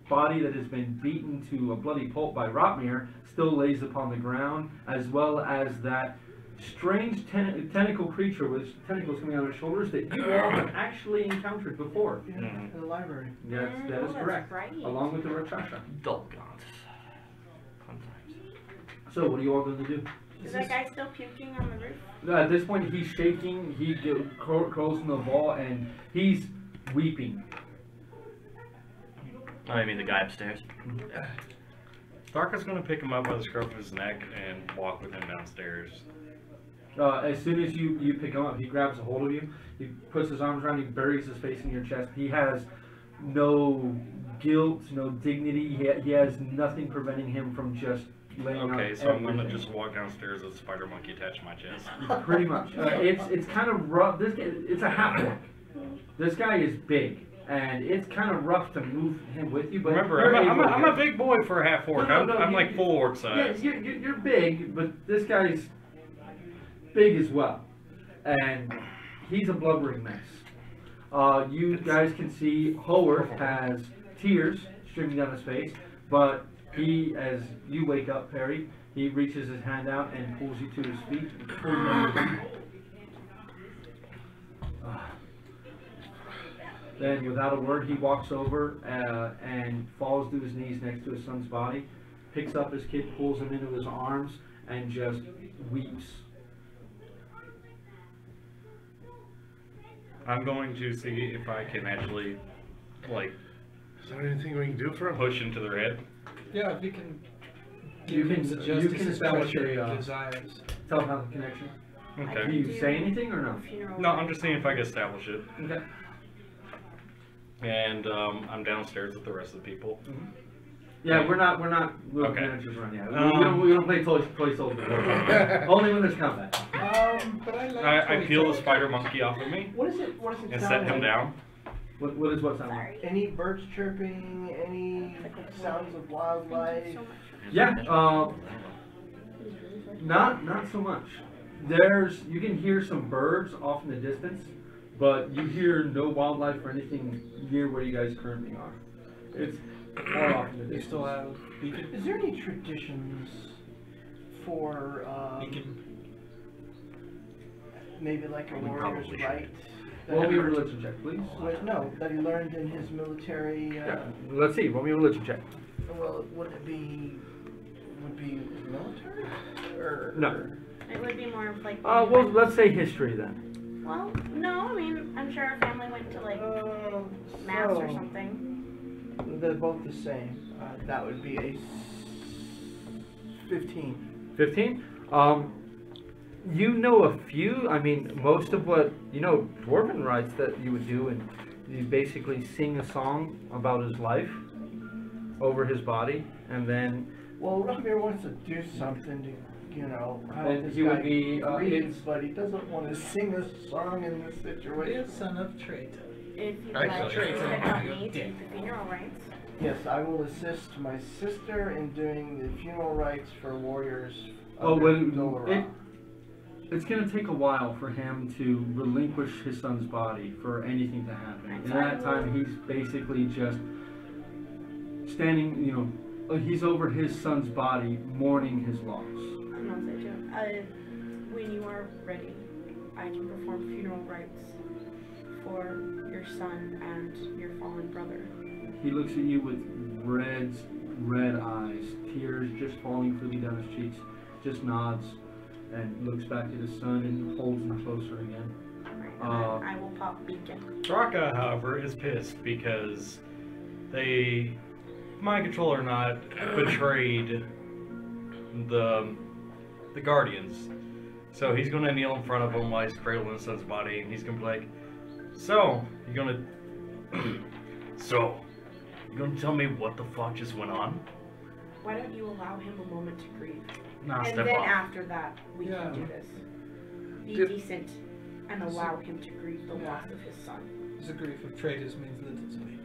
body that has been beaten to a bloody pulp by Rotmir still lays upon the ground, as well as that strange tentacle creature with tentacles coming out of his shoulders that you all have actually encountered before. Yeah, in the library. Yes, that is that's correct. right. Along with the Rakshasa. Dolgons. So, what are you all going to do? Is that guy still puking on the roof? At this point, he's shaking, he curls in the ball, and he's weeping. Oh, you mean the guy upstairs? Tharka's gonna pick him up by the scruff of his neck and walk with him downstairs. As soon as you pick him up, he grabs a hold of you, he puts his arms around you, buries his face in your chest. He has no guilt, no dignity, he has nothing preventing him from just laying out Okay, so I'm gonna everything. just walk downstairs with a spider monkey attached to my chest. Pretty much. It's kind of rough. It's a half orc. This guy is big, and it's kind of rough to move him with you. But Remember, you're I'm able to a go. big boy for a half orc. No, I'm you- like full orc size. Yeah, you're big, but this guy's big as well, and he's a blubbering mess. You guys can see Howard has tears streaming down his face, but he, as you wake up, Perry, he reaches his hand out and pulls you to his feet. And pulls you under. Then, without a word, he walks over and falls to his knees next to his son's body, picks up his kid, pulls him into his arms, and just weeps. I'm going to see if I can actually, like, Is there anything we can do for him? push into their head. Yeah, if you can You give him can- the you justice can establish expression a, he desires. Telepathic connection. Okay. Do you say anything or no? No, I'm just seeing if I can establish it. Okay. And I'm downstairs with the rest of the people. Yeah, we're not little Okay. miniatures around yet. Um, We don't play toy soldiers. Only when there's combat. But I like I peel the spider monkey off of me What is it? What does it and sound set him like? down. What is what sound like? Sorry. Any birds chirping? Any sounds of wildlife? Yeah, not so much. You can hear some birds off in the distance, but you hear no wildlife or anything near where you guys currently are. It's far off in the They distance. still have beacon. Is there any traditions for Beacon. maybe like a We warrior's probably right? Roll me a religion check, please. No, that he learned in his military. Yeah. Let's see. Roll me a religion check. Well, would it be military? Or No. It would be more of like. Well, let's say history then. Well, no, I mean, I'm sure our family went to like mass or something. They're both the same. That would be a 15. 15? You know a few. I mean, most of what, dwarven rites that you would do, and you basically sing a song about his life over his body, and then... Well, Ramir wants to do something to, help And this he would guy be, grieves, but he doesn't want to sing a song in this situation. Son of traitor. If you'd Actually, like traitor. to help me to Dick. do the funeral rites. Yes, I will assist my sister in doing the funeral rites for warriors. Oh, under well, Dolorah. it's going to take a while for him to relinquish his son's body for anything to happen. In that time, he's basically just standing, he's over his son's body, mourning his loss. And I'll say to him, when you are ready, I can perform funeral rites for your son and your fallen brother. He looks at you with red eyes, tears just falling freely down his cheeks, just nods, and looks back at his son and holds him closer again. Right, and then I will pop beacon. Draka, however, is pissed because they, mind control or not, betrayed the Guardians. So he's gonna kneel in front of him while he's cradling his son's body, and he's gonna be like, "So you're gonna, you're gonna tell me what the fuck just went on?" Why don't you allow him a moment to grieve? Nah, and step then off. after that, we Yeah. can do this. Be Did- decent and allow him to grieve the loss of his son. The grief of traitors means little to me.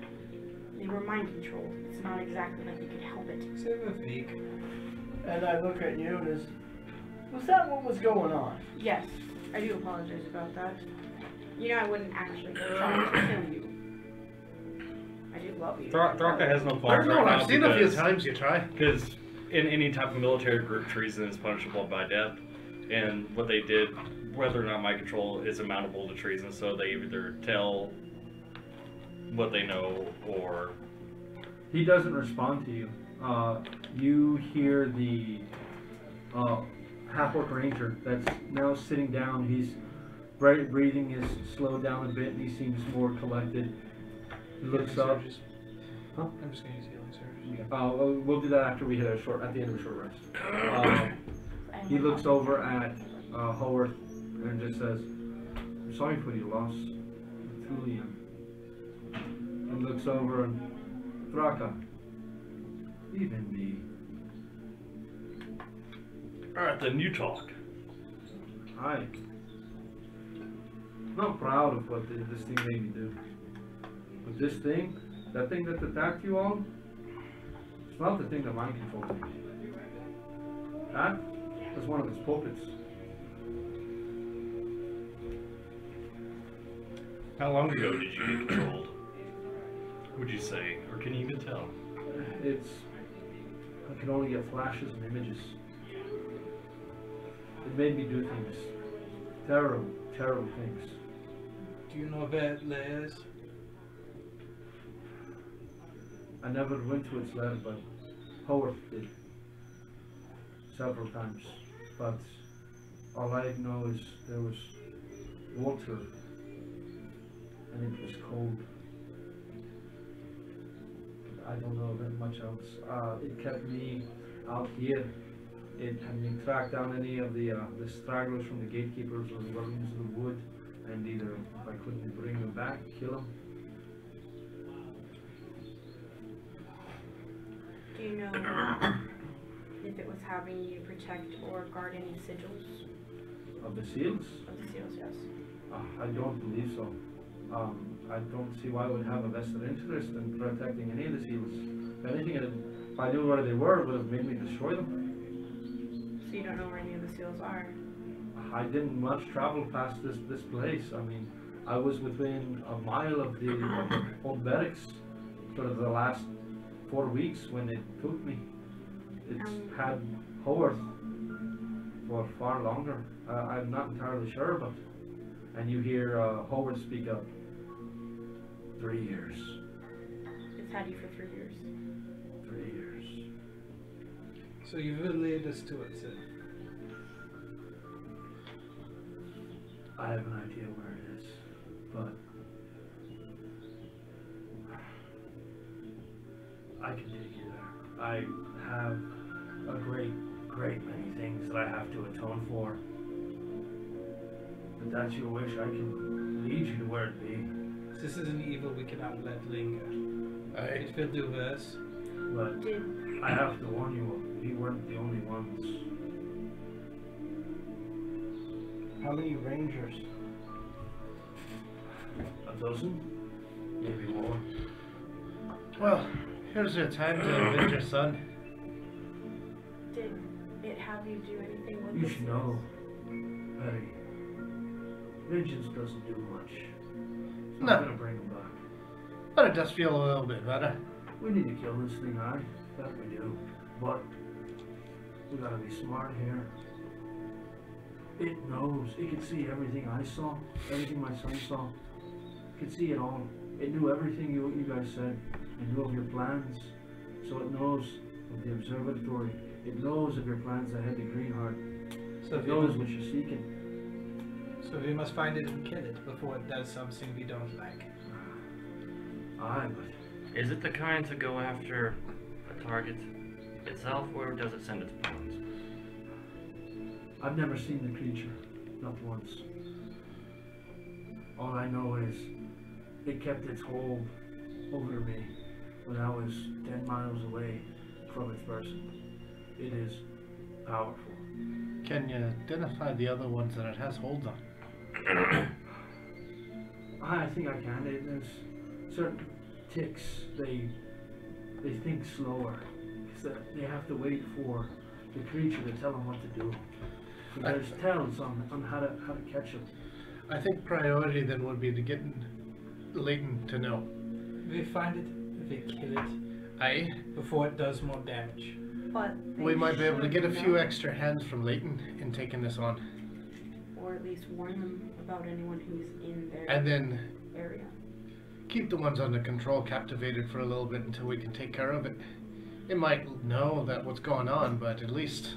They were mind controlled. It's not exactly like we could help it. Same with Veek. And I look at you and was that what was going on? Yes, I do apologize about that. I wouldn't actually try to kill you. I do love you. Thraka has no I qualms don't know. right now I've seen a few because- times you try. Because in any type of military group, treason is punishable by death. And what they did, whether or not mind control is amountable to treason, so they either tell what they know or... He doesn't respond to you. You hear the half-orc ranger that's now sitting down. His breathing is slowed down a bit and he seems more collected. He looks up. Huh? I'm just gonna use healing surge. We'll do that after we hit at the end of a short rest. He looks over at Howard and just says, "I'm sorry for your loss, truly am." And looks over and Thraka, leave him be. Alright, then you talk. I'm not proud of what this thing made me do. But this thing, that thing that attacked you all, it's not the thing that mind controlled me. That was one of its puppets. How long ago did you get controlled? Would you say? Or can you even tell? I could only get flashes and images. It made me do things. Terrible, terrible things. Do you know where it lays? I never went to its lair, but Howard did. Several times. But all I know is there was water and it was cold. I don't know very much else. It kept me out here. It had me track down any of the stragglers from the gatekeepers or the guardians of the wood, and either if I couldn't bring them back, kill them. Do you know if it was having you protect or guard any sigils? Of the seals? Of the seals, yes. I don't believe so. I don't see why I would have a vested interest in protecting any of the seals. If anything, if I knew where they were, it would have made me destroy them. So you don't know where any of the seals are? I didn't much travel past this place. I mean, I was within a mile of the old barracks for the last 4 weeks when it took me. It's had Howard for far longer. I'm not entirely sure, but... And you hear Howard speak up. 3 years. It's had you for 3 years. 3 years. So you will lead us to it, sir. I have an idea where it is, but I can take you there. I have a great many things that I have to atone for. If that's your wish, I can lead you to where it be. This is an evil we cannot let linger. It will do worse. But I have to warn you, we weren't the only ones. How many rangers? A dozen? Maybe more. Well, here's your time to avenge your son. Did it have you do anything with You this? should know, Betty. Vengeance doesn't do much. It's not gonna bring him back. But it does feel a little bit better. We need to kill this thing, aye? That we do. But we gotta be smart here. It knows. It can see everything I saw, everything my son saw. It can see it all. It knew everything you guys said. It knew of your plans. So it knows of the observatory. It knows of your plans ahead to Greenheart. So it knows what you're seeking. So we must find it and kill it before it does something we don't like. Aye, but... Is it the kind to go after a target itself, or does it send its pawns? I've never seen the creature. Not once. All I know is it kept its hold over me when I was 10 miles away from its person. It is powerful. Can you identify the other ones that it has hold on? I think I can. There's certain ticks. They think slower. So they have to wait for the creature to tell them what to do. So there's tells on how to catch them. I think priority then would be to get Leighton to know. We find it, we kill it. Aye. Before it does more damage. but We they might be able to should get a few know, extra hands from Leighton in taking this on. or at least warn them about anyone who's in their And then area. keep the ones under control captivated for a little bit until we can take care of it. They might know that what's going on, but at least...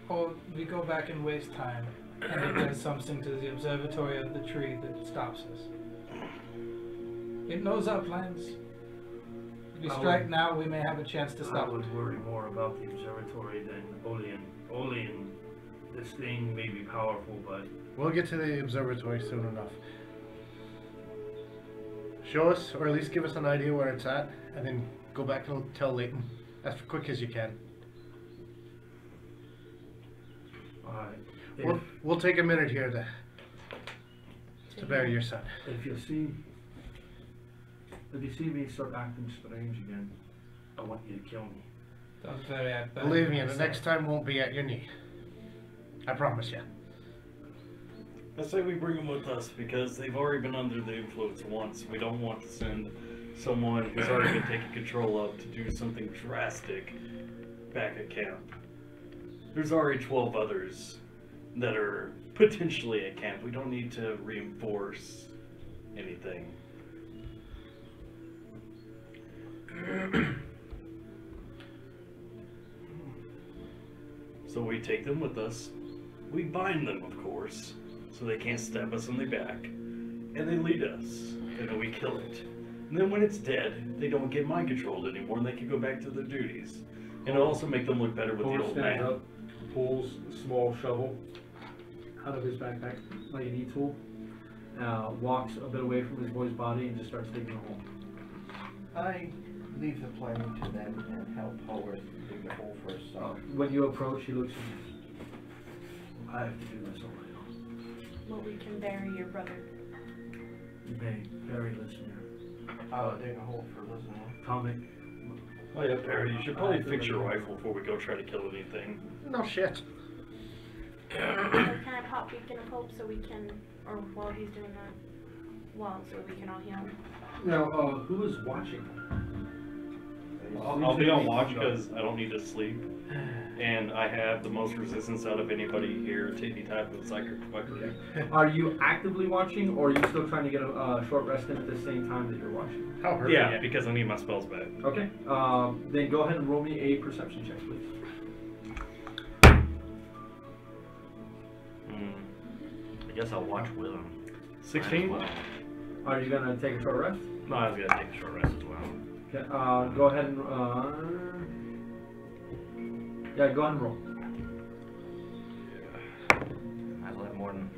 Or we go back and waste time, and it does something to the observatory of the tree that stops us. It knows our plans. If we strike now, we may have a chance to I stop it. would worry more about the observatory than Olean. Olean, this thing may be powerful, but... We'll get to the observatory soon enough. Show us, or at least give us an idea where it's at, and then go back and tell Leighton as quick as you can. Alright. We'll take a minute here to bury your son. If you see me start acting strange again, I want you to kill me. Don't worry, I Believe me, the next time won't be at your knee. I promise you. I say we bring them with us because they've already been under the influence once. We don't want to send someone who's already been taken control of to do something drastic back at camp. There's already 12 others that are potentially at camp. We don't need to reinforce anything. So we take them with us. We bind them, of course, so they can't stab us in the back. And they lead us, and then we kill it. And then when it's dead, they don't get mind controlled anymore, and they can go back to their duties. And it'll also make them look better with the old man. Up, pulls a small shovel out of his backpack, like a knee tool, walks a bit away from his boy's body and just starts digging a hole. I leave the planning to them and help Howard dig the hole first. When you approach, he looks at you. I have to do this on my own. Well, we can bury your brother. You may bury Listener. I'll dig a hole for listener. Comic. Oh yeah, Perry, you should probably fix your rifle before we go try to kill anything. No shit. Or can I pop Beacon of Hope so we can, or while he's doing that, so we can all heal? Now, who is watching? I'll be on watch because I don't need to sleep. And I have the most resistance out of anybody here to any type of psychic weaponry. Are you actively watching, or are you still trying to get a short rest in at the same time that you're watching? Yeah, because I need my spells back. Okay. Then go ahead and roll me a perception check, please. I guess I'll watch with him. 16? Well. Are you gonna take a short rest? No, I was gonna take a short rest as well. Okay. Go ahead and yeah, go ahead and roll.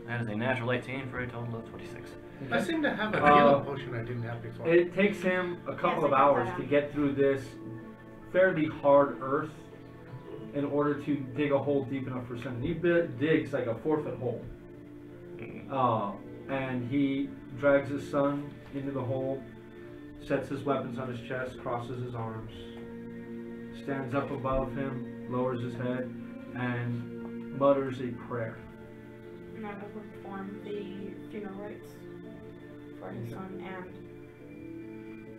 That is a natural 18 for a total of 26. Okay. I seem to have a healing potion I didn't have before. It takes him a couple of hours to get through this fairly hard earth in order to dig a hole deep enough for Sen. He digs like a 4-foot hole. And he drags his son into the hole, sets his weapons on his chest, crosses his arms, stands up above him, lowers his head, and mutters a prayer. And I will perform the funeral rites for his son and...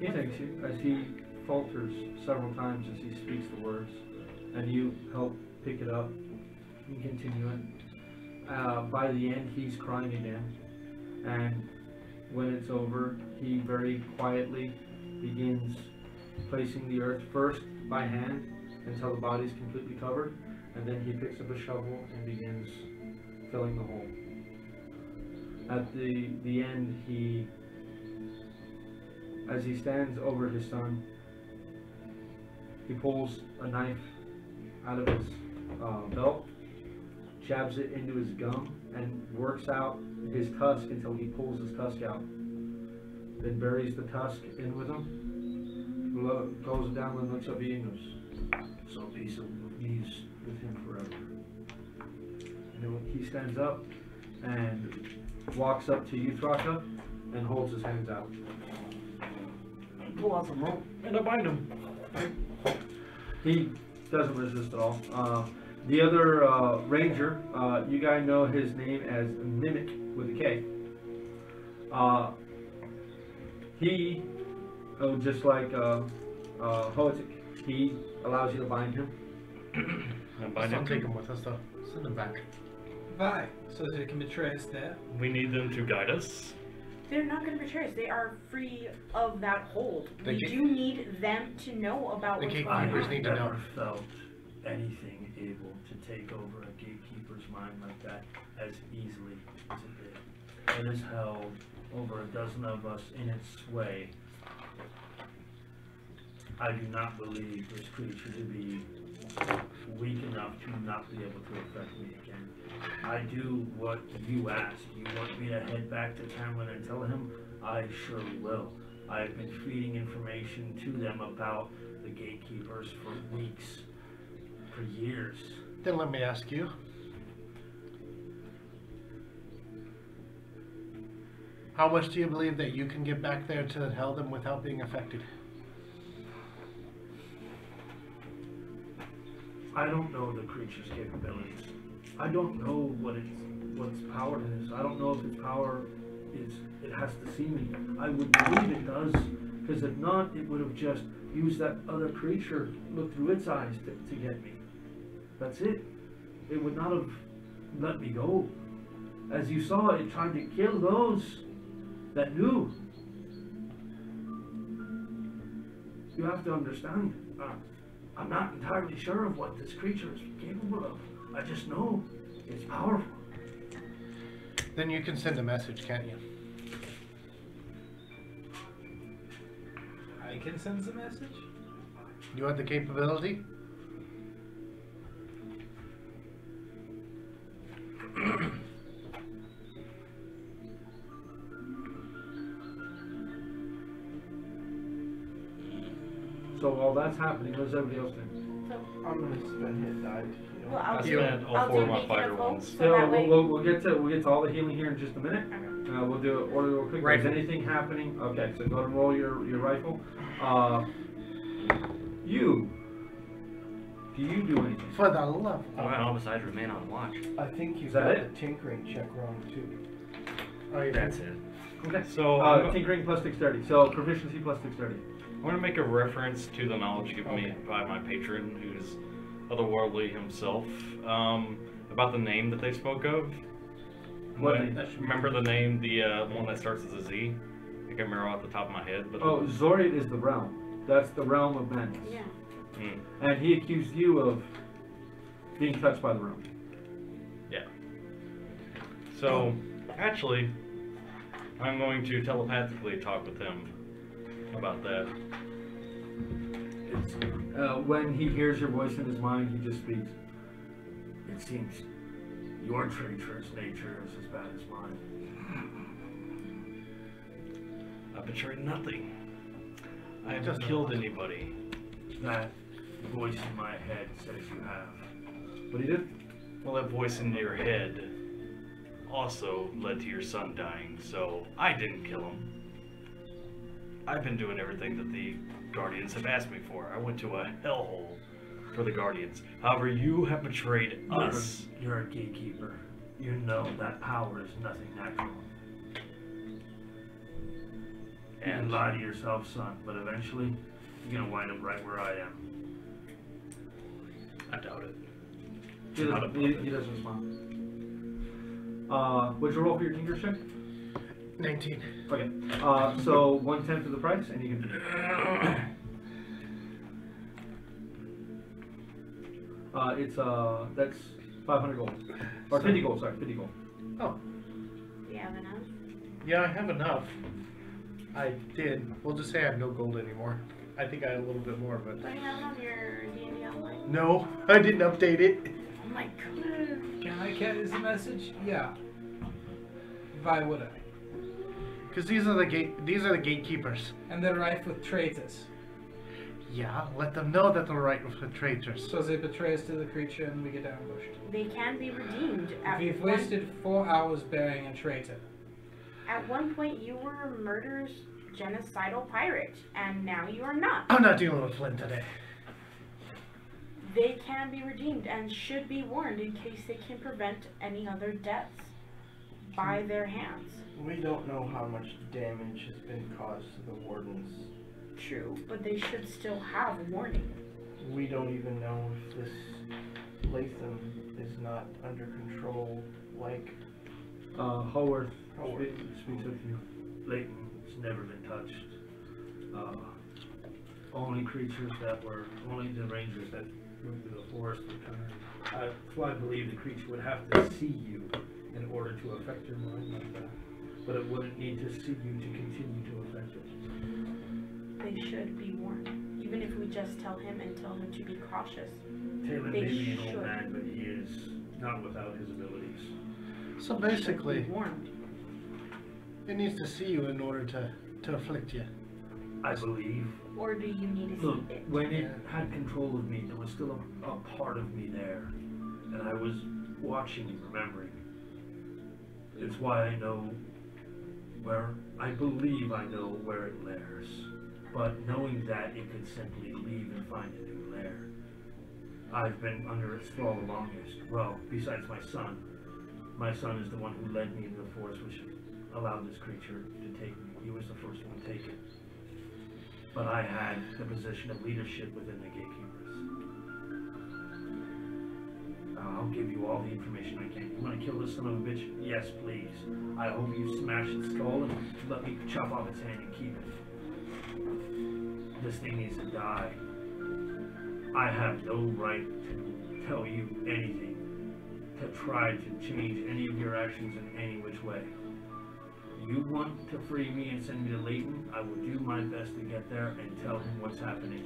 He thanks you as he falters several times as he speaks the words, and you help pick it up and continue it. By the end, he's crying again, and when it's over, he very quietly begins placing the earth first by hand until the body's completely covered, and then he picks up a shovel and begins filling the hole. At the end, as he stands over his son, he pulls a knife out of his belt, jabs it into his gum, and works out his tusk until he pulls his tusk out. Then buries the tusk in with him, goes down and looks up at you and goes, "So peace will be with him forever." And then he stands up and walks up to you, Thraka, and holds his hands out. Pull out some rope and I bind him. He doesn't resist at all. The other ranger, you guys know his name as Mimic with a K. He, just like Hoetic, he allows you to bind him And by Let's not next take them with us though. Send them back. Why? So they can betray us there. we need them to guide us. They're not going to betray us. They are free of that hold. The We gate- do need them to know about The what's going gatekeepers on. need to know. Never felt anything able to take over a gatekeeper's mind like that as easily as it did. It has held over a dozen of us in its sway. I do not believe this creature to be weak enough to not be able to affect me again. I do what you asked. You want me to head back to Tamlin and tell him? I sure will. I've been feeding information to them about the gatekeepers for weeks, for years. Then let me ask you. How much do you believe that you can get back there to tell them without being affected? I don't know the creature's capabilities. I don't know what its power is. I don't know if its power is it has to see me. I would believe it does, because if not, it would have just used that other creature, looked through its eyes to get me. That's it. It would not have let me go. As you saw, it tried to kill those that knew. You have to understand. I'm not entirely sure of what this creature is capable of. I just know it's powerful. Then you can send a message, can't you? I can send a message? You have the capability? So while that's happening, what does everybody else do? I'm gonna spend hit die to heal. Well, I'll I do, spent all I'll four do of my Beacon fighter of Hope, ones. so So that way. we'll get to all the healing here in just a minute. We'll do it order real quick. Right. Is anything happening? Okay, so go ahead and roll your rifle. Do you do anything? For the love Well, all besides remain on watch. I think you Is that got it? the tinkering check wrong too. Oh, yeah. That's it. Okay. So Tinkering plus dexterity. So proficiency plus dexterity. I'm going to make a reference to the knowledge given me by my patron, who's otherworldly himself, about the name that they spoke of. What When- name? Remember the name, the one that starts with a Z? I can't remember off the top of my head. But Oh, Zoriad is the realm. That's the realm of madness. Yeah. And he accused you of being touched by the realm. Yeah. So, actually, I'm going to telepathically talk with him about that. When he hears your voice in his mind, he just speaks. It seems your traitorous nature is as bad as mine. I betrayed nothing. I haven't killed anybody. That voice in my head says you have. What he did? Well, that voice in your head also led to your son dying, so I didn't kill him. I've been doing everything that the Guardians have asked me for. I went to a hellhole for the Guardians. However, you have betrayed us. You're a gatekeeper. You know that power is nothing natural. You can lie to yourself, son, but eventually you're gonna wind up right where I am. I doubt it. He doesn't respond. What'd you roll for your tinker check? 19. Okay. So 1/10 of the price, and you can. That's 500 gold, or 50 gold. Sorry, 50 gold. Oh. Do you have enough? Yeah, I have enough. I did. We'll just say I have no gold anymore. I think I had a little bit more, but... Don't you have it on your D&D online? No, I didn't update it. Oh my god. Can I carry the message? Yeah. Why would I? Because these are the gatekeepers. And they're rife with traitors. Yeah, let them know that they're right with the traitors. So they betray us to the creature and we get ambushed. They can be redeemed. At We've one- wasted 4 hours burying a traitor. At one point, you were a murderous, genocidal pirate, and now you are not. I'm not dealing with Flynn today. They can be redeemed and should be warned in case they can prevent any other deaths by their hands. We don't know how much damage has been caused to the wardens. True, but they should still have warning. we don't even know if this Latham is not under control, like Haworth Haworth. speaks with you. Leighton's never been touched. Only the rangers that moved through the forest returned. That's why I believe the creature would have to see you in order to affect your mind like that. But it wouldn't need to see you to continue to affect it. They should be warned. Even if we just tell him and tell him to be cautious. Talon They may be an should. old man, but he is not without his abilities. So basically, Be warned. it needs to see you in order to afflict you. I believe. Or do you need to Look, see it? when it had control of me, there was still a part of me there. And I was watching and remembering. It's why I know I believe I know where it lairs. But knowing that it could simply leave and find a new lair. I've been under its thrall the longest. Well, besides my son. My son is the one who led me into the forest, which allowed this creature to take me. He was the first one taken. But I had the position of leadership within the gatekeepers. I'll give you all the information I can. You want to kill this son of a bitch? Yes, please. I hope you smash its skull and let me chop off its hand and keep it. This thing needs to die. I have no right to tell you anything, to try to change any of your actions in any which way. You want to free me and send me to Leighton, I will do my best to get there and tell him what's happening.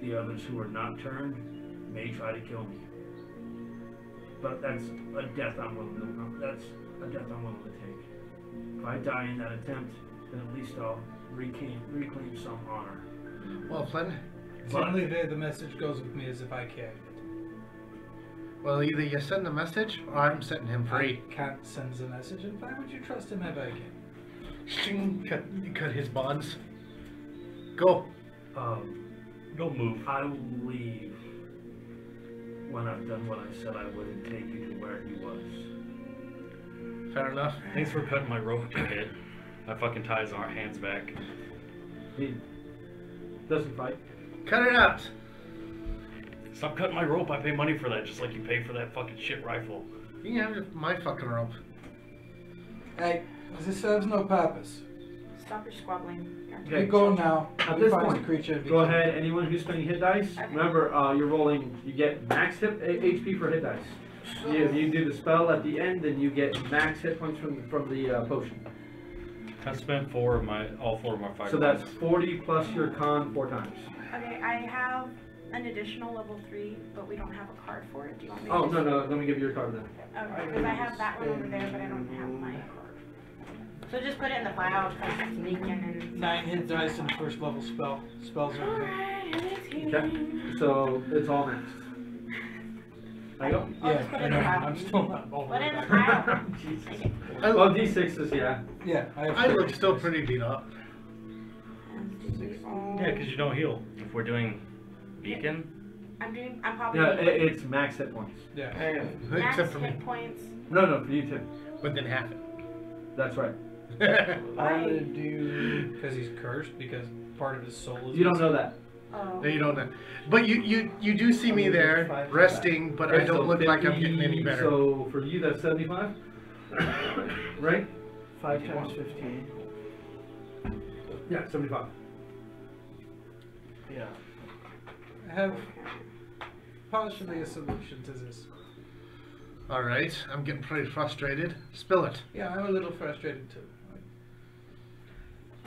The others who are not turned may try to kill me. But that's a death I'm willing to take. If I die in that attempt, then at least I'll reclaim some honor. Well, Flynn, The only way the message goes with me is if I carry it. well, either you send the message or I'm setting him free. I can't send the message, and why would you trust him if I can? Shing, cut his bonds. Go. Don't move. I will leave when I've done what I said I would and take you to where he was. Fair enough. Thanks for cutting my rope, kid. I fucking tie his hands back. He doesn't fight. Cut it out. Stop cutting my rope. I pay money for that, just like you pay for that fucking shit rifle. You can have my fucking rope. Hey, this serves no purpose. Stop your squabbling. Okay. Keep going now. At We this find point, the creature. go ahead. Anyone who's spending hit dice, Okay. remember you're rolling. You get max HP for hit dice. If you do the spell at the end, then you get max hit points from the potion. I spent all four of my 5 So that's 40 plus your con 4 times. Okay, I have an additional level 3, but we don't have a card for it. Do you want me to Oh, just... no, let me give you your card then. Okay, because I have that one over there, but I don't have my card. So just put it in the file, so I can sneak in and... 9 hit dice and first level spell. Spells are okay. Alright, it's Okay, healing. so it's all maxed. There you go. I'll just put it in the file. I'm still not over Put it in the it. file. Jesus. Okay. Oh, D6s, yeah. Yeah, I look still pretty beat up. Yeah, because you don't heal. If we're doing beacon, I'm probably... Yeah, it's max hit points. Yeah. max Except for me. hit points. No, for you too. But then half it. That's right. I'm gonna do. Because he's cursed, because part of his soul is... You don't know that. Oh. No, you don't know. But you do see me there resting, but I Okay, don't so look like I'm 50, getting any better. So for you, that's 75, right? 5 times 15. Yeah, 75. Yeah. I have partially a solution to this. All right, I'm getting pretty frustrated. Spill it. Yeah, I'm a little frustrated too.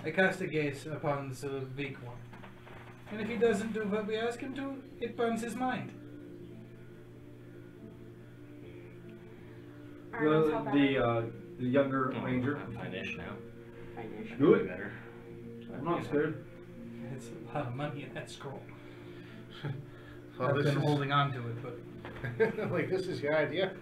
I cast a gaze upon the weak one. And if he doesn't do what we ask him to, it burns his mind. Alright, The younger ranger. I'm fine-ish now. Fine-ish. Do it. Better. I'm not scared. It's a lot of money in that scroll. Well, I've this been is- holding on to it, but like, this is your idea.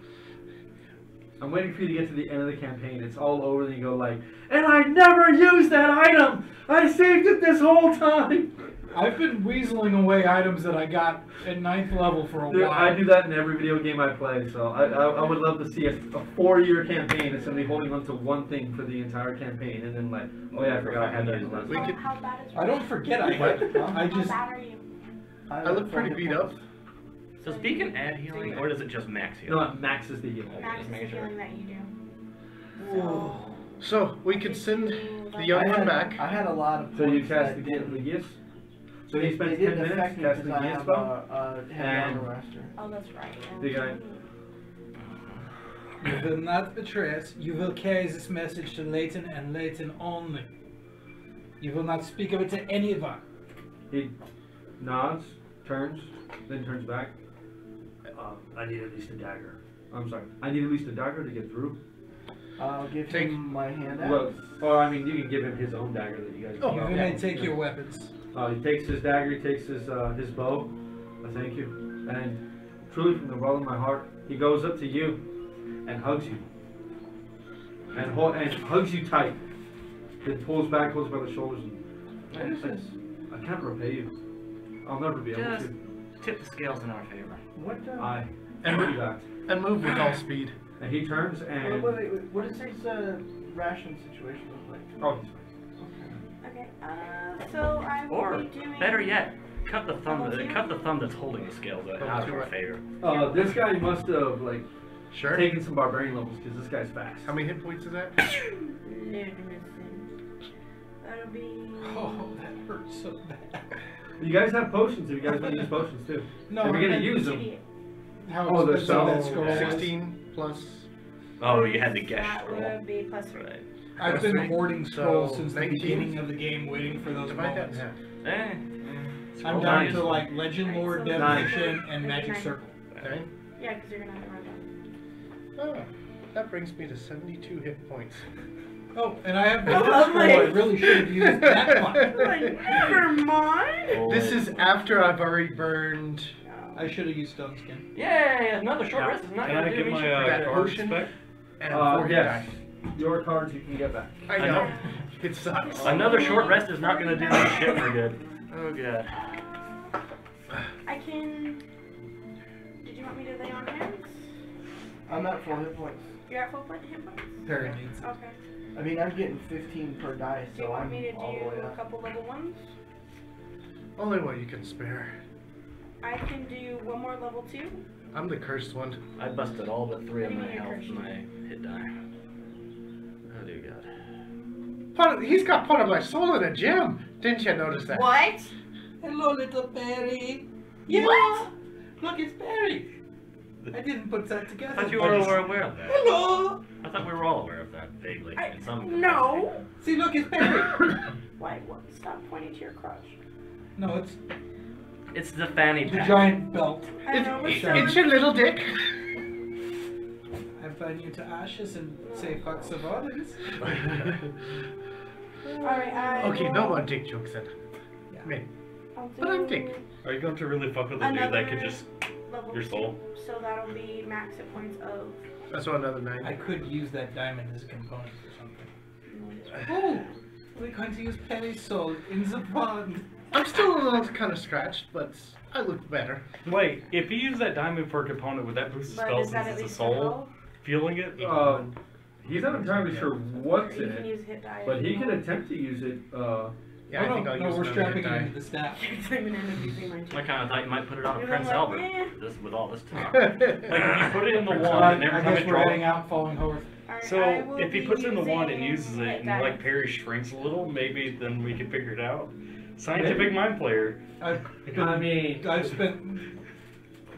I'm waiting for you to get to the end of the campaign. It's all over, and you go like, and I never used that item! I saved it this whole time! I've been weaseling away items that I got at 9th level for a Dude, while. I do that in every video game I play, so I would love to see a 4-year campaign of somebody holding on to one thing for the entire campaign, and then like, oh yeah, I forgot I had that. We could, How bad is I don't forget I had it. I How just bad are you? I look pretty beat up. Does Beacon add healing, or does it just max healing? No, it maxes the healing. Max Just is the making sure. feeling that you do. Whoa. So we could send the young one back. I had a lot of So you points cast that the didn't- gifts. So they he spends 10 didn't minutes affect me casting the because I gift have spell. a heavy and- armor roster. Oh, that's right. The guy. You will not betray us. You will carry this message to Leighton and Leighton only. You will not speak of it to anyone. He nods, turns, then turns back. I need at least a dagger. I'm sorry. I need at least a dagger to get through. I'll give Take- him my hand out. Well, or I mean, you can give him his own dagger that you guys. Oh, You can may take your weapons. He takes his dagger, he takes his bow. Thank you. And truly, from the bottom of my heart, he goes up to you and hugs you. And hugs you tight. Then pulls back, holds by the shoulders, and What is this? I can't repay you. I'll never be able Just to. tip the scales in our favor. What the? I And do that. And move with all speed. And he turns and. What does his ration situation look like? Oh, he's fine. Okay, so I will Or, be doing... better yet, cut the thumb. Level two? Cut the thumb that's holding the scales out of our favor. This guy must have Sure. taken some barbarian levels because this guy's fast. How many hit points is that? That'll be... Oh, that hurts so bad. You guys have potions if you guys want to use potions too. No, if you're gonna I'm use them. How Oh, they're expensive that so- scroll was. 16 plus. Oh, you had the guess That roll. would be plus 3. Right. I've been hoarding scrolls So, since the 19? beginning of the game, waiting for those Divide that in moments. half. I'm Scroll down dice. to like Legend Lord, Nine. Divination, and Magic Nine. Circle. 9? Yeah, because you're going to have to run down. Oh, that brings me to 72 hit points. Oh, and I have Oh, another scroll. I like- really should have used that one. Like, never mind. Oh. This is after I've already burned I should have used Stone Skin. Yay! Another short rest is not Can I gonna do get me my shit. that cards potion. back? and 4 hit Yes. die. Your cards you can get back. I know. It sucks. Another short rest is not gonna do me shit for good. Oh god. I can... Did you want me to lay on hands? I'm at full hit points. You're at full hit points? Perry needs it. Okay. I mean, I'm getting 15 per die, Do you so want I'm me to all the way do a up. couple level 1s? Only one you can spare. I can do one more level 2. I'm the cursed one. I busted all but 3 of What do my you mean you're health and cursed? my hit die. Oh dear god. He's got part of my soul in a gem. Didn't you notice that? What? Hello, little Perry. Yeah. What? Look, it's Perry. I didn't put that I together. thought you were aware of that. Hello. I thought we were all aware of that, vaguely, in some No. See, look, it's Perry. Why? What? Stop pointing to your crotch. No, it's It's the fanny the pack. giant belt. I know, but It's your little dick. I burn you to ashes and say fuck Savadas. Alright, I Okay, will- no more dick jokes then. Yeah. Me. I'll But I'm do dick. Are you going to really fuck with a dude that could Another just level your soul? 2, so that'll be max hit points of... That's what another 9. I could use that diamond as a component for something. Oh, we're going to use Perry's soul in the pond. I'm still a little kind of scratched, but I look better. Wait, if you use that diamond for a component, would that boost the But spell is that since at it's a least soul? Feeling it? He's not entirely sure what's You in can it, use hit die. but he can attempt to use it. Yeah, I think I'll use we're another strapping hit it die. into the staff. I kind of thought you might put it on a You're Prince like, Albert. eh. This with all this talk. Like if you put it in the wand and every I time guess it we're drops. heading out following Horace. Alright, I So will if he be puts it in the wand and using uses it, hit and die. like Perry shrinks a little, maybe then we can figure it out. Scientific mind player. I mean, I've spent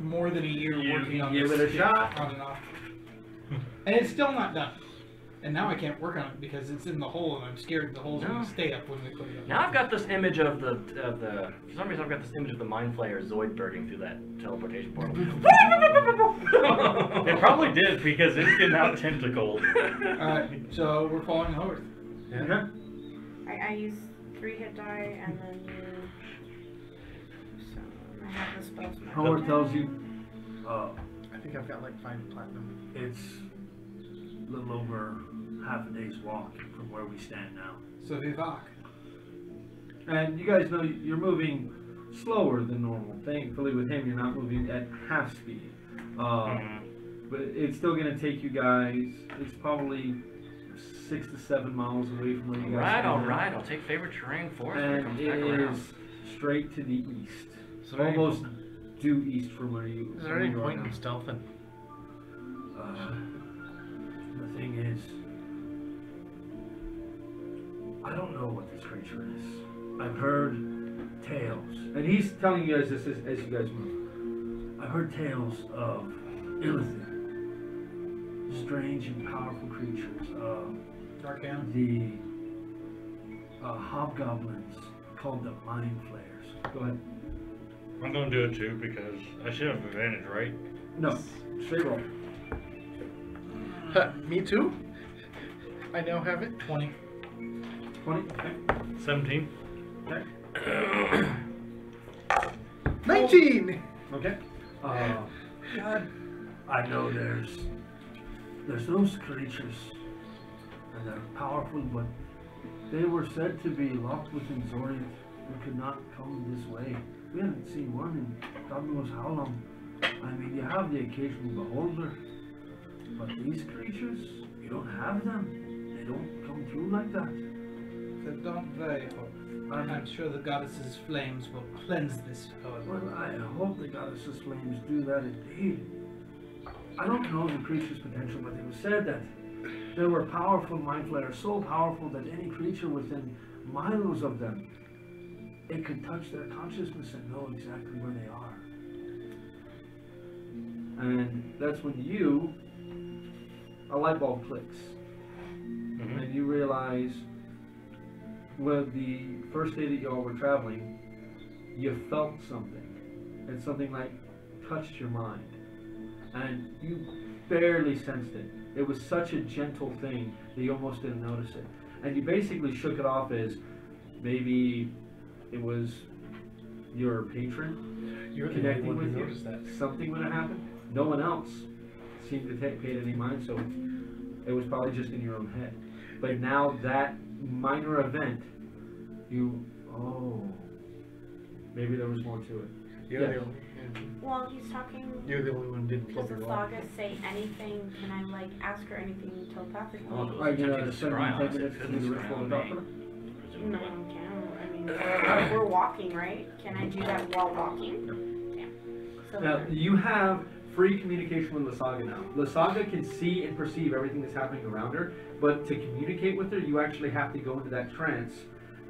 more than a year You working on give this it a shit shot. on and off. And it's still not done. And now I can't work on it because it's in the hole and I'm scared the hole's No. going to stay up when we put it up. Now I've got this image of the for some reason I've got this image of the mind flayer Zoidberging through that teleportation portal. It probably did because it's getting out tentacled. Alright, so we're following Horace. yeah. I use 3 hit die and then so I have the spells. marked Howard down. tells you, I think I've got like 5 platinum. It's a little over half a day's walk from where we stand now. So Vivek. and you guys know you're moving slower than normal. Thankfully, with him, you're not moving at half speed. But it's still going to take you guys. It's probably 6 to 7 miles away from where you guys stand now. Alright, I'll take favorite terrain forest when it And comes it back around. is straight to the east. Is there any- almost due east from where you. Is there any from where point you in are stealthing? now. The thing is, I don't know what this creature is. I've heard tales. And he's telling you as you guys move. I've heard tales of Illithid. Strange and powerful creatures. Arcana. The hobgoblins called the mind flayers. Go ahead. I'm gonna do it too because I should have advantage, right? No. Straight roll. Me too? I now have it. 20. 20. Okay. 17. Okay. 19! Okay. God, I know there's those creatures, and they're powerful, but they were said to be locked within Zoriat and could not come this way. We haven't seen one in God knows how long. I mean, you have the occasional beholder, but these creatures, you don't have them. They don't come through like that. So don't they hope. I'm sure the goddess's flames will cleanse this power. Well, I hope the goddess's flames do that indeed. I don't know the creature's potential, but it was said that there were powerful mind flayers, so powerful that any creature within miles of them, it could touch their consciousness and know exactly where they are. And that's when a light bulb clicks. And you realize, well, the first day that y'all were traveling, you felt something. And something like touched your mind. And you barely sensed it. It was such a gentle thing that you almost didn't notice it. And you basically shook it off as maybe it was your patron You're the only connecting one who with you. noticed that. Something would have happened. No one else seemed to pay it any mind, so it was probably just in your own head. But now that minor event, maybe there was more to it. You're Yeah. the only. While he's talking, You're the only one who didn't flip does your the lock. saga say anything? Can I like ask her anything telepathically? Are you going to spend Scry 10 on minutes it, to do the couldn't ritual scry on and talk me. to her? No, I can't. I mean, we're walking, right? Can I do that while walking? Damn. So Now, you have free communication with Lasaga now. Lasaga can see and perceive everything that's happening around her, but to communicate with her, you actually have to go into that trance,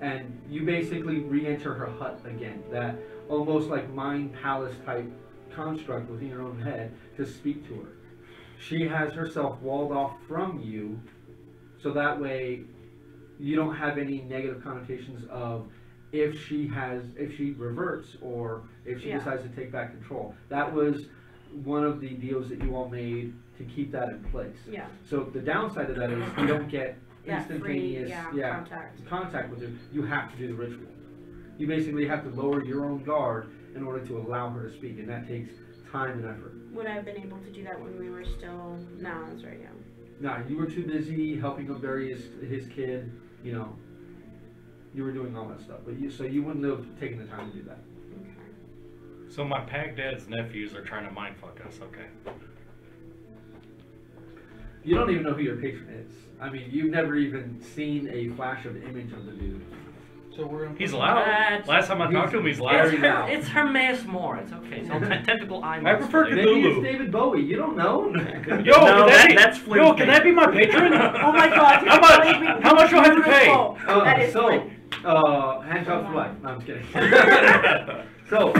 and you basically re-enter her hut again. That almost like mind palace type construct within your own head to speak to her. She has herself walled off from you, so that way you don't have any negative connotations of if she reverts or if she decides to take back control. That was one of the deals that you all made to keep that in place. Yeah. So the downside of that is you don't get That free, instantaneous contact. with her. You have to do the ritual. You basically have to lower your own guard in order to allow her to speak, and that takes time and effort. Would I have been able to do that when we were still? No, that's right. Yeah. Now, you were too busy helping him bury his kid, you know. You were doing all that stuff, but you wouldn't have taken the time to do that. So my Pag Dad's nephews are trying to mindfuck us, okay. You don't even know who your patron is. I mean, you've never even seen a flash of image of the dude. So we're in. He's loud. That's- Last time I talked to him, he's loud. very loud. It's Hermes Moore. It's okay. It's all tentacle eye. I prefer monster. Maybe Cthulhu. it's David Bowie. You don't know. Yo, No, can that be, that's Flynn's yo, can that be my patron? Oh my God! How much do I have to pay? Beautiful. That is Flynn. Handcuffs for life. No, I'm just kidding. So,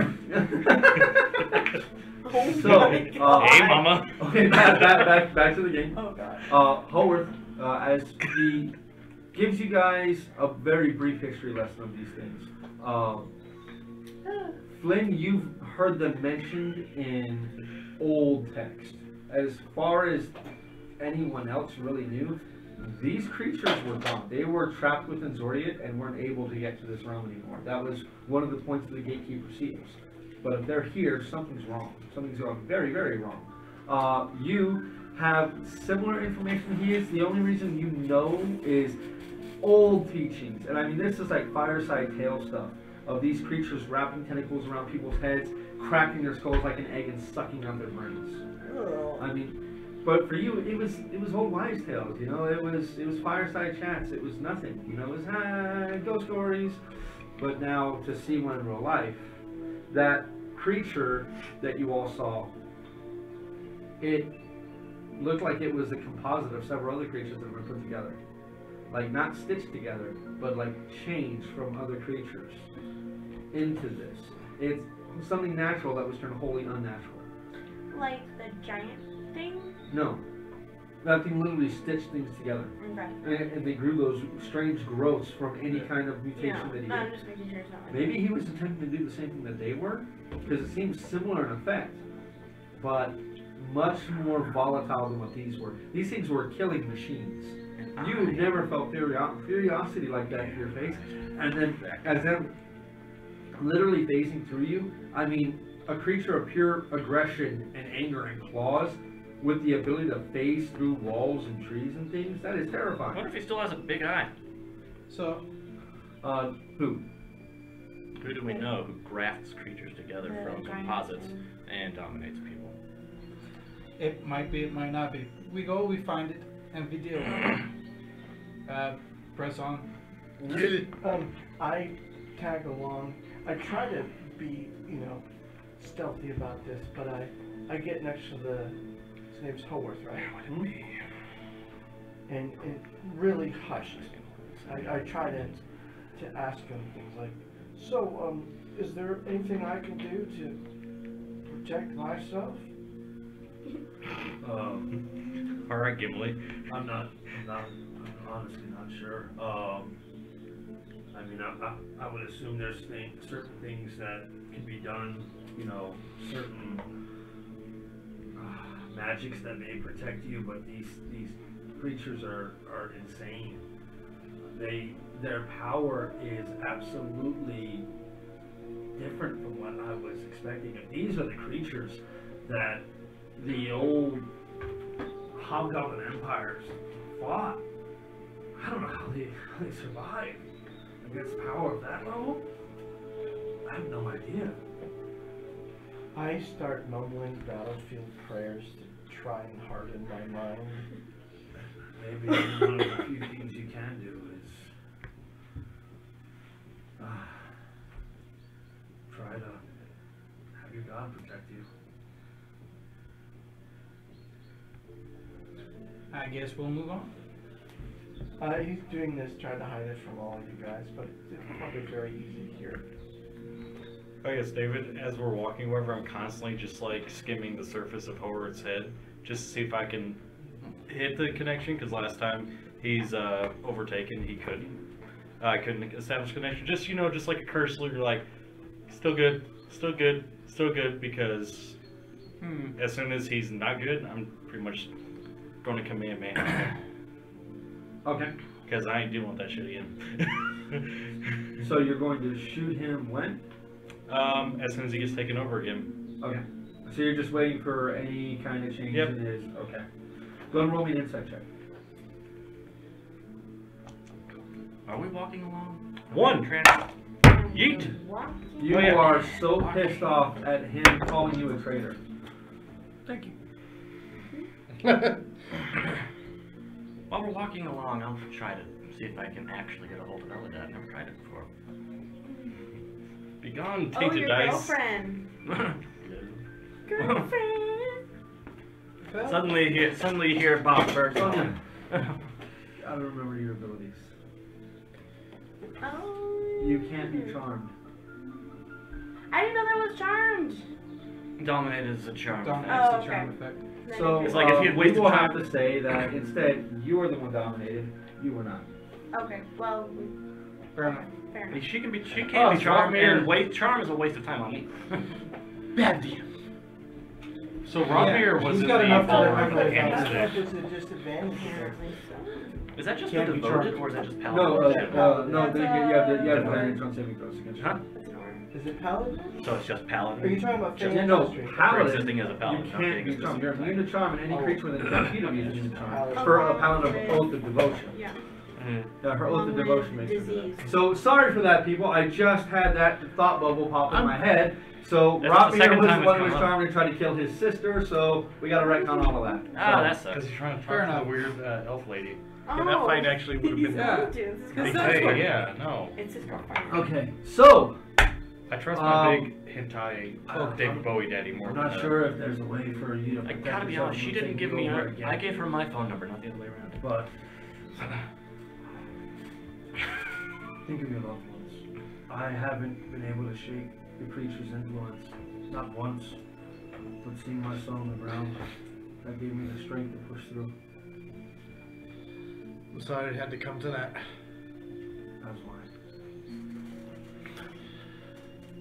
Hey, mama. Okay, back to the game. Oh God. Haworth, as he gives you guys a very brief history lesson of these things. Flynn, you've heard them mentioned in old text. As far as anyone else really knew, these creatures were gone. They were trapped within Zoriat and weren't able to get to this realm anymore. That was one of the points of the Gatekeeper seals. But if they're here, something's wrong. Something's going very, very wrong. You have similar information he is. The only reason you know is old teachings. And I mean, this is like fireside tale stuff of these creatures wrapping tentacles around people's heads, cracking their skulls like an egg and sucking out their brains. I mean, but for you, it was old wives' tales. You know, it was fireside chats. It was nothing. You know, it was ghost stories. But now to see one in real life, that creature that you all saw, it looked like it was a composite of several other creatures that were put together. Like, not stitched together, but like changed from other creatures into this. It's something natural that was turned wholly unnatural. Like the giant thing? No. That thing literally stitched things together. Okay. And they grew those strange growths from any kind of mutation that he No, I'm did. just making sure it's not like Maybe he was intending to do the same thing that they were, because it seems similar in effect, but much more volatile than what these were. These things were killing machines. You never felt curiosity like that in your face, and then as them literally phasing through you, I mean, a creature of pure aggression and anger and claws with the ability to phase through walls and trees and things, that is I terrifying. wonder if he still has a big eye. So, Who? Who do we know who grafts creatures together The from giant composites thing. and dominates people? it might be, it might not be. We go, we find it, and we deal with it. Press on. I tag along. I try to be, stealthy about this, but I get next to his name's Howarth, right? And really hushed. I try to ask him things like, so, is there anything I can do to protect myself? All right, Gimli. I'm honestly not sure. I mean, I would assume there's certain things that can be done, certain magics that may protect you, but these creatures are insane. Their power is absolutely different from what I was expecting. If these are the creatures that the old Hobgoblin empires fought, I don't know how they survived against power of that level. I have no idea. I start mumbling battlefield prayers to try and harden my mind. Maybe one of the few things you can do is try to have your God protect you. I guess we'll move on. He's doing this, trying to hide it from all you guys, but it's probably very easy to hear. I guess, David, as we're walking wherever, I'm constantly just like skimming the surface of Howard's head just to see if I can hit the connection, because last time he's overtaken, he couldn't. I couldn't establish connection. Just, just like a cursory, like, still good, still good, still good, because as soon as he's not good, I'm pretty much going to command man. Okay. Because I ain't dealing with that shit again. So you're going to shoot him when? As soon as he gets taken over again. Okay. So you're just waiting for any kind of change in his... Okay. Go and roll me an insight check. Are we walking along? One. Yeet. You are so pissed off at him calling you a traitor. Thank you. While we're walking along, I'll try to see if I can actually get a hold of Elidad. I've never tried it before. Be gone, Oh, tainted your dice. girlfriend. Girlfriend. Suddenly you hear Bob Bergman. I don't remember your abilities. Oh. You can't be charmed. I didn't know that was charmed. Dominate is a charm. Dominate's Oh, the charm okay. effect. So It's like if he had we wasted will time. have to say that instead you are the one dominated, you were not. Okay, well, Fair enough. fair enough. She can be Oh, charmed, Robmir. and charm is a waste of time on me. Bad deal. So Robmir was he's in got the enough to ballroom remember at the end I of don't the know day. if it's a disadvantage. Is that just Can't the be devoted, charmed. or is that just No, paladin? no, you have That's advantage on saving throws against Huh? Is it paladin? So it's just Are you paladin? talking about Just- Fey no, Industry? paladin. Existing as a paladin, You not can't being be a charmed. You're specific immune to charm, and any Oh. creature within 10 feet of you is immune to charm. Paladin. For a paladin of oath of devotion. Yeah. Her oath of devotion makes her do Disease. that. So sorry for that, people. I just had that thought bubble pop in my head. So That's the Robmir second was time the it's one who come was up. charmed and tried to kill his sister. So we got to retcon all of that. Ah, So- that sucks. Because he's trying to Fair talk to enough. the weird elf lady. Oh, Yeah, that fight actually would have been. he's Yeah. going to. This is Because his that's Hey, what- yeah, no. It's his girlfriend. Okay, so I trust my big hentai David Bowie daddy more I'm than not sure if there's a way for you to I protect gotta be yourself honest, she from didn't taking give you me over her. again. I gave her my phone number, not the other way around. But think of your loved ones. I haven't been able to shake the creature's influence, not once, but seeing my son on the ground, that gave me the strength to push through. I'm sorry it had to come to that. That's why.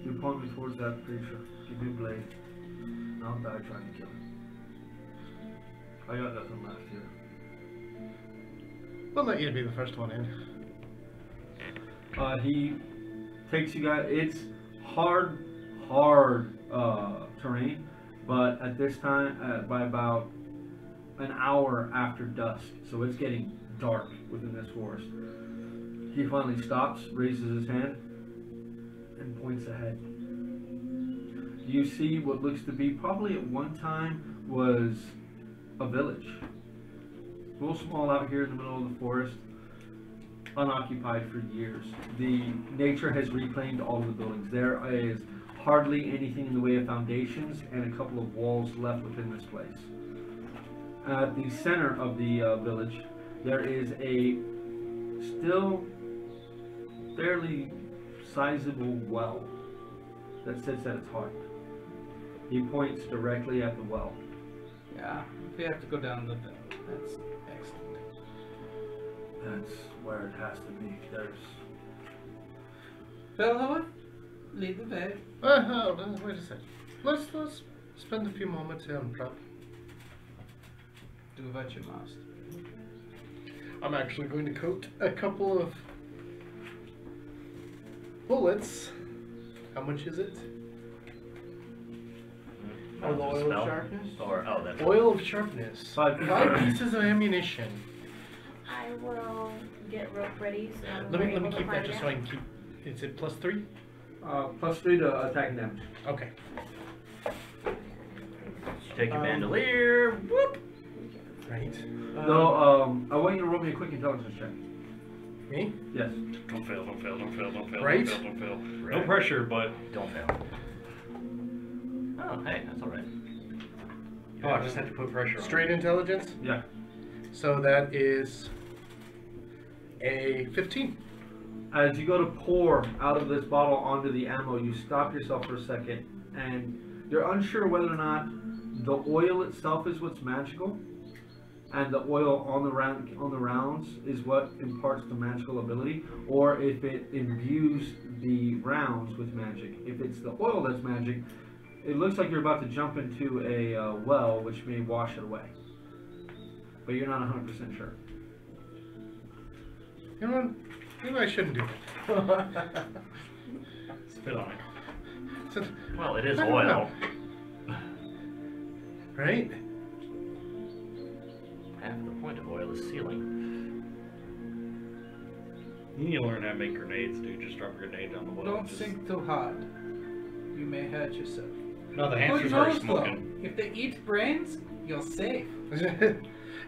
You point me towards that creature, give me a blade, and I'll die trying to kill it. I got nothing left here. We'll let you be the first one in. He takes you guys. It's hard terrain, but at this time, by about an hour after dusk, so it's getting dark within this forest. He finally stops, raises his hand, and points ahead. You see what looks to be probably at one time was a village. A little small out here in the middle of the forest, unoccupied for years. The nature has reclaimed all of the buildings. There is hardly anything in the way of foundations and a couple of walls left within this place. At the center of the village, there is a still fairly sizable well that sits at its heart. He points directly at the well. Yeah, if we have to go down the vent, that's excellent. That's where it has to be. There's... Fellow, lead the way. Wait a second. Let's spend a few moments here and prep. Do what you must. I'm actually going to coat a couple of bullets. How much is it? Oh, the oil spell? of sharpness? Or, oh, that's Oil of sharpness. 5 pieces of ammunition. I will get rope ready. So Let me we're able to keep that find just it. so I can keep. Is it +3? +3 to attacking damage. Okay. Take your bandolier. Whoop. Right. No, I want you to roll me a quick intelligence check. Me? Yes. Don't fail, don't fail, don't fail, don't fail, Right? don't fail, don't fail. Right. No pressure, but Don't fail. Oh, hey, that's alright. oh, I just had to put pressure on. Straight intelligence? Yeah. So that is a 15. As you go to pour out of this bottle onto the ammo, you stop yourself for a second, and you're unsure whether or not the oil itself is what's magical, and the oil on the rounds is what imparts the magical ability, or if it imbues the rounds with magic. If it's the oil that's magic, it looks like you're about to jump into a well, which may wash it away, but you're not 100% sure. You know what? Maybe I shouldn't do it. Spit on it. So, Well, it is I don't oil. know. Right? Half the point of oil is sealing. You need to learn how to make grenades, dude. Just drop a grenade down the well. Don't Just- sink too hard. You may hurt yourself. No, the Who hamster's already knows, though? smoking. If they eat brains, you're safe.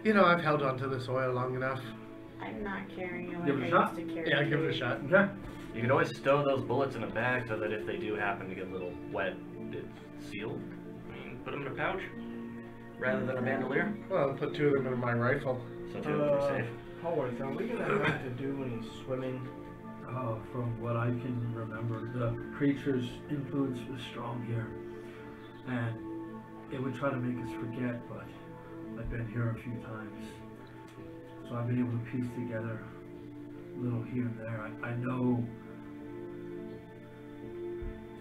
You know, I've held on to this oil long enough. I'm not carrying it Give like it a I shot? used to carry. Yeah, give it a shot. Okay. You could always stow those bullets in a bag so that if they do happen to get a little wet, it's sealed. I mean, put them in a pouch rather than a bandolier. Well, I'll put 2 of them in my rifle. So two of them are safe. Howard, are we gonna have to do any swimming? From what I can remember, the creature's influence was strong here, and it would try to make us forget, but I've been here a few times, so I've been able to piece together a little here and there. I know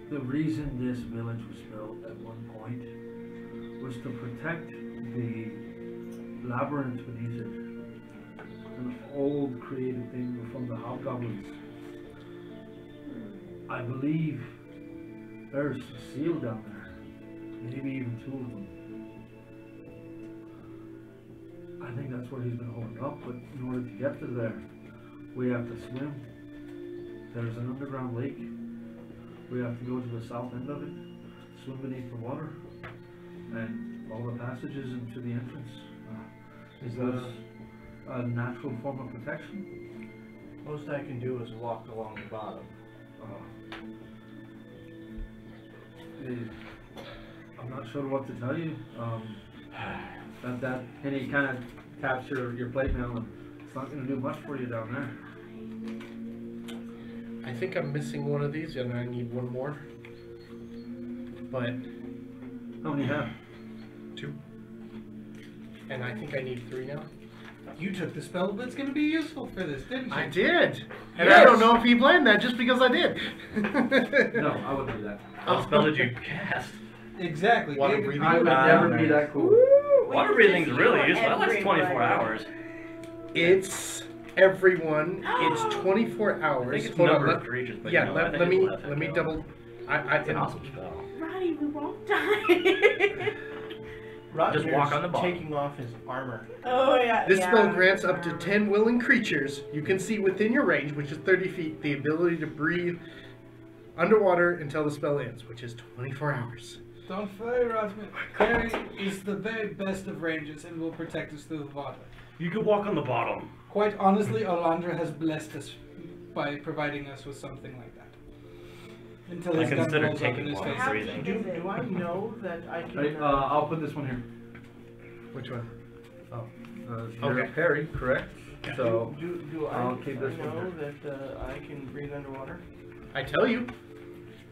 the reason this village was built at one point was to protect the labyrinth beneath it, an old created thing from the hobgoblins. I believe there's a seal down there, maybe even 2 of them. I think that's what he's been holding up, but in order to get to there, we have to swim. There's an underground lake. We have to go to the south end of it, swim beneath the water, and all the passages into the entrance. Is that a natural form of protection? Most I can do is walk along the bottom. I'm not sure what to tell you. And he kind of taps your plate now, and it's not going to do much for you down there. I think I'm missing one of these, and I need one more. But how many you have? 2. And I think I need 3 now. You took the spell that's going to be useful for this, didn't you? I did. And Yes. I don't know if he planned that just because I did. No, I wouldn't do that. What spell did you cast? Exactly. Water David, breathing. I would never be that cool. Water breathing is really useful. That lasts 24 hours. It's everyone. It's 24 hours. I think it's Hold on, number let- of creatures, but yeah, you know, I let think me it's less let me echo. double. I It's an awesome spell. Roddy, we won't die. Just walk on the ball. Taking off his armor. Oh, yeah. This spell grants up to 10 willing creatures you can see within your range, which is 30 feet, the ability to breathe underwater until the spell ends, which is 24 hours. Don't worry, Rosman. Carrie is the very best of rangers and will protect us through the water. You could walk on the bottom. Quite honestly, Olandra has blessed us by providing us with something like that. Until I his gun consider rolls up in taking his water face. breathing. Do I know that I can? Right, I'll put this one here. Which one? Oh, you're Okay. Perry, correct? So do I'll keep this one know here. that I can breathe underwater? I tell you.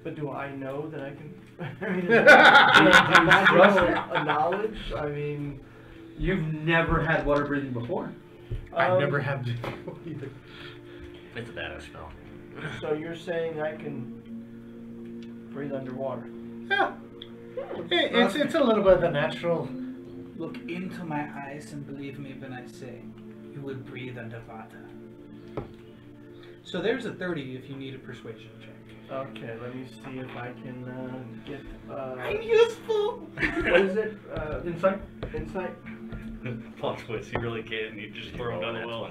But do I know that I can? I mean, Do you trust it? a knowledge. I mean, You've never had water breathing before. I never have before either. It's a badass spell. So you're saying I can breathe underwater? Yeah. It's a little bit of the natural. Look into my eyes and believe me when I say you will breathe underwater. So there's a 30 if you need a persuasion check. Okay, let me see if I can get. I'm useful. What is it? Insight? Insight. Plot twist, you really can't, and you just throw them down the well.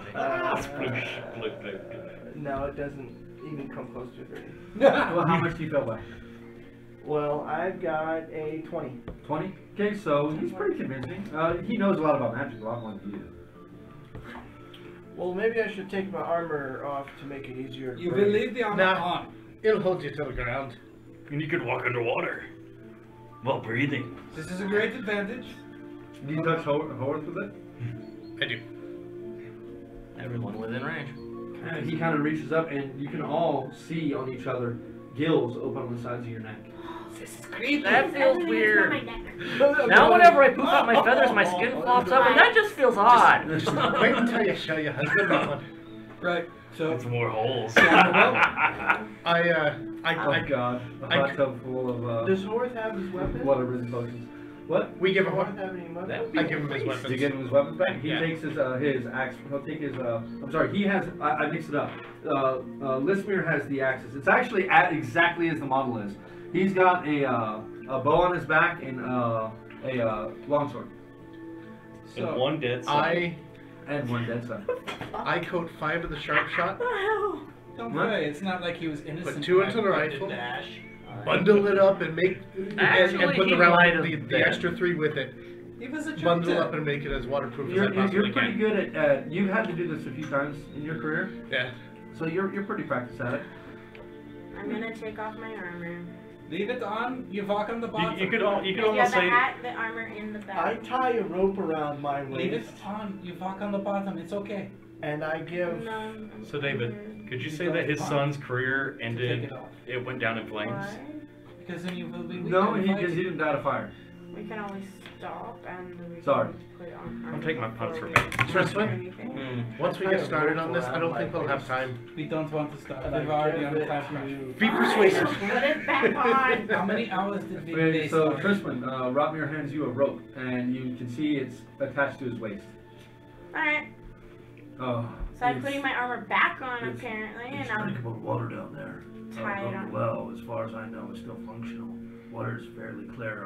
Sploosh, bloop, bloop. No, it doesn't even come close to 30. Well, how much do you feel by? Well, I've got a 20. 20? Okay, so he's pretty convincing. He knows a lot about magic, a lot more than you do. Well, maybe I should take my armor off to make it easier to You breathe. will leave the armor on. It'll hold you to the ground. And you could walk underwater while breathing. This is a great advantage. Do you touch Horth with it? I do. Everyone within range. And he kind of reaches up, and you can all see on each other gills open on the sides of your neck. This is creepy. That feels Everything's weird. on my neck. Now whenever I poop out my feathers, my skin flops up, and that just feels odd. Just wait until you show your husband that one. Right. So It's more holes. Oh god, a hot tub full of Does Horth have his weapon? water breathing potions. What? We give Does him Horth one. have any weapon? That would be I give him his nice. weapons. You give him his weapon back? He Yeah. takes his axe. He'll take his I'm sorry, he has I mixed it up. Lismir has the axes. It's actually at exactly as the model is. He's got a bow on his back and a longsword. And one dead son. And one dead son. I coat 5 of the sharp shot, don't worry, it's not like he was innocent. put 2 into the rifle, bundle it up and make Actually, and put he the round might have the been. extra 3 with it. He was a Bundle jerk. up and make it as waterproof as I You're possibly pretty can. good at you've had to do this a few times in your career, Yeah. so you're pretty practiced at it. I'm gonna take off my armor. Leave it on. You walk on the bottom. You could Yeah, almost the say hat, the armor in the I back. tie a rope around my Leave it waist on. You walk on the bottom. It's okay. and I give. No, I'm So David, scared. could you say that his son's career Take ended? it off. It went down in flames. Why? Because then you will be weak No, in he the fight. didn't die of fire. We can always stop and we Sorry. can put on I'm taking my punch for before me. we Trust do me. anything. Once we get started on this, I don't think we'll have time. We don't want to stop. And We've I already give on the it time crunch. to- Be persuasive. Put it back on. How many hours did we Okay, waste so on it? Trisman, Rotmir hands you a rope, and you can see it's attached to his waist. Alright, Oh. so I'm putting my armor back on it's- apparently, There's and I'll drinkable water down there. tie it The on. well, as far as I know, is still functional. Water is fairly clear.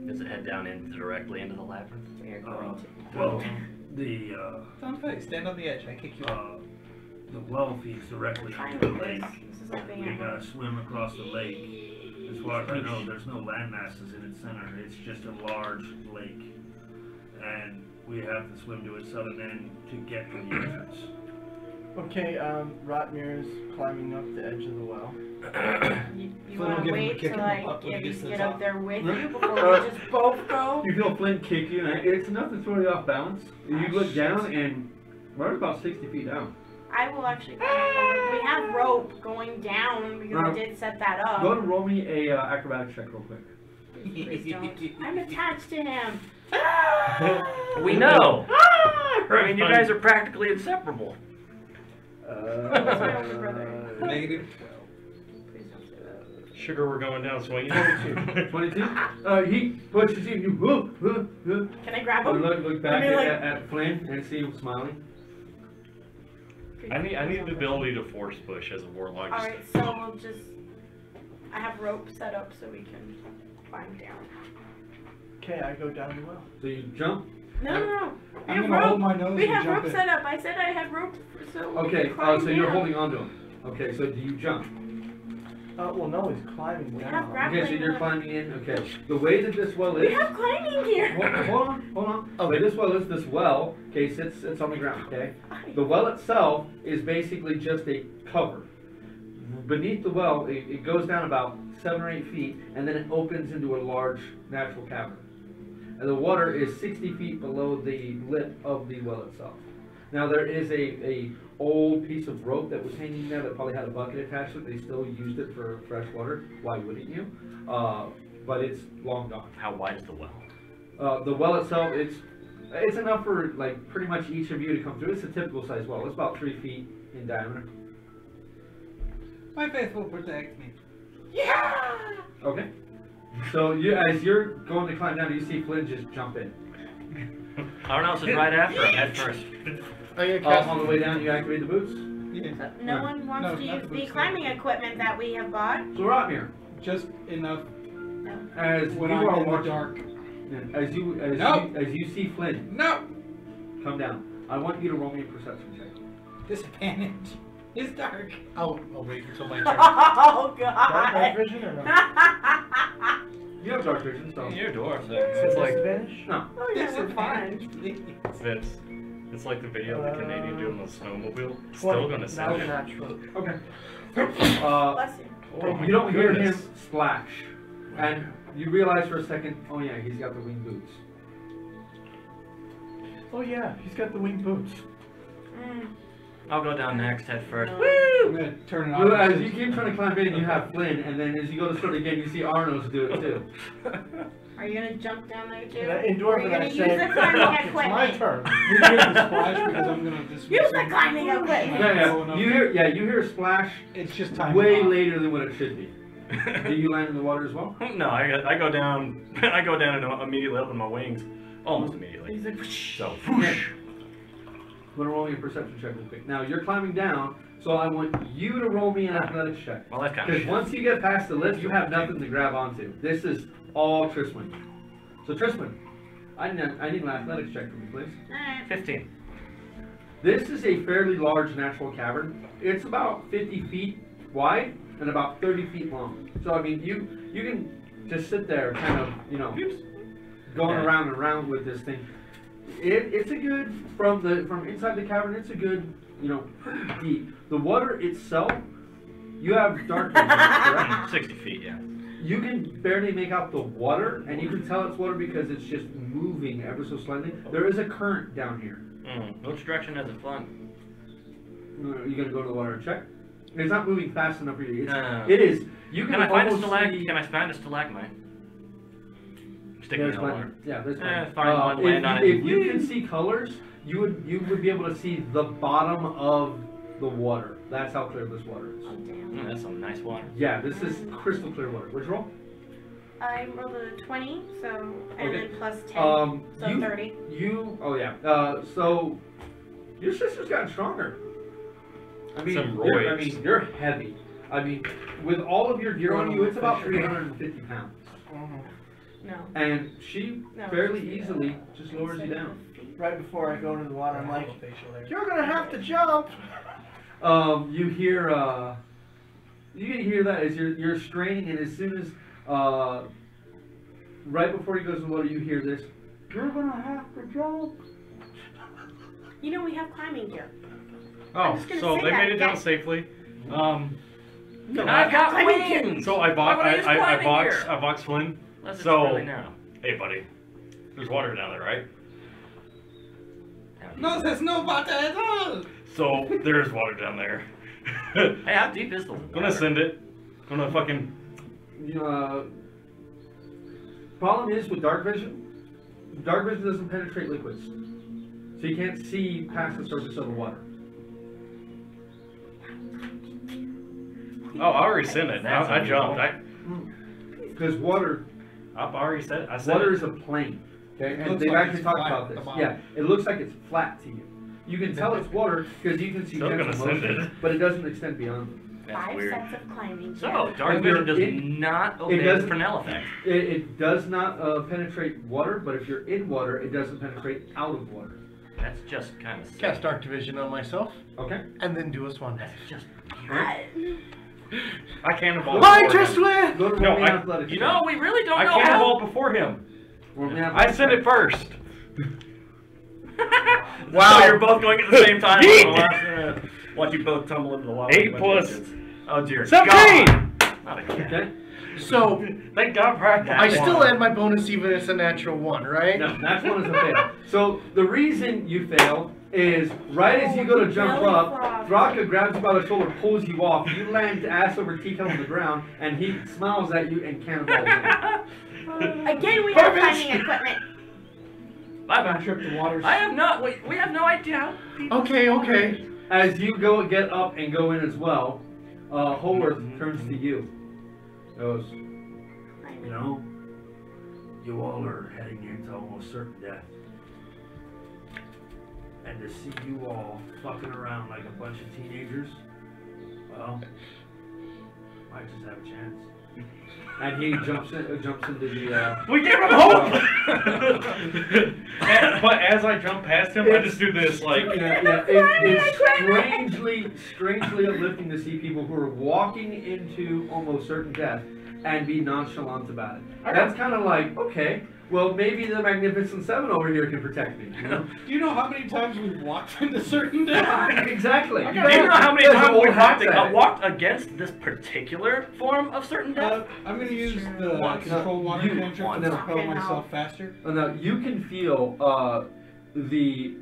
Does it head down directly into the labyrinth? We are going to. Well, the Don't fight. Stand on the edge. I kick you out. the well feeds directly Fine into the with lake. this. This is like being We at gotta home. swim across the lake. As far as I know, there's no land masses in its center. It's just a large lake. And we have to swim to its southern end to get to the entrance. Okay, Rotmir is climbing up the edge of the well. You Flynn will want to give him a wait kick till in the I butt when he at gets least to the get top. up there with you before we just both go? You feel Flint kick you, and it's enough to throw you off balance. You look shit. down, and we're about 60 feet down. I will actually climb up over. We have rope going down because I did set that up. Go ahead and roll me a acrobatics check real quick. Please don't. I'm attached to him. We know. I mean, you guys are practically inseparable. That's my older brother. Negative Please don't say that. Sugar, we're going down swinging. 22. He pushes you, and you Can I grab him? look back I mean, like- at Flynn and see him smiling. I need the ability to force push as a warlock. Just- Alright, so we'll just. I have rope set up so we can climb down. Okay, I go down the well. So you jump. No. We I'm have gonna hold rope. my nose We and have jump rope in. set up. I said I had rope so we Okay, can climb so you're down. holding on to him. Okay, so do you jump? Well, no, he's climbing We down. have grappling Okay, so you're hook. climbing in. Okay, the way that this well We is. have climbing gear. Hold on. The way this well is, this well, okay, sits on the ground, okay? The well itself is basically just a cover. Beneath the well, it goes down about 7 or 8 feet, and then it opens into a large natural cavern. And the water is 60 feet below the lip of the well itself. Now there is a old piece of rope that was hanging there that probably had a bucket attached to it. They still used it for fresh water. Why wouldn't you? But it's long gone. How wide is the well? The well itself, it's enough for like pretty much each of you to come through. It's a typical size well. It's about 3 feet in diameter. My faith will protect me. Yeah. Okay. So as you're going to climb down, you see Flynn just jump in. Everyone else is right after him, head first. On the way down, you activate the boots. Yeah. No one wants No, to not use the the boots, climbing no. equipment that we have bought. So Rotmir, Just enough as when you I'm are in the watching, dark. as you see Flynn No! come down, I want you to roll me a perception check. Disadvantage. It's dark. I'll wait until my turn. Oh Dark god. night vision or not? You have dark vision, so You're a dwarf, so It's like Disadvantage? no. Oh yeah, we're fine. that's it's like the video of the Canadian doing the snowmobile. 20. Still gonna That sell was it. natural. Okay. Bless you. Oh my You don't hear him goodness. splash, and you realize for a second, oh yeah, he's got the winged boots. Oh yeah, he's got the winged boots. I'll go down next, head first. I'm gonna turn it Well, on. as you keep trying to climb in, you have Flynn, and then as you go to start again, you see Arnos do it too. Are you gonna jump down there too? And Or endure are you that gonna I use say, the climbing it's my equipment? turn. You hear the splash because I'm gonna dismiss Use the him. climbing equipment. Yeah, you hear a splash It's just time. way off. later than what it should be. Do you land in the water as well? No, I go down. I go down and immediately open my wings, almost immediately. He's like, So, I'm gonna roll me a perception check real quick. Now you're climbing down, so I want you to roll me an athletics check. well, that's kind Because of. once you get past the lift, you have nothing to grab onto. This is all Trisman. So Trisman, I need an athletics check from you, please. alright. 15. This is a fairly large natural cavern. It's about 50 feet wide and about 30 feet long. So I mean, you can just sit there, kind of, going around and around with this thing. It's a good from inside the cavern. It's a good, pretty deep. The water itself, you have dark vision, correct? 60 feet, yeah. You can barely make out the water, and you can tell it's water because it's just moving ever so slightly. There is a current down here. Which direction has it flung? Are you gonna go to the water and check? It's not moving fast enough for you. No. It is. You Can I find a almost see- Can I find a stalagmite? Stick it in There's the plenty. water. Yeah, there's Eh, plenty. find one, land on it. If you can see colors, you would be able to see the bottom of the water. That's how clear this water is. Oh damn. That's some nice water. Yeah, this is crystal clear water. Which roll? I rolled a 20, so and Okay. then plus 10, so you, 30. Oh yeah. So your sister's gotten stronger. I mean, Some you're heavy. I mean, with all of your gear on you, it's about 350 pounds. No. And she No, fairly it's- easily just lowers you down. Right before I go into the water, I'm like, you're gonna have to jump. You hear that as you're straining, and as soon as right before he goes in the water, you hear this. You're gonna have to jump. You know we have climbing gear. Oh, just gonna so say they that made it down again. safely. No, I've got wings. So I Why would I use climbing here? I box Flynn. Unless it's So, really narrow. hey buddy, there's water down there, right? No, there's no water at all. So there's water down there. Hey, how deep is the water? Gonna send it. Gonna fucking. Problem is with dark vision doesn't penetrate liquids, so you can't see past the surface of the water. Oh, I already sent it. I jumped. Because water. I've already said. I said Water it. is a plane. Okay, It and looks they've like actually it's talked flat about at the this. bottom. Yeah, it looks like it's flat to you. You can tell it's water because you can see Still gentle gonna send motion, it. but it doesn't extend beyond. That's 5 weird. sets of climbing. So, dark If vision you're does in- not it obey the doesn't- Fresnel effect. It does not penetrate water, but if you're in water, it doesn't penetrate out of water. That's just kind of sick. Cast Dark Division on myself, Okay. and then do a swan dive. That's just I cannonball. I before just him. win! Go to No, roll me I- athletics. You know, we really don't I know how. cannonball before him. Roll me I athletics. sent it first. Wow, so you're both going at the same time. Yeet. Watch you both tumble into the water. 8 plus Oh dear 17. God. Not again. Okay. So, Thank God for that. I still add my bonus even if it's a natural 1, right? No, that's one is a fail. So the reason you fail is right as you go to jump belly up, flop. Thraka grabs you by the shoulder, pulls you off, you land ass over teacup on the ground, and he smiles at you and cannonballs you. Again, we have climbing equipment. Bye-bye. Trip the water. I have not. We have no idea how people. Okay. As you get up and go in as well, Holworth turns to you. Goes, you know, you all are heading into almost certain death. And to see you all fucking around like a bunch of teenagers, well, might just have a chance. And he jumps into the. We gave him hope. But as I jump past him, I just do this like. It's strangely uplifting to see people who are walking into almost certain death and be nonchalant about it. That's kind of like, okay, well maybe the Magnificent Seven over here can protect me. You know? Do you know how many times we've walked into certain death? Exactly. Do you know how many There's times old we've hacks at it. walked against this particular form of certain death? I'm gonna use the Once. control water You- cantrip once. to propel myself faster. Now you can feel the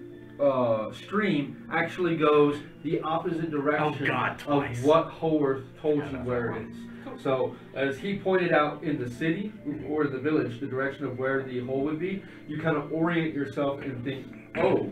stream actually goes the opposite direction twice. of what Holworth told you where it is. So as he pointed out in the city or the village, the direction of where the hole would be, you kind of orient yourself and think, oh,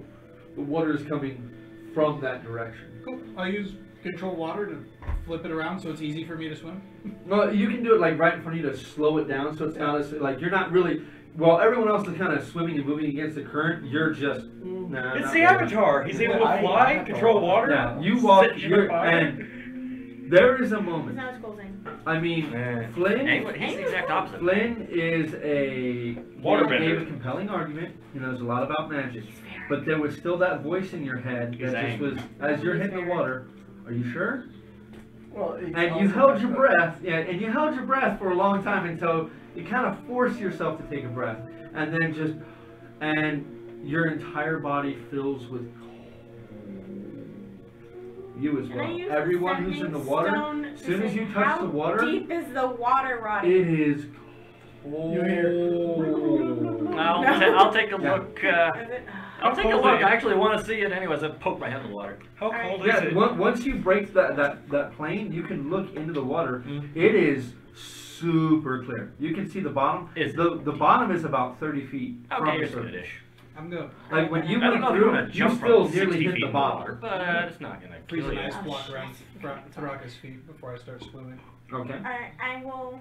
the water is coming from that direction. Cool. I'll use control water to flip it around so it's easy for me to swim. Well, you can do it like right in front of you to slow it down, so it's not as like you're not really. While everyone else is kind of swimming and moving against the current, you're just. Nah, It's not the really. Avatar. He's able to fly, control water. Yeah, you walk, sit in the fire. and there is a It's moment. not as cool thing. I mean, He's Flynn the exact opposite. Flynn is a Waterbender. gave a compelling argument. He knows a lot about magic, but there was still that voice in your head that just angry. was as you're hitting the water. Are you sure? Well, And you held your breath, and you held your breath for a long time until you kind of force yourself to take a breath, and then and your entire body fills with you as And I well. use Everyone who's in the water, as soon as you touch the water, How deep is the water, Roddy? it is cold. I'll take a Yeah. look. Is it? I'll take a cold look. is it? I actually want to see it anyways. I poke my head in the water. How cold is Yeah, it? once you break that plane, you can look into the water. Mm-hmm. It is super clear. You can see the bottom. The bottom is about 30 feet from Okay, the you're surface. good-ish. I'm good. Like when you I don't went know if you through, want to you jump still from nearly 60 hit feet the in bottom. water, but it's not gonna Freeze kill an you. ice block around Taraka's feet before I start swimming. Okay. Alright, I will.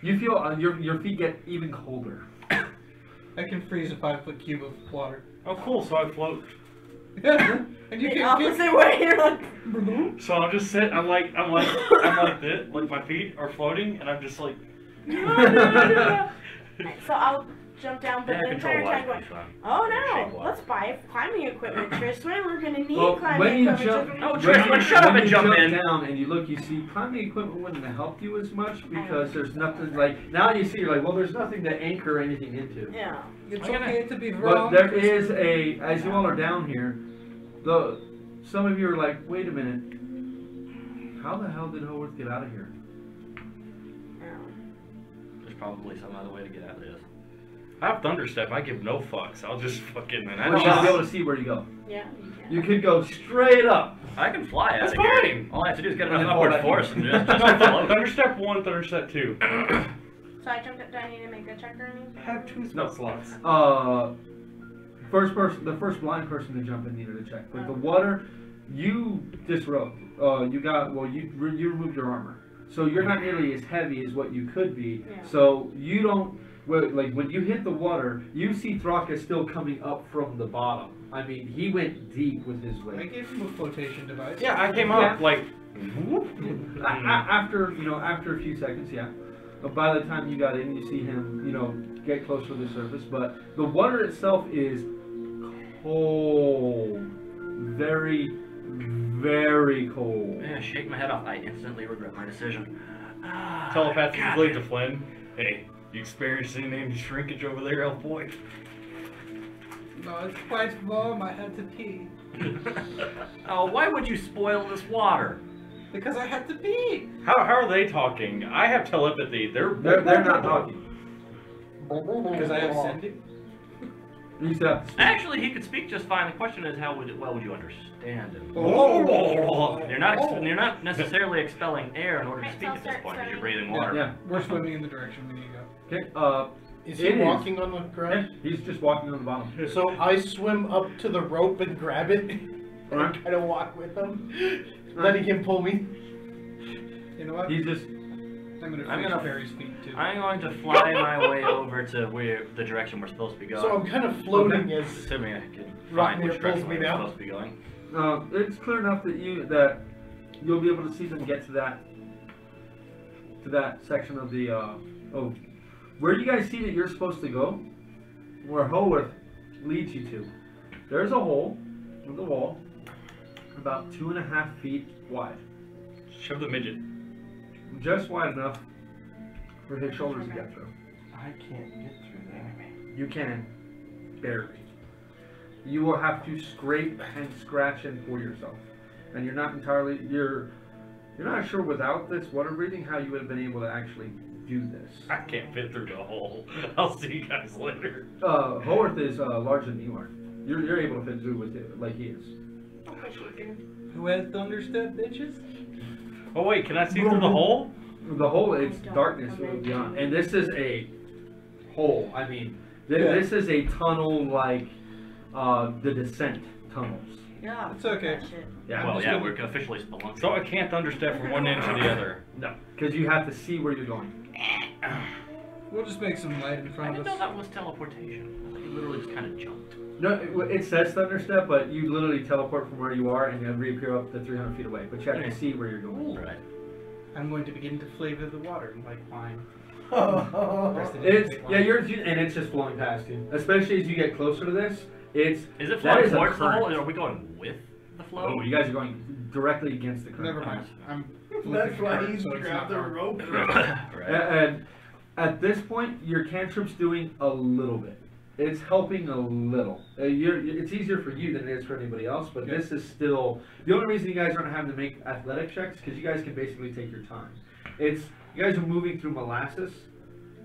You feel your feet get even colder. I can freeze a 5-foot cube of water. Oh, cool. So I float. Yeah. And you The can opposite way. You're like. So I'm just sitting. I'm like this. Like my feet are floating, and I'm just like. So I'll jump down, but Yeah, the control entire time water's going, pretty fun. oh Shape no, water. let's buy climbing equipment, Tristan. We're gonna need Well, climbing when you equipment. jump, Oh, when Tristan, you- shut up when and you jump in. down and you look, you see climbing equipment wouldn't have helped you as much because there's nothing like now you see you're like, well, there's nothing to anchor anything into. Yeah. It's I'm gonna- okay to be But wrong. there is as you all are down here, some of you are like, wait a minute, How the hell did Howard get out of here? There's probably some other way to get out of this. I have Thunderstep. I give no fucks. I'll just fucking. And I Well, don't you should be able to see where you go. Yeah, you can. You could go straight up. I can fly out That's of here. fine. All I have to do is get And enough then fall upward back force in. and just No, float. Thunderstep 1, Thunderstep 2. So I jumped up. Do I need to make a check or anything? I have 2 spell slots. The first blind person to jump in needed a check. But the water, you disrobed. You removed your armor, so you're not nearly as heavy as what you could be. Yeah. So you don't. Like when you hit the water, you see Thraka still coming up from the bottom. I mean, he went deep with his I weight. gave him a flotation device. Yeah, I came up like. After after a few seconds, yeah. But by the time you got in, you see him, get close to the surface. But the water itself is cold, very, very cold. Man, shake my head off. I instantly regret my decision. Telepathically to Flynn. Hey, you experiencing any shrinkage over there, elf boy? No, it's quite warm. I had to pee. Oh, why would you spoil this water? Because I had to pee. How are they talking? I have telepathy. They're not talking. Because I have sending. Actually, he could speak just fine. The question is, how well would you understand him? Oh. You're not necessarily expelling air in order to speak at this point, because you're breathing water. Yeah. We're swimming in the direction we need to go. Okay. Is he walking on the ground? Yeah, he's just walking on the bottom. So I swim up to the rope and grab it, and Alright. kind of walk with him, letting him pull me. You know what? He's just. I'm gonna fish Barry's feet too. I'm going to fly my way over to the direction we're supposed to be going. So I'm kind of floating as. Assuming I can Rock find me which or pulls direction me we're down. supposed to be going. It's clear enough that you'll be able to see them get to that section of the where you guys see that you're supposed to go, where Howarth leads you to. There's a hole in the wall, about 2.5 feet wide, Shove the midget. just wide enough for his shoulders to get through. I can't get through there. You can, barely. You will have to scrape and scratch and pull yourself, and you're not sure without this water breathing how you would have been able to actually do this. I can't fit through the hole. I'll see you guys later. Howarth is larger than you are. You're able to fit through with it like he is. Who has Thunderstep, bitches? Oh wait, can I see through the hole? The hole, it's darkness beyond, and this is a hole. I mean, this is a tunnel like the descent tunnels. Yeah. It's okay. Yeah. Well, yeah, we're officially spelunking. So I can't understand from one end to the other. No, because you have to see where you're going. We'll just make some light in I front didn't of know us. that was teleportation. I thought you literally just kind of jumped. No, it says Thunderstep, but you literally teleport from where you are and you reappear up to 300 feet away. But you have to see where you're going. Right. I'm going to begin to flavor the water like wine. It's just flowing past you. Especially as you get closer to this, Is it that flowing is a towards the hole, current. or are we going with the flow? Oh, you guys are going directly against the current. Never mind. I'm That's why flipping he's so it's grabbed not the hard. rope. And at this point, your cantrip's doing a little bit. It's helping a little. It's easier for you than it is for anybody else, but Yeah. this is still... The only reason you guys aren't having to make athletic checks because you guys can basically take your time. You guys are moving through molasses,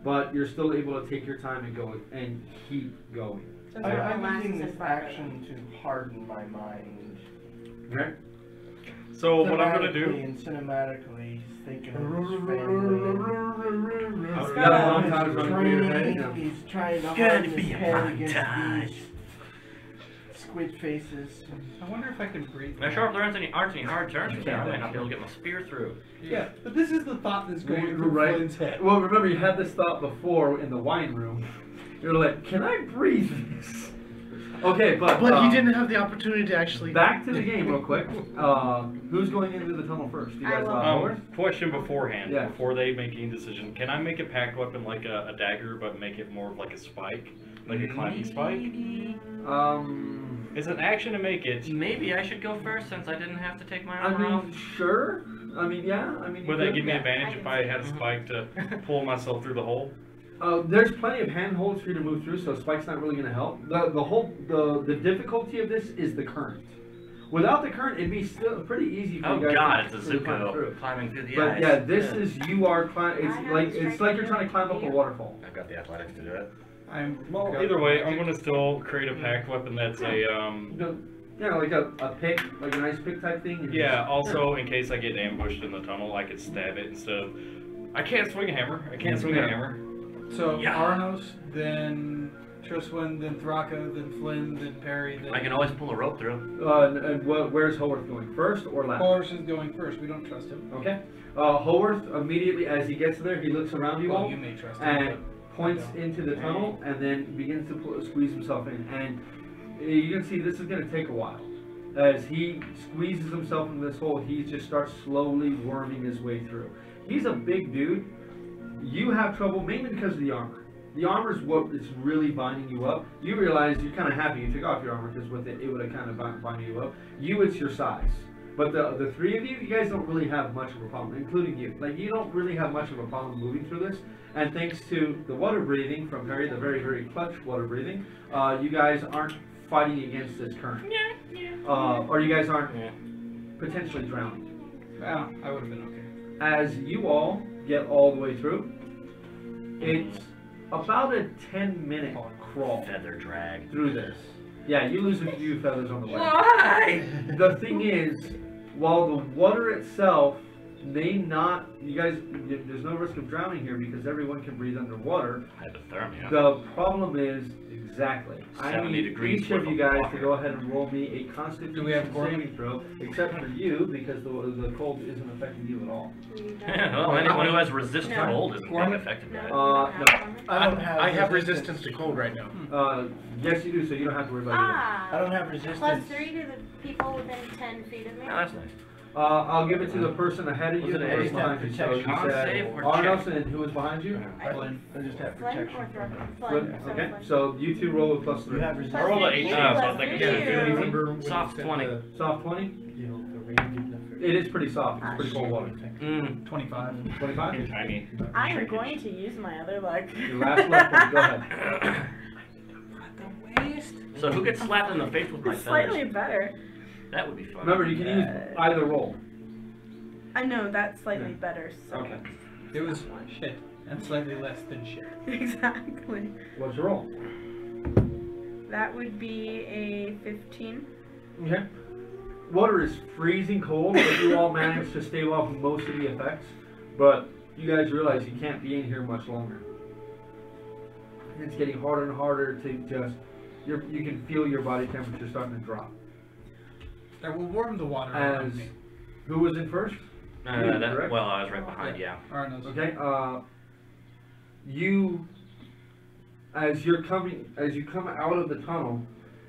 but you're still able to take your time and go and keep going. I'm using this action to harden my mind. Okay? So what I'm gonna Thematically do? and cinematically, he's thinking of his family. You got a long time running through your head. Yeah. He's trying to Gonna harden be his a head fun against time. these squid faces. I wonder if I can breathe. I'm not sure if there aren't any hard turns. You I can't. might not be able to get my spear through. Yeah, but this is the thought that's going through Right. Flynn's head. Well, remember you had this thought before in the wine room. You're like, can I breathe this? Okay, but he didn't have the opportunity to actually. back to the game real quick. Who's going into the tunnel first? You guys Question beforehand, Yeah. before they make any decision. Can I make a packed weapon like a dagger, but make it more of like a spike? Like a climbing spike? It's an action to make it. Maybe I should go first since I didn't have to take my I armor off. mean, sure. I mean, yeah. I mean, you Would that could. give me advantage if I had a spike to pull myself through the hole? There's plenty of handholds for you to move through, so spike's not really going to help. The difficulty of this is the current. Without the current, it'd be still pretty easy for Oh you guys god, to, it's a to climb Zuko through. climbing through the But ice. yeah, this is you are climbing. It's like you're trying to climb up a waterfall. I've got the athletics to do it. Well, either way, I'm gonna still create a packed weapon that's a Yeah, like a pick, like an ice pick type thing. Yeah, also in case I get ambushed in the tunnel, I could stab it instead of. I can't swing a hammer. I can't swing a hammer. So Yeah. Arnos, then Triswin, then Thraka, then Flynn, then Perry. Then I can always pull a rope through. Where's Haworth going? First or last? Horse is going first. We don't trust him. Okay. Haworth immediately as he gets there, he looks around you Well, all you may trust him, and points into the tunnel and then begins to squeeze himself in. And you can see this is going to take a while. As he squeezes himself in this hole, he just starts slowly worming his way through. He's a big dude. You have trouble mainly because of the armor. The armor is what is really binding you up. You realize you're kind of happy you took off your armor because with it would have kind of bind you up. You, it's your size. But the three of you, you guys don't really have much of a problem, including you. Like, you don't really have much of a problem moving through this. And thanks to the water breathing from Harry, the very, very clutch water breathing, you guys aren't fighting against this current. Or you guys aren't potentially drowning. Well, I would have been okay. As you all get all the way through, it's about a 10-minute crawl. Feather drag. Through this. Yeah, you lose a few feathers on the way. Why? The thing is, while the water itself may not, you guys, there's no risk of drowning here because everyone can breathe underwater. Hypothermia. The problem is, exactly, I 70 need degrees each of worth you of guys water. to go ahead and roll me a Constitution saving throw, except for you because the cold isn't affecting you at all. Well, anyone who has resistance to cold isn't being affected by it. No. I have resistance to cold right now. Yes, you do, so you don't have to worry about it. I don't have resistance. +3 to the people within 10 feet of me. Oh, that's nice. I'll give it to the person ahead of you. Was it and a the person behind you. So you con said save or Arnos, check? and who was behind you? Flynn. I just have Flynn protection. or Thraka? Flynn. Okay, so you two roll with +3. You have I resistance. rolled an 18, so I think Plus it's three. good. Soft 20. Soft 20? You know, the range enough for It is pretty soft. It's pretty cold water. 25. 25? Tiny. I am going to use my other leg. Your last luck point, go ahead. So who gets slapped in the face with my It's slightly feathers? better. That would be fun. Remember, you can use either roll. I know, that's slightly better. So. Okay. It was shit. And slightly less than shit. Exactly. What's your roll? That would be a 15. Okay. Water is freezing cold, but you all managed to stave off most of the effects. But you guys realize you can't be in here much longer. It's getting harder and harder to just. You can feel your body temperature starting to drop. I will warm the water As around me. who was in first? You, correct? Well, I was right behind, yeah. Arnos. Okay. You, as you come out of the tunnel,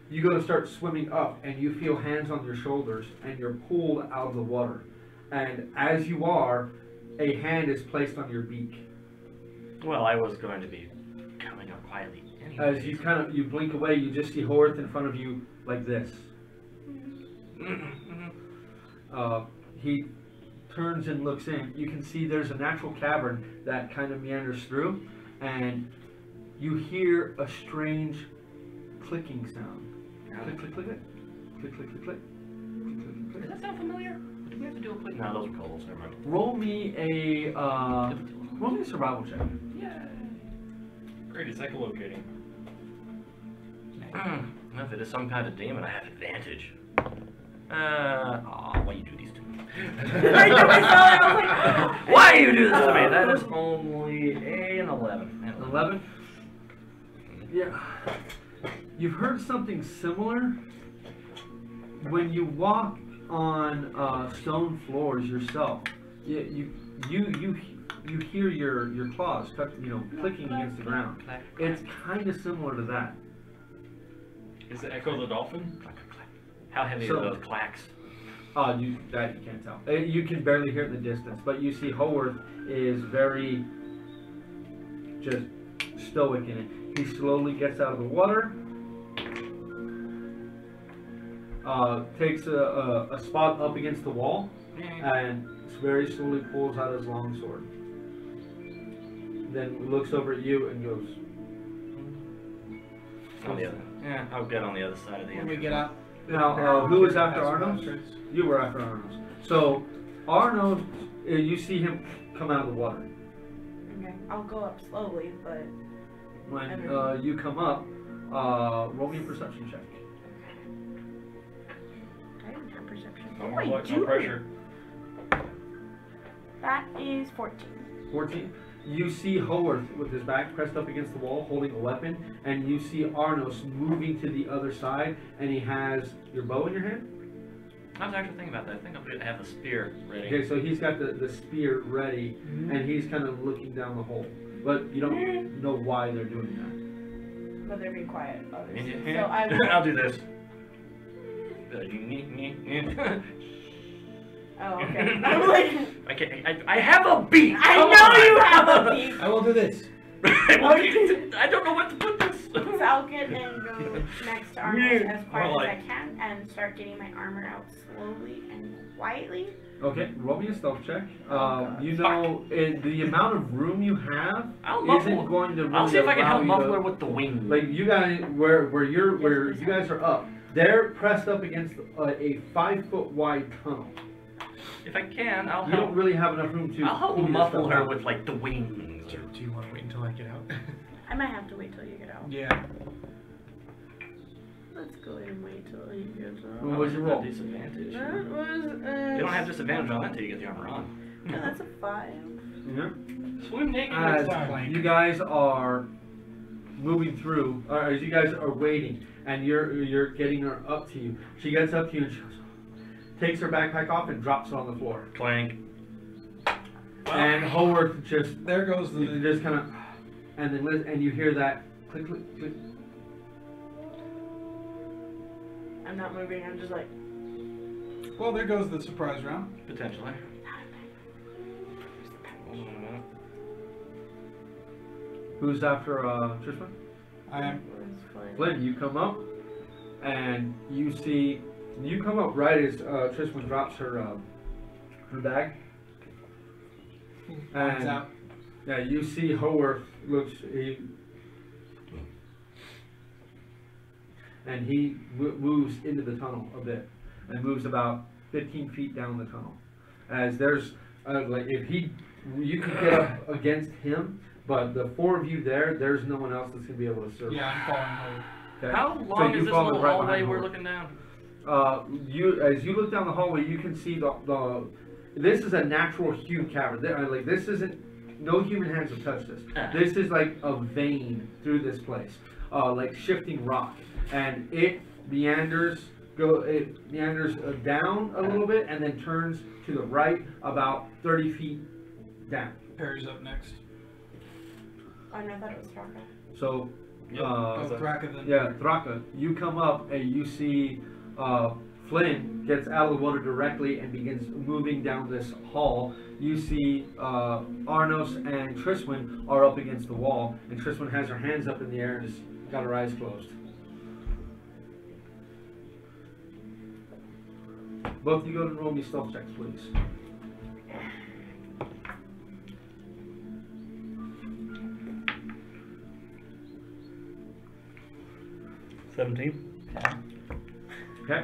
you go to start swimming up, and you feel hands on your shoulders, and you're pulled out of the water. And as you are, a hand is placed on your beak. Well, I was going to be coming up quietly anyway. As you you blink away, you just see Horth in front of you like this. He turns and looks in. You can see there's a natural cavern that kind of meanders through, and you hear a strange clicking sound. Click, click, click, click. Click, click, click, click. Does that sound familiar? Do we have to do a quick? No, those are coals. Never mind. Roll me a survival check. Great, it's echolocating. If it is some kind of demon, I have advantage. Why you do these to me? Why you do this to me? That is only an 11. 11? Yeah. You've heard something similar when you walk on stone floors yourself. You hear your claws clicking against the ground. It's kind of similar to that. Is it Echo the Dolphin? How heavy are those clacks? You can't tell. You can barely hear it in the distance, but you see Haworth is very just stoic in it. He slowly gets out of the water, takes a spot up against the wall, and very slowly pulls out his long sword. Then looks over at you and goes. On the other. Yeah, I'll get on the other side of the When we entrance. get out, Now, who was after Arnos? You were after Arnos. So, Arnos, you see him come out of the water. Okay, I'll go up slowly, but. When you come up, roll me a perception check. I didn't have perception. No Oh, more I luck, do. no pressure. That is 14. 14. You see Howarth with his back pressed up against the wall, holding a weapon, and you see Arnos moving to the other side, and he has your bow in your hand. I was actually thinking about that. I think I'm going to have the spear ready. Okay, so he's got the spear ready, and he's kind of looking down the hole. But you don't know why they're doing that. But they're being quiet, obviously. So I I will. I'll do this. Oh, okay. I'm like. I have a beak. I Come know on. you have a beak. I will do this. I don't know what to put this. So I'll get and go next to Arnos as quiet More as like- I can and start getting my armor out slowly and quietly. Okay, roll me a stealth check. You know, the amount of room you have I'll isn't muffle. going to really I'll see if I can allow help you muffle to- her with the wing. Like you guys, where you guys are up, they're pressed up against a 5-foot wide tunnel. If I can, I'll You help. don't really have enough room to. I'll help pull muffle yourself her out. with like the wings. Do you want to wait until I get out? I might have to wait till you get out. Yeah. Let's go ahead and wait till he gets out. What was your roll? Disadvantage. That was. You don't have disadvantage on that until you get the armor on. No, that's a 5. Yeah. Swim naked As next time. you guys are moving through, or as you guys are waiting, and you're getting her up to you, she gets up to you and she goes, takes her backpack off and drops it on the floor. Clank. And Howarth just There goes the. you just kind of, and then and you hear that click click click. I'm not moving, I'm just like. Well, there goes the surprise round. Potentially. Who's after Tristan? I am. Flynn, you come up, and you see, you come up right as Tristan drops her bag. Arms And out. yeah, you see Howarth looks, and he moves into the tunnel a bit, and moves about 15 feet down the tunnel. As there's, like, if you could get up against him, but the 4 of you there's no one else that's gonna be able to serve. Yeah, I'm following Howarth. Okay? How So long you is this follow little right hallway behind we're Howarth. looking down? As you look down the hallway, you can see the this is a natural hue cavern. Like this isn't, no human hands have touched this. This is like a vein through this place, like shifting rock, and it meanders down a little bit and then turns to the right about 30 feet down. Perry's up next. Oh no, I thought it was Thraka. So, Oh, Thraka then. yeah, Thraka, you come up and you see Flynn gets out of the water directly and begins moving down this hall. You see Arnos and Triswin are up against the wall, and Triswin has her hands up in the air and has got her eyes closed. Both of you go and roll me stealth checks, please. Okay.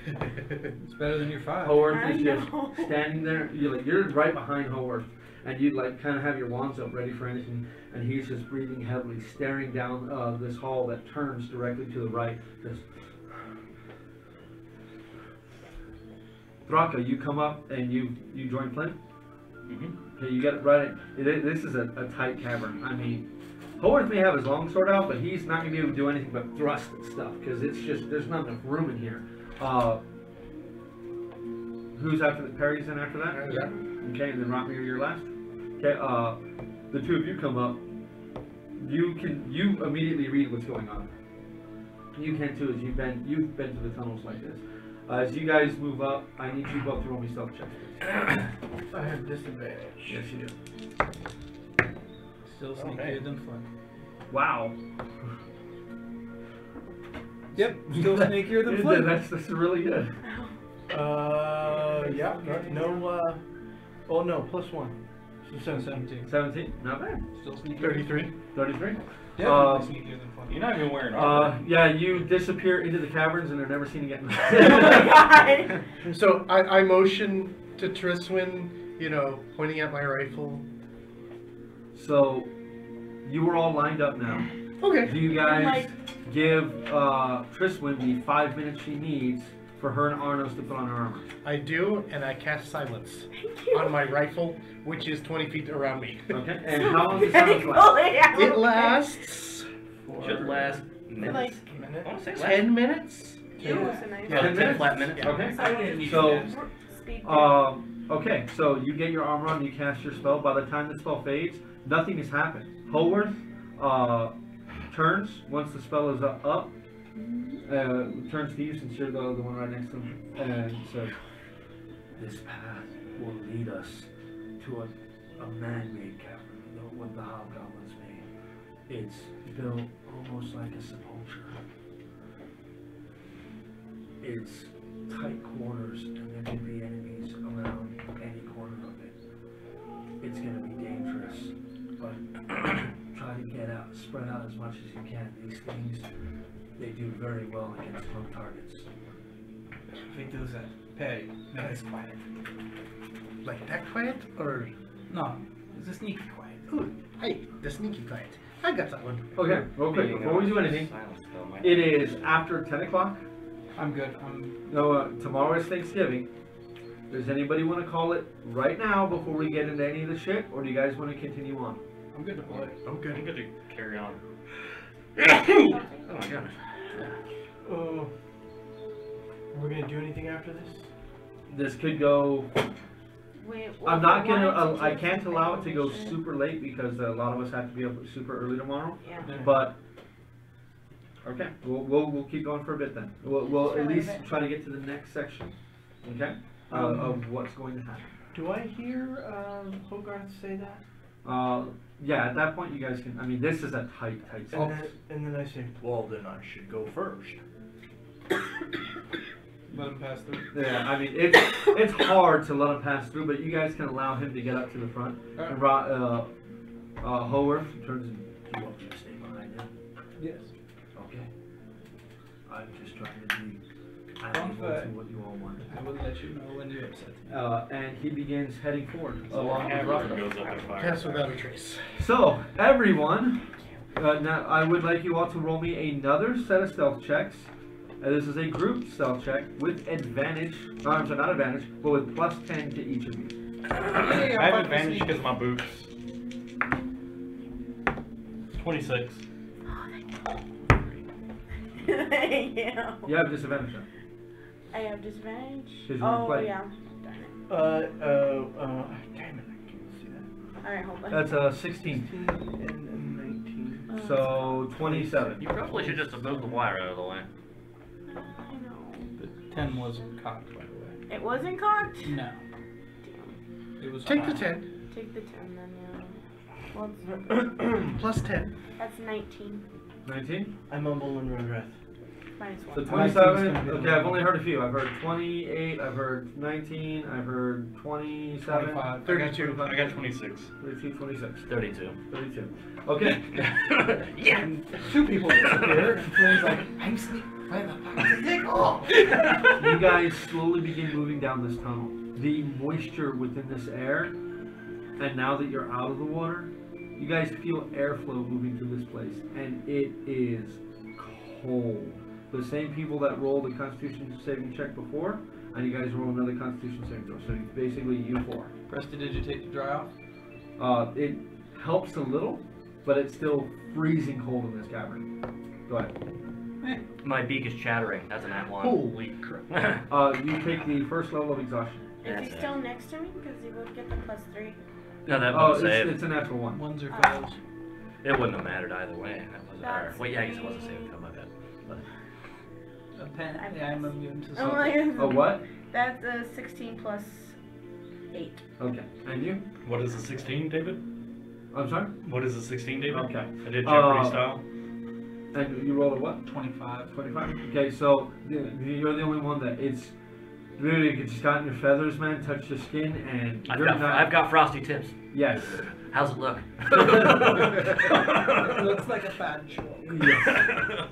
It's better than your 5. Howarth is just standing there. You're right behind Howarth, and you like kind of have your wands up ready for anything, and he's just breathing heavily, staring down this hall that turns directly to the right. Just Thraka, you come up and you join Flynn. Okay, you get it right. This is a tight cavern. I mean, Howarth may have his longsword out, but he's not going to be able to do anything but thrust and stuff because it's just there's not enough room in here. Who's after the Perry's in after that? Yeah. Okay, and then Rotmir, you're last. Okay, the two of you come up. You immediately read what's going on. You can too, as you've been to the tunnels like this. As you guys move up, I need you both to roll me stealth checks, please. I have disadvantage. Yes, you do. Still sneakier than Flynn. Wow. Yep, still sneakier than Flynn. That's really good. Yeah, no, oh no, +1. So 17. 17, not bad. Still sneaky. 33. 33. Definitely sneakier than 20. You're not even wearing armor. Yeah, you disappear into the caverns and they're never seen again. So I motion to Triswin, you know, pointing at my rifle. So you are all lined up now. Okay. Do you guys give Triswin the 5 minutes she needs for her and Arnos to put on her armor? I do, and I cast silence on my rifle, which is 20 feet around me. Okay. And how long does silence last? It lasts Should last minutes. Like I want to say 10 minutes. you was a nice. Yeah, 10 flat minutes. Okay. So, okay, so you get your armor on, you cast your spell. By the time the spell fades, nothing has happened. Howarth turns once the spell is up, turns to you since you're the one right next to him, and says, This path will lead us to a man-made cavern, what the hobgoblins made. It's built almost like a sepulchre. It's tight quarters, and there can be enemies around any corner of it. It's going to be dangerous, but try to get out, spread out as much as you can. These things, they do very well against low targets. Think those that pay. No, it's quiet. Like that quiet? Or. No, it's a sneaky quiet. Ooh, hey, the sneaky quiet. I got that one. okay, real quick, before we do anything, it is after 10 o'clock. I'm good. No, tomorrow is Thanksgiving. Does anybody want to call it right now before we get into any of the shit, or do you guys want to continue on? I'm good to play. I'm good to carry on. Oh my goodness. Are we gonna do anything after this? This could go. Wait, I'm not gonna. I can't allow it to go super late because a lot of us have to be up super early tomorrow. Yeah. But okay, we'll keep going for a bit then. We'll at least try to get to the next section. Okay. Of what's going to happen. Do I hear Hogarth say that? Yeah. At that point, you guys can. I mean, this is a tight spot. And then I say, well, then I should go first. Let him pass through. Yeah, I mean it's hard to let him pass through, but you guys can allow him to get up to the front. And Howarth turns and You want me to stay behind him? Yes. Okay. I'm just trying to be amenable to what you all want. I will let you know when you're upset. and he begins heading forward along the Hammer road. goes up in fire. Cast without a trace. So everyone, now I would like you all to roll me another set of stealth checks. This is a group stealth check with advantage. No, I'm sorry, not advantage, but with plus 10 to each of you. I have advantage because of my boots. 26. Thank you. You have disadvantage. I have disadvantage. 'Cause you weren't Oh playing. yeah. Darn it. Damn it, I can't see that. Alright, hold on. That's a 16. 16 and 19. So 27. You probably should just have moved the wire out of the way. I know. The 10 wasn't cocked, by the way. It wasn't cocked? No. It was Take the fine. 10. Take the 10 then, yeah. Well, Plus 10. that's 19. 19? I mumble in regret. Minus 1. So 27. Okay, I've only heard a few. I've heard 28. I've heard 19. I've heard 27. 25. 32. I got 26. 32, 26. 32. 32. Okay. Yeah. And 2 people disappear, and Flame's like, I'm sneaking. Why the fuck did they go? You guys slowly begin moving down this tunnel. The moisture within this air, and now that you're out of the water, you guys feel airflow moving through this place, and it is cold. The same people that rolled the Constitution saving check before, and you guys roll another Constitution saving throw. So basically, you 4. Prestidigitate to dry off. It helps a little, but it's still freezing cold in this cavern. Go ahead. My beak is chattering. That's an at one. Holy crap. You take the first level of exhaustion. Is he still next to me? Because he would get the plus 3. No, that Oh, was a save. it's a natural 1. Ones or fails. It wouldn't have mattered either way. That was our. Wait, yeah, I guess it was a saving throw. My bad. But Apparently, I'm immune to Oh something. my god. A what? That's a 16 plus 8. Okay. And you? What is the 16, David? I'm sorry? What is the 16, David? Okay. I did Jeopardy style. And you rolled a what? 25. 25? Okay, so you're the only one that Really, you just got in your feathers, man. Touch your skin, and I've got frosty tips. Yes. How's it look? Looks like a bad choice. Yes.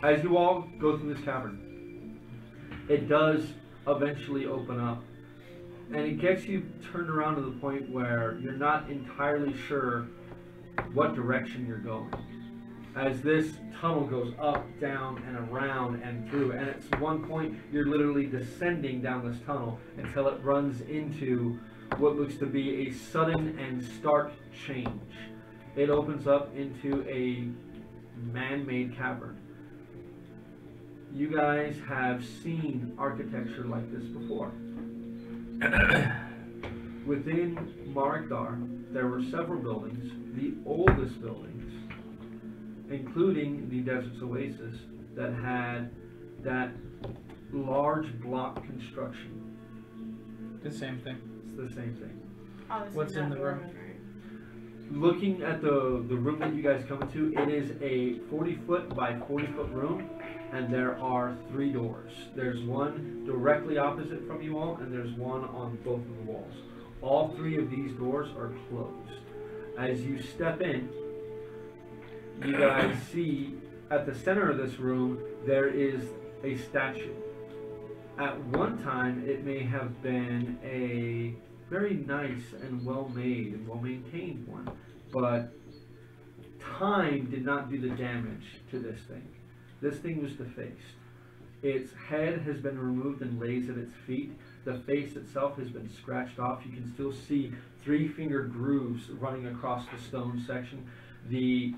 As you all go through this cavern, it does eventually open up, and it gets you turned around to the point where you're not entirely sure what direction you're going. As this tunnel goes up, down, and around and through, and at one point you're literally descending down this tunnel until it runs into what looks to be a sudden and stark change. It opens up into a man-made cavern. You guys have seen architecture like this before. Within Marikdar, there were several buildings, the oldest buildings, including the Desert's Oasis, that had that large block construction. The same thing. It's the same thing. Oh, this What's is in that the room? Looking at the room that you guys come into, it is a 40-foot by 40-foot room, and there are 3 doors. There's one directly opposite from you all, and there's one on both of the walls. All 3 of these doors are closed. As you step in, you guys see at the center of this room, there is a statue. At one time, it may have been a very nice and well-made and well-maintained one, but time did not do the damage to this thing. This thing was defaced. Its head has been removed and lays at its feet. The face itself has been scratched off. You can still see 3-finger grooves running across the stone section. The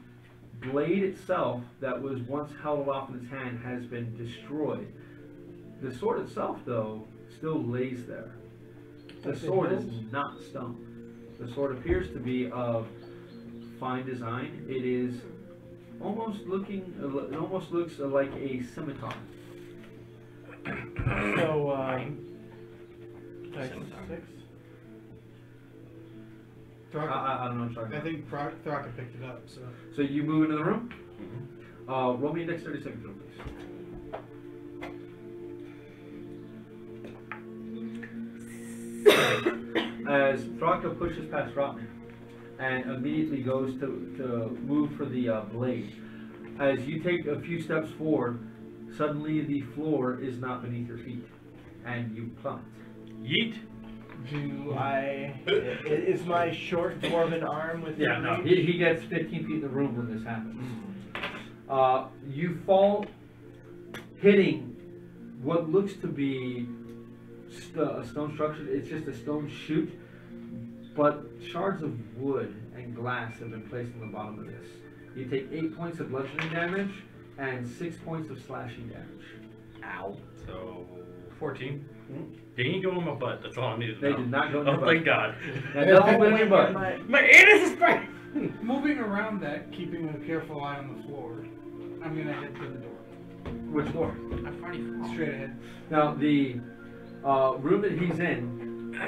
blade itself that was once held aloft in its hand has been destroyed. The sword itself, though, still lays there. The sword is not stone. The sword appears to be of fine design. It is almost looking. It almost looks like a scimitar. So, 6. I don't know. I'm sorry. I think Thraka picked it up. So you move into the room. Roll me a dexterity saving throw, please. As Thraka pushes past Rotman and immediately goes to move for the blade, as you take a few steps forward, suddenly the floor is not beneath your feet, and you plummet. Yeet. Do I? Is my short dwarven arm within Yeah, no. reach? He gets 15 feet in the room when this happens. You fall, hitting what looks to be a stone structure. It's just a stone chute, but shards of wood and glass have been placed on the bottom of this. You take 8 points of bludgeoning damage and 6 points of slashing damage. Ow. So 14. They didn't go in my butt. That's all I needed to They know. did not go in your Oh, butt. thank God. And nothing went in your butt. My anus is breaking. Moving around that, keeping a careful eye on the floor, I'm gonna head to the door. Which door? I've already Straight ahead. Now, the room that he's in,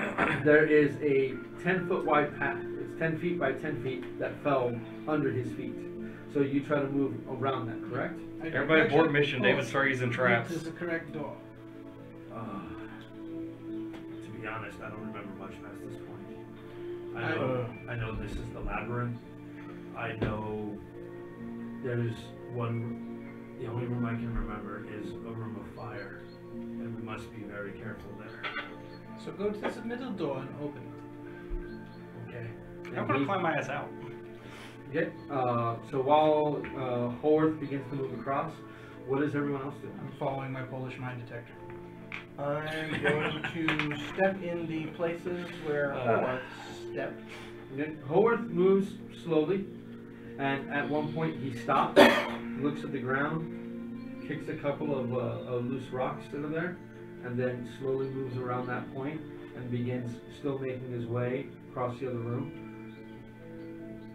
there is a 10-foot wide path. It's 10 feet by 10 feet that fell under his feet. So you try to move around that, correct? Everybody abort mission. David Surrey's in traps. This is the correct door. To be honest, I don't remember much past this point. I know this is the labyrinth. I know there's one. The only room I can remember is a room of fire, and we must be very careful there. So go to this middle door and open it. Okay. I'm gonna climb my ass out. Okay. So while Horth begins to move across, what does everyone else do? I'm following my Polish mine detector. I'm going to step in the places where Horth stepped. Okay. Horth moves slowly, and at one point he stops, looks at the ground, kicks a couple of loose rocks that are there, and then slowly moves around that point and begins still making his way across the other room.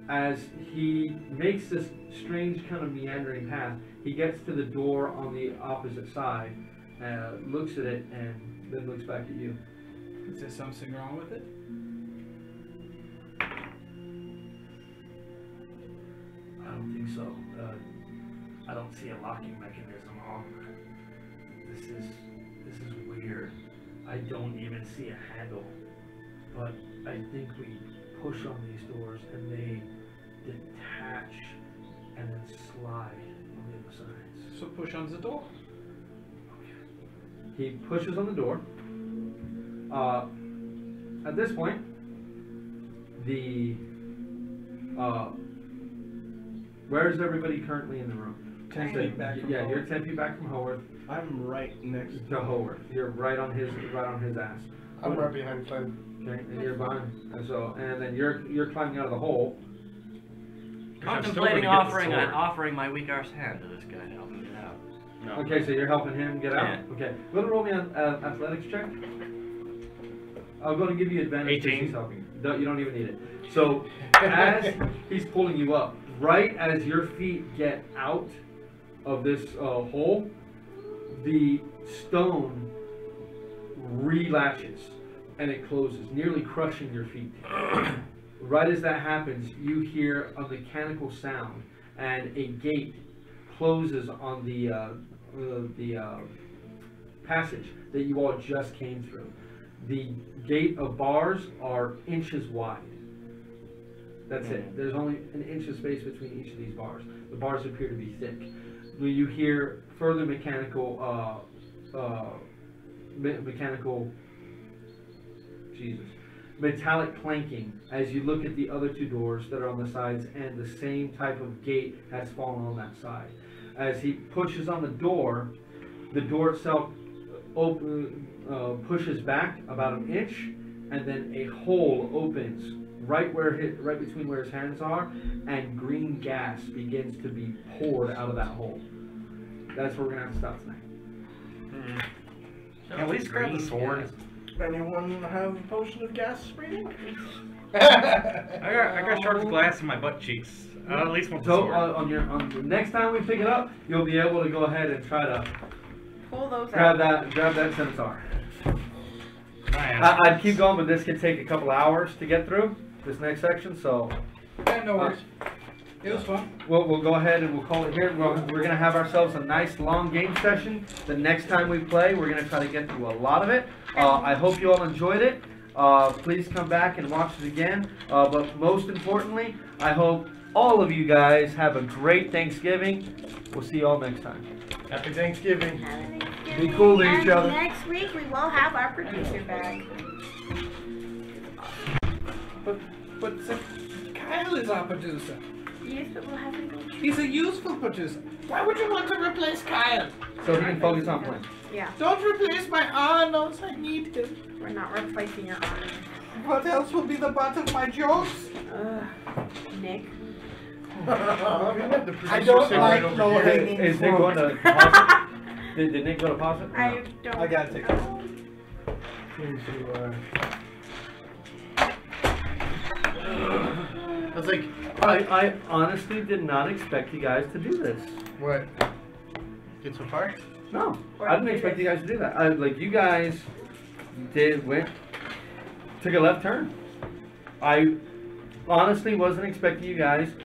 As he makes this strange kind of meandering path, he gets to the door on the opposite side, looks at it, and then looks back at you. Is there something wrong with it? I don't think so. I don't see a locking mechanism on. This is this is weird. I don't even see a handle. But I think we push on these doors and they detach and then slide on the other sides. So push on the door. He pushes on the door. At this point, where is everybody currently in the room? 10 feet back from Yeah, you're Howard. 10 feet back from Howard. I'm right next To Howard. You're right on his ass. I'm right behind Flynn. Okay, and you're behind. And then you're climbing out of the hole. Contemplating offering my weak arse hand to this guy to help him get out. No. Okay, so you're helping him get out? Yeah. Okay. Go to roll me an athletics check. I'm going to give you advantage because 18. he's helping you. You don't even need it. So, as he's pulling you up, right as your feet get out of this hole, the stone relatches and it closes, nearly crushing your feet. Right as that happens, you hear a mechanical sound and a gate closes on the passage that you all just came through. The gate of bars are inches wide. That's it. There's only an inch of space between each of these bars. The bars appear to be thick. You hear further mechanical metallic clanking as you look at the other two doors that are on the sides, and the same type of gate has fallen on that side. As he pushes on the door itself pushes back about an inch, and then a hole opens right between where his hands are, and green gas begins to be poured out of that hole. That's where we're gonna have to stop tonight. At least grab the sword. Anyone have a potion of gas breathing? I got shards of glass in my butt cheeks. At least one So sword. on the next time we pick it up, you'll be able to go ahead and try to Pull those grab out. that scimitar. I'd keep going, but this could take a couple hours to get through this next section. So Yeah, no worries. It was fun. we'll go ahead and we'll call it here. We're gonna have ourselves a nice long game session. The next time we play, we're gonna try to get through a lot of it. I hope you all enjoyed it. Please come back and watch it again. But most importantly, I hope all of you guys have a great Thanksgiving. We'll see you all next time. Happy Thanksgiving. Be cool to each And other. next week we will have our producer back. But Kyle is our producer. Yes, but we'll have him. He's a useful producer. Why would you want to replace Kyle? So he can focus on playing. Yeah. Don't replace my Arnold. I need him. We're not replacing your honor. What else will be the butt of my jokes? Nick. I don't like low hanging Is Nick fruit. going to pause it? Did Nick go to pause it? I don't. I gotta take it. I was like, I honestly did not expect you guys to do this. what? Get so far? No, I didn't expect you guys to do that. Like you guys took a left turn. I honestly wasn't expecting you guys